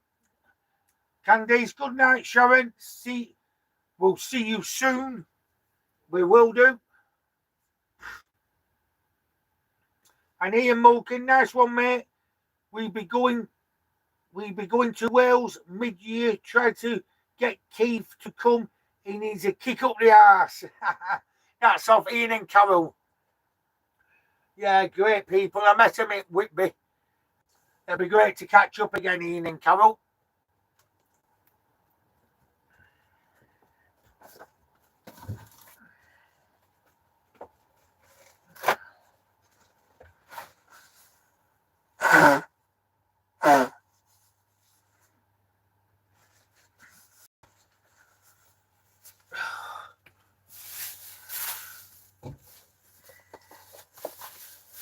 Candice, good night, Sharon. We'll see you soon. We will do. And Ian Mulkin, nice one, mate. We'll be going to Wales mid-year. Try to get Keith to come. He needs a kick up the arse. That's off Ian and Carol. Yeah, great people. I met them at Whitby. It'll be great to catch up again, Ian and Carol.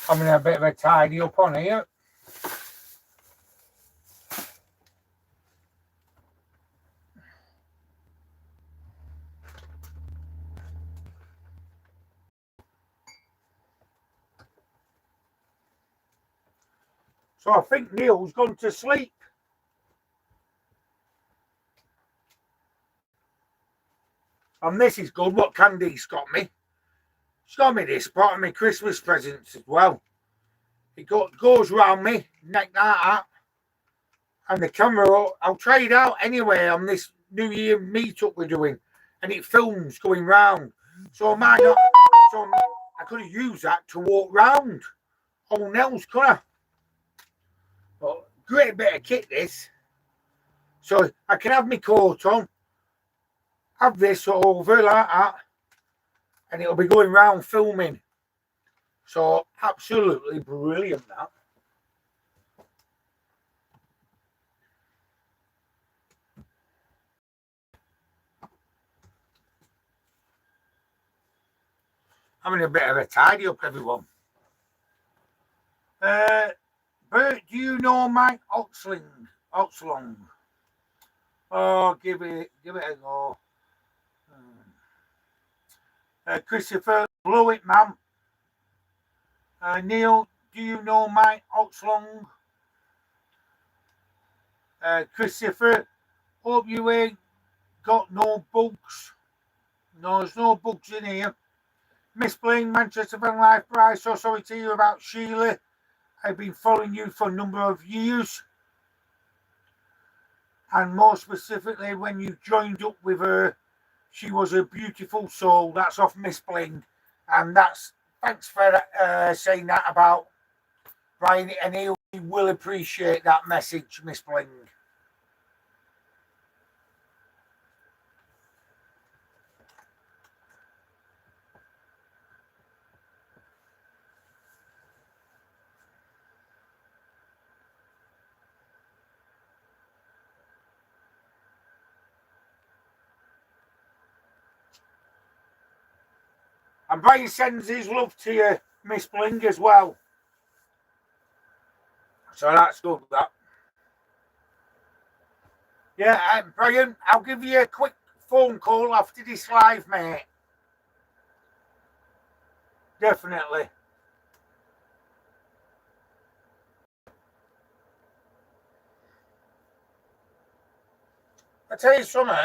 Having a bit of a tidy up on here. So I think Neil's gone to sleep. And this is good, what Candy's got me. She's got me this, part of my Christmas presents as well. It goes round me, neck that up. And the camera, I'll try it out anyway on this New Year meetup we're doing. And it films going round. So I might not, I could have used that to walk round. Oh, Nels, could I? But great bit of kit, this. So I can have my coat on, have this over like that, and it'll be going round filming. So absolutely brilliant, that. Having a bit of a tidy up, everyone. Bert, do you know Mike Oxlong? Oh, give it a go. Christopher, blow it, man. Neil, do you know Mike Oxlong? Christopher, hope you ain't got no bugs. No, there's no bugs in here. Miss Blaine, Manchester Van Life Prize, so sorry to hear about Sheila. I've been following you for a number of years. And more specifically, when you joined up with her, she was a beautiful soul. That's off Miss Blaine. And thanks for saying that about Brian, and he will appreciate that message, Miss Blaine. And Brian sends his love to you, Miss Bling, as well. So that's good, that. Yeah, Brian, I'll give you a quick phone call after this live, mate. Definitely. I tell you something.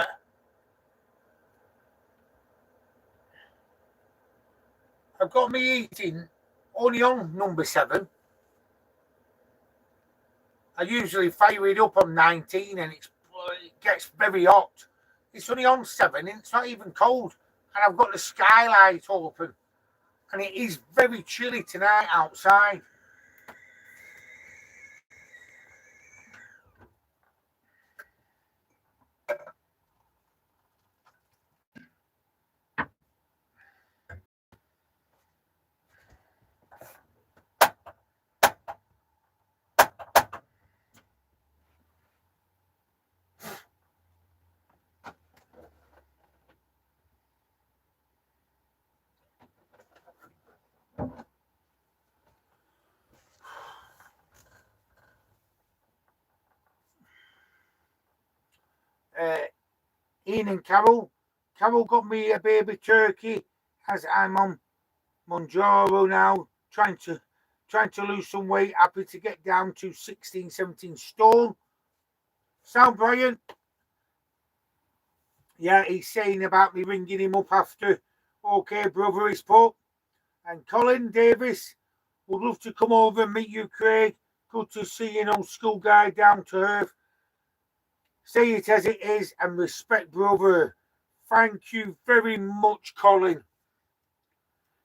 I've got me eating only on number 7. I usually fire it up on 19 and it gets very hot. It's only on 7 and it's not even cold. And I've got the skylight open. And it is very chilly tonight outside. Ian and Carol. Carol got me a baby turkey as I'm on Monjaro now, trying to lose some weight, happy to get down to 16, 17 stone. Sound Brian? Yeah, he's saying about me ringing him up after. Okay, brother, he's put. And Colin Davis would love to come over and meet you, Craig. Good to see an old school guy down to earth. Say it as it is and respect, brother. Thank you very much, Colin.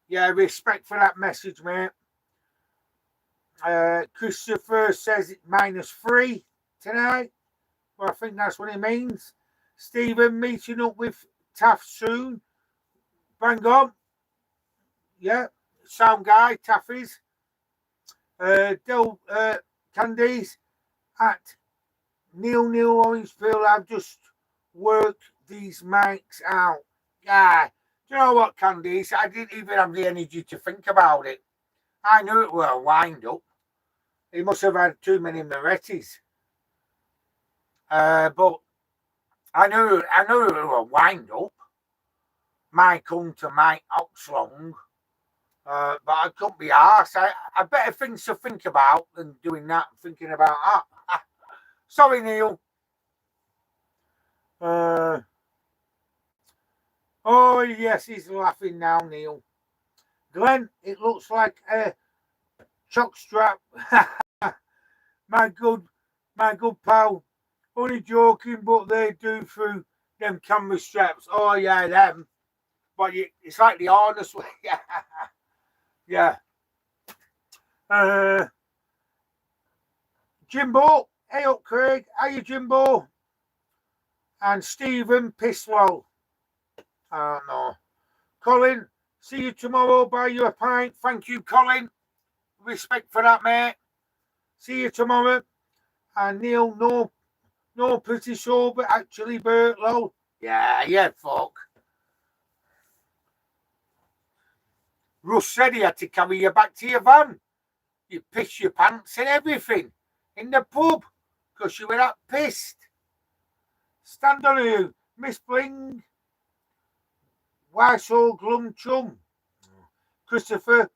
Yeah, respect for that message, mate. Christopher says it's -3 tonight. Well, I think that's what it means. Stephen meeting up with Taff soon. Bang on. Yeah, sound guy, Taffy's. Del Candies at Neil Orangeville. I've just worked these mics out. Yeah. Do you know what, Candice? I didn't even have the energy to think about it. I knew it were a wind up. He must have had too many Morettis. But I knew it were a wind up. Mike Hunter, Mike Oxlong. But I couldn't be arsed. I better things to think about than doing that, thinking about that. Sorry, Neil. Oh, yes, he's laughing now, Neil. Glenn, it looks like a chock strap. my good pal. Only joking, but they do through them camera straps. Oh, yeah, them. But it's like the harness way. Yeah. Jimbo. Hey up, Craig. How you, Jimbo? And Stephen Piswell. Oh, no. Colin, see you tomorrow. Buy you a pint. Thank you, Colin. Respect for that, mate. See you tomorrow. And Neil, no pretty sure, but actually Bertlow. Yeah, fuck. Russ said he had to carry you back to your van. You pissed your pants and everything in the pub because you were that pissed. Stand on you, Miss Bling. Why so glum chum? Christopher,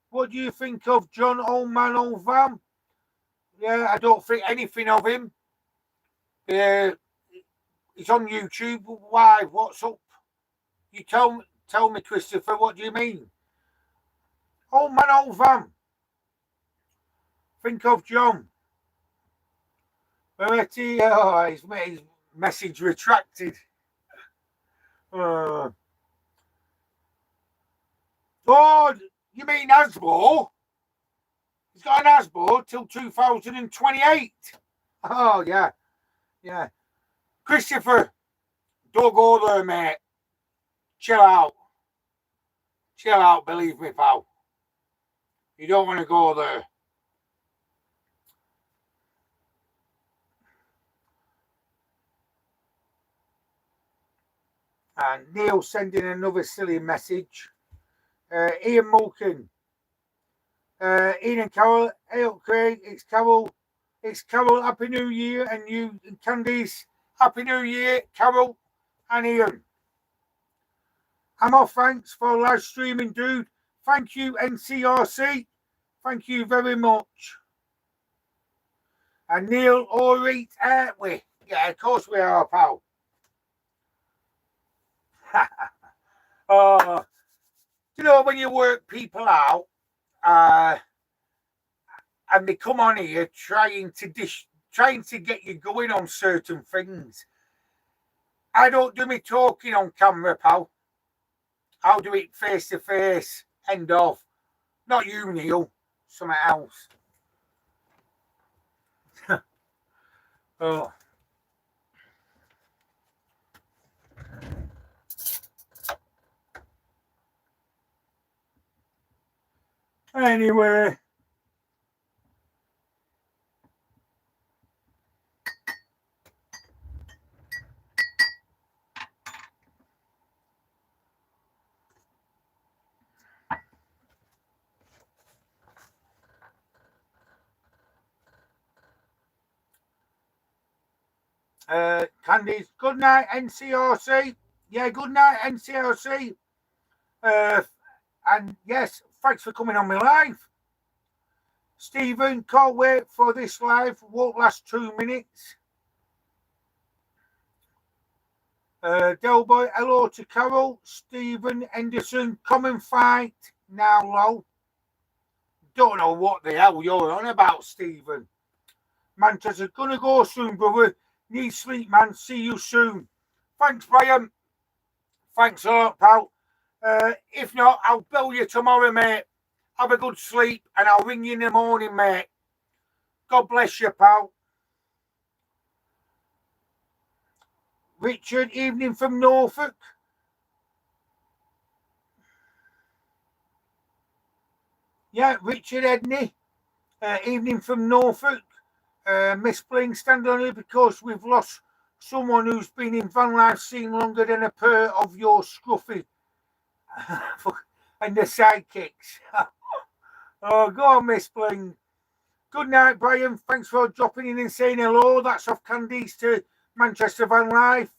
what do you think of John Old Man Old Van? Yeah, I don't think anything of him. He's on YouTube. Why? What's up? You tell me, Christopher, what do you mean? Old Man Old Van. Think of John. Moretti, his message retracted. Oh, you mean Asbo? He's got an Asbo till 2028. Oh, yeah. Christopher, don't go there, mate. Chill out, believe me, pal. You don't want to go there. And Neil sending another silly message. Ian Mulkin. Ian and Carol. Hey up, Craig. It's Carol. Happy New Year. And you and Candice. Happy New Year, Carol and Ian. I'm off. Thanks for live streaming, dude. Thank you, NCRC. Thank you very much. And Neil, all right, aren't we? Yeah, of course we are, pal. You know, when you work people out, and they come on here trying to get you going on certain things. I don't do me talking on camera, pal. I'll do it face to face. End of. Not you, Neil. Something else. Oh. Anyway. Candice, good night, NCRC. Yeah, good night, NCRC. And yes, thanks for coming on my live. Stephen, can't wait for this live. Won't last 2 minutes. Delboy, hello to Carol. Stephen Henderson, come and fight now, lol. Don't know what the hell you're on about, Stephen. Manchester, gonna go soon, brother. Need sleep, man. See you soon. Thanks, Brian. Thanks a lot, pal. If not, I'll bill you tomorrow, mate. Have a good sleep, and I'll ring you in the morning, mate. God bless you, pal. Richard, evening from Norfolk. Yeah, Richard Edney, evening from Norfolk. Miss Bling, stand on it because we've lost someone who's been in van life scene longer than a pair of your scruffy and the sidekicks. Oh, go on, Miss Bling. Good night, Brian. Thanks for dropping in and saying hello. That's off Candice to Manchester Van Life.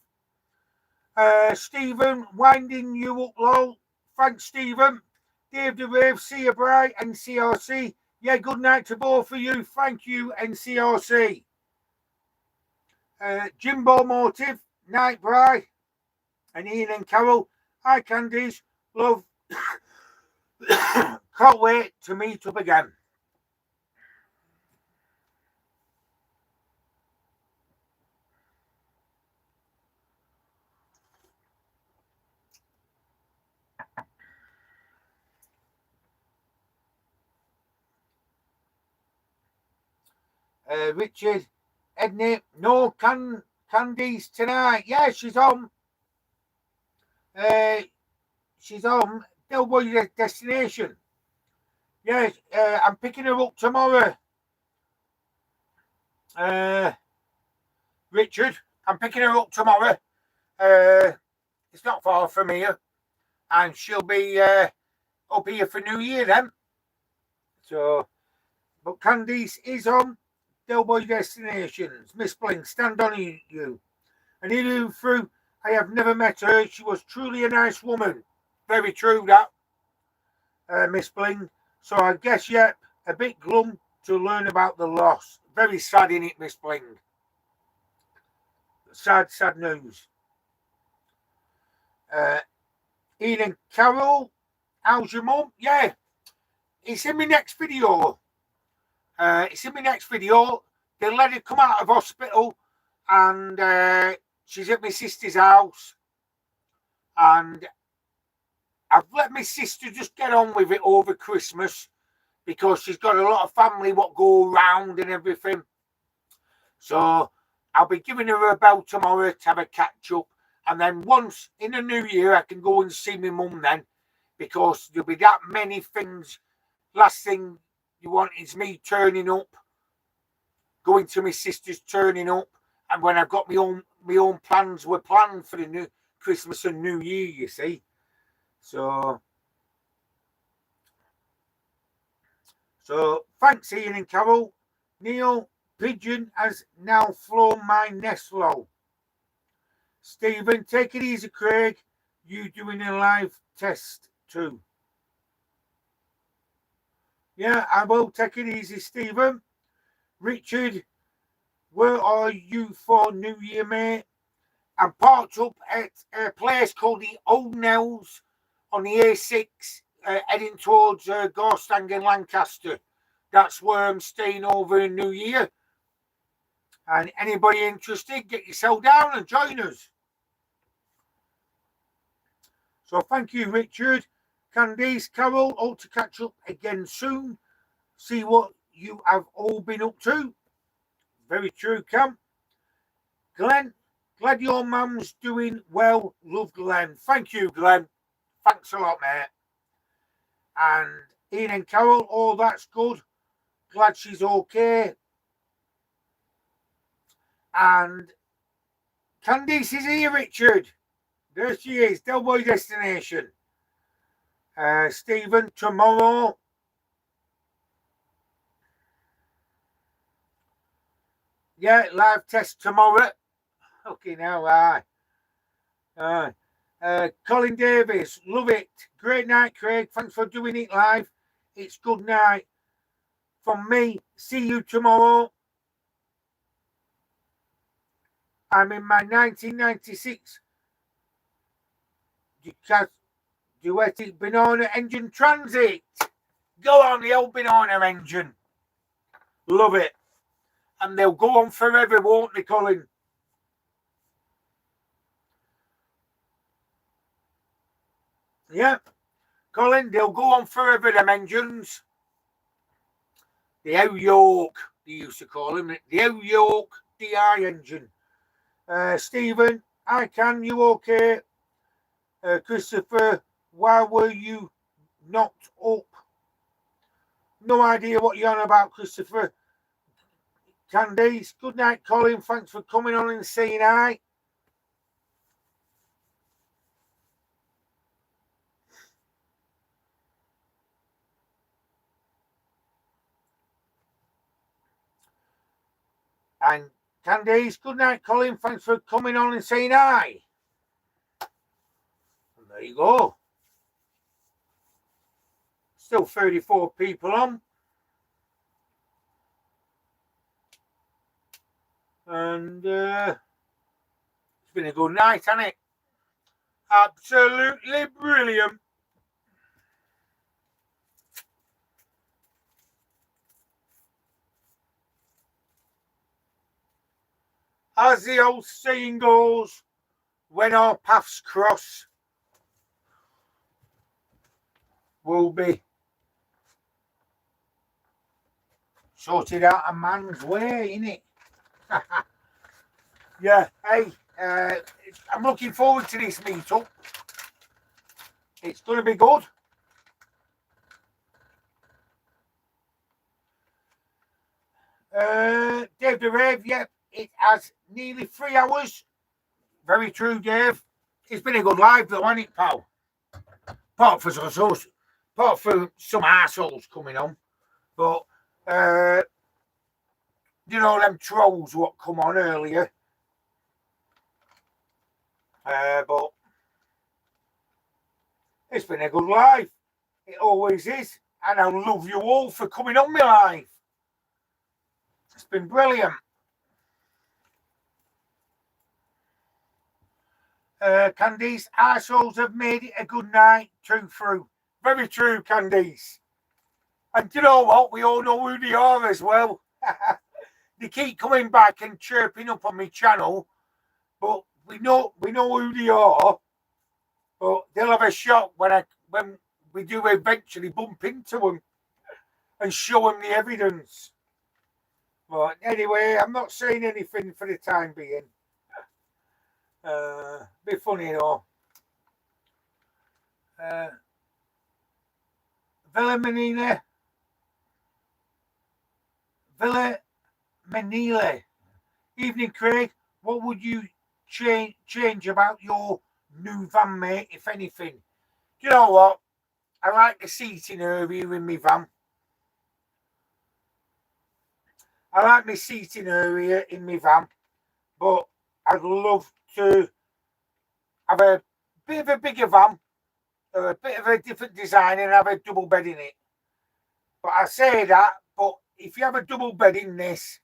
Stephen, winding you up low. Thanks, Stephen. Dave the Rave, see you, Bri, NCRC. Yeah, good night to both of you. Thank you, NCRC. Jimbo Motive, night, Bri. And Ian and Carol, hi, Candice. Love. Can't wait to meet up again. Richard, Edney, no Candice tonight. Yeah, she's on. She's on Delboy Destination. Yes, I'm picking her up tomorrow. Richard, I'm picking her up tomorrow. It's not far from here, and she'll be up here for New Year then. So, but Candice is on Delboy Destinations. Miss Bling, stand on you. And even through, I have never met her. She was truly a nice woman. Very true that, Miss Bling. So I guess, yep, a bit glum to learn about the loss. Very sad, in it, Miss Bling. Sad news. Ian and Carol, how's your mum? Yeah, it's in my next video. They let her come out of hospital, and she's at my sister's house. And I've let my sister just get on with it over Christmas because she's got a lot of family what go around and everything. So I'll be giving her a bell tomorrow to have a catch up. And then once in the new year, I can go and see my mum then, because there'll be that many things. Last thing you want is me turning up, going to my sister's, turning up, and when I've got my own plans were planned for the new Christmas and New Year, you see. So thanks, Ian and Carol. Neil, pigeon has now flown my nest low. Stephen, take it easy, Craig. You doing a live test too? Yeah, I will take it easy, Stephen. Richard, where are you for New Year, mate? I'm parked up at a place called the Old Nells on the A6, heading towards Gorstang and Lancaster. That's where I'm staying over in New Year. And anybody interested, get yourself down and join us. So thank you, Richard. Candice, Carol, all to catch up again soon. See what you have all been up to. Very true, Cam. Glenn, glad your mum's doing well. Love, Glenn. Thank you, Glenn. Thanks a lot, mate. And Ian and Carol, oh, that's good. Glad she's okay. And Candice is here, Richard. There she is, Delboy Destination. Stephen, tomorrow. Yeah, live test tomorrow. Okay, now, aye. Colin Davis, love it. Great night, Craig. Thanks for doing it live. It's good night. From me, see you tomorrow. I'm in my 1996 Duetic Banana Engine Transit. Go on, the old banana engine. Love it. And they'll go on forever, won't they, Colin? Yeah. Colin, they'll go on forever, them engines. The How York, they used to call him. The How York DI engine. Stephen, I can, you okay? Christopher, why were you knocked up? No idea what you're on about, Christopher. Candice, good night, Colin. Thanks for coming on and saying hi. And Candice, good night, Colin. Thanks for coming on and saying hi. And there you go. Still 34 people on. And it's been a good night, hasn't it? Absolutely brilliant. As the old saying goes, when our paths cross, we'll be sorted out a man's way, innit? Yeah, hey, I'm looking forward to this meetup. It's going to be good. Dave the Rave, yep, it has nearly 3 hours. Very true, Dave. It's been a good live though, hasn't it, pal? Apart from some assholes coming on. But, you know, them trolls what come on earlier. But it's been a good live. It always is. And I love you all for coming on my live. It's been brilliant. Candice, assholes have made it a good night. True through. Very true, Candice. And you know what? We all know who they are as well. They keep coming back and chirping up on my channel, but we know who they are. But they'll have a shot when we do eventually bump into them and show them the evidence. But anyway, I'm not saying anything for the time being. Be funny though. Villa Manila. Evening, Craig. What would you change about your new van, mate, if anything? You know what? I like the seating area in my van. I like my seating area in my van, but I'd love to have a bit of a bigger van or a bit of a different design and have a double bed in it. But I say that, but if you have a double bed in this,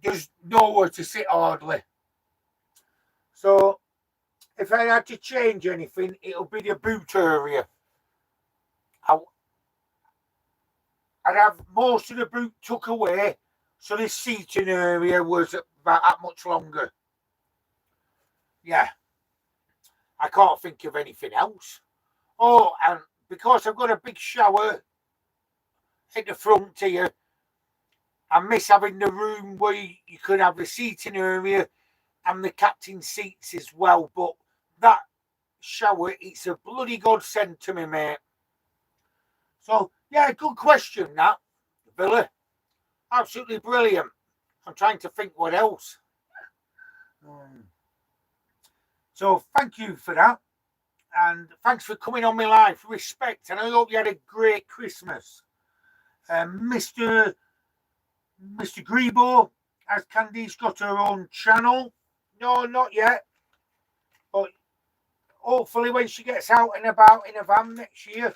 there's nowhere to sit hardly. So if I had to change anything, it'll be the boot area. I'd have most of the boot took away, so this seating area was about that much longer. Yeah. I can't think of anything else. Oh, and because I've got a big shower at the front here, I miss having the room where you could have the seating area and the captain seats as well. But that shower, it's a bloody godsend to me, mate. So, yeah, good question, that, Villa. Absolutely brilliant. I'm trying to think what else. So, thank you for that. And thanks for coming on my live. Respect. And I hope you had a great Christmas. Mr. Grebo, as Candy's got her own channel. No, not yet. But hopefully when she gets out and about in a van next year,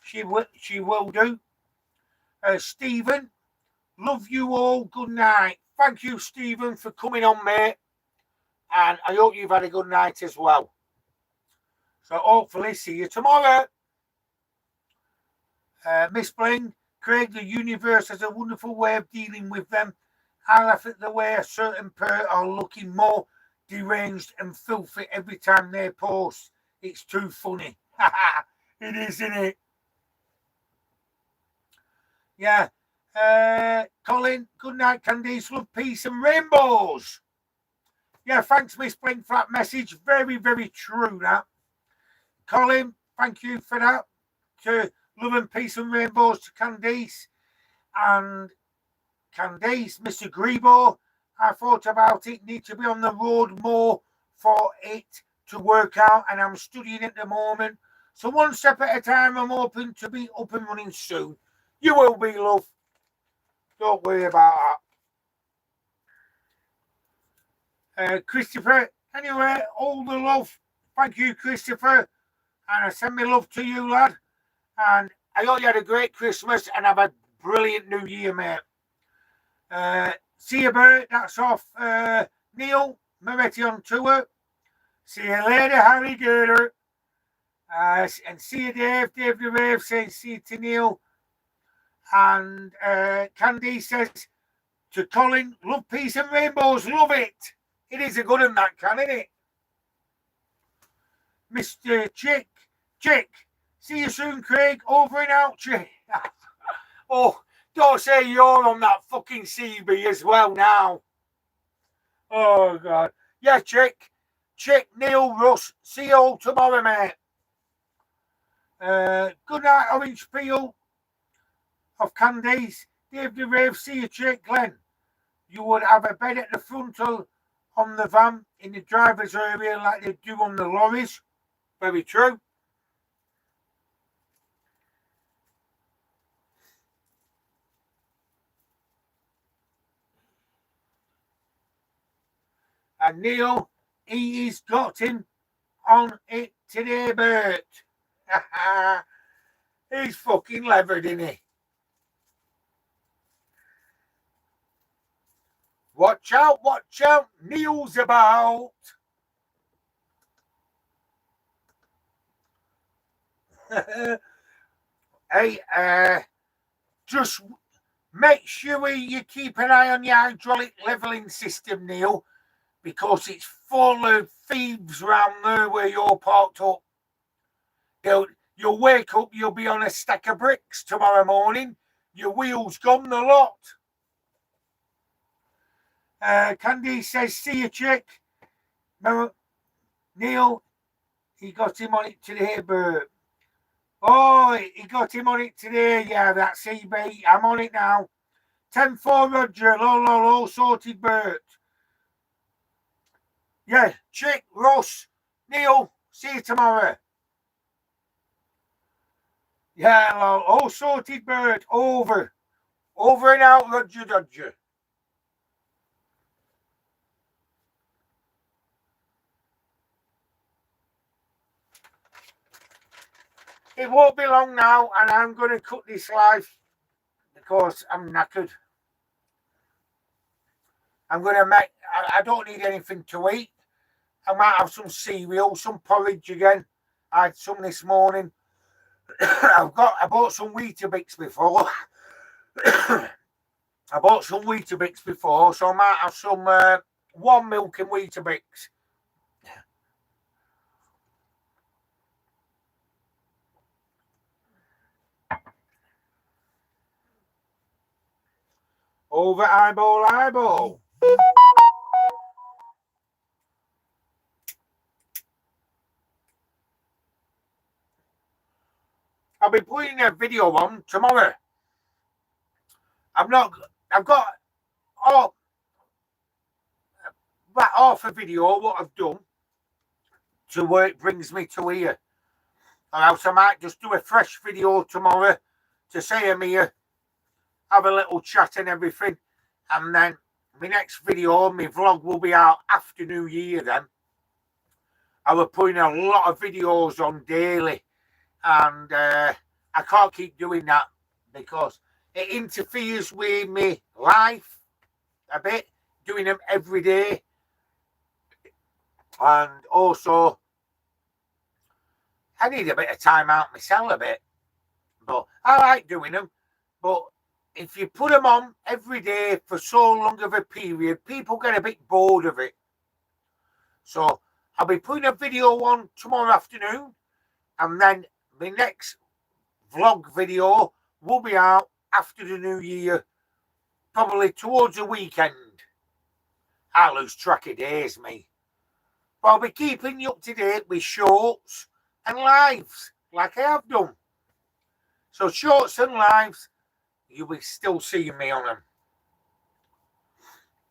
she will do. Stephen, love you all. Good night. Thank you, Stephen, for coming on, mate. And I hope you've had a good night as well. So hopefully see you tomorrow. Miss Bling, Craig, the universe has a wonderful way of dealing with them. I laugh at the way a certain pair are looking more deranged and filthy every time they post. It's too funny. It is, isn't it? Yeah. Colin, good night, Candice. Love, peace, and rainbows. Yeah, thanks, Miss Blink, for that message. Very, very true, that. Colin, thank you for that. To love and peace and rainbows to Candice. And Candice, Mr. Grebo, I thought about it. Need to be on the road more for it to work out. And I'm studying at the moment. So one step at a time, I'm hoping to be up and running soon. You will be, love. Don't worry about that. Christopher, anyway, all the love. Thank you, Christopher. And I send my love to you, lad. And I hope you had a great Christmas and have a brilliant New Year, mate. See you, Bert. That's off. Neil, Moretti on tour. See you later, Harry Girder. And see you, Dave. Dave the Rave saying see you to Neil. And Candy says to Colin, love, peace and rainbows. Love it. It is a good one, that can, isn't it? Mr. Chick. See you soon, Craig. Over and out, Chick. Oh, don't say you're on that fucking CB as well now. Oh, God. Yeah, Chick, Neil, Russ. See you all tomorrow, mate. Good night, Orange Peel of Candice. Dave the Rave, see you, Chick. Glenn, you would have a bed at the front on the van in the driver's area like they do on the lorries. Very true. And Neil, he's got him on it today, Bert. He's fucking levered, isn't he? Watch out, Neil's about. Hey, just make sure you keep an eye on your hydraulic levelling system, Neil, because it's full of thieves round there where you're parked up. You'll wake up, you'll be on a stack of bricks tomorrow morning. Your wheels gone the lot. Candy says, see you, Chick. Neil, he got him on it today, Bert. Oh, he got him on it today. Yeah, that's CB. I'm on it now. 10-4, Roger. All sorted, Bert. Yeah, Chick, Ross, Neil, see you tomorrow. Yeah, all sorted, Bert. Over and out, Roger Dodger. It won't be long now, and I'm going to cut this live because I'm knackered. I'm going to make, I don't need anything to eat. I might have some cereal, some porridge again. I had some this morning. I bought some Weetabix before. I bought some Weetabix before, so I might have some warm milk and Weetabix. Over eyeball. I'll be putting a video on tomorrow. I've got about half a video what I've done to where it brings me to here. Or else I might just do a fresh video tomorrow to say I'm here, have a little chat and everything, and then my next video, my vlog will be out after New Year then. I was putting a lot of videos on daily, and I can't keep doing that because it interferes with my life a bit, doing them every day. And also, I need a bit of time out myself a bit. But I like doing them. But if you put them on every day for so long of a period, people get a bit bored of it. So I'll be putting a video on tomorrow afternoon, and then the next vlog video will be out after the New Year, probably towards the weekend. I lose track of days, me. But I'll be keeping you up to date with shorts and lives, like I have done. So shorts and lives, you'll be still seeing me on them.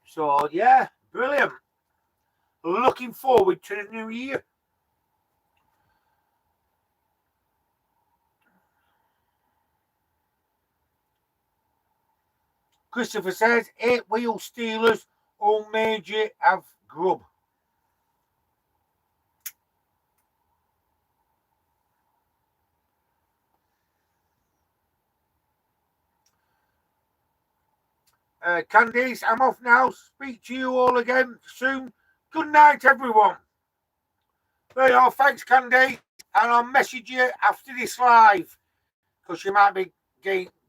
So yeah, brilliant. Looking forward to the new year. Christopher says 8-wheel Steelers, all major have grub. Candice, I'm off now. Speak to you all again soon. Good night, everyone. There you are. Thanks, Candice. And I'll message you after this live because you might be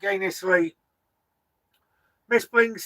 gaining sleep. Miss Blinks.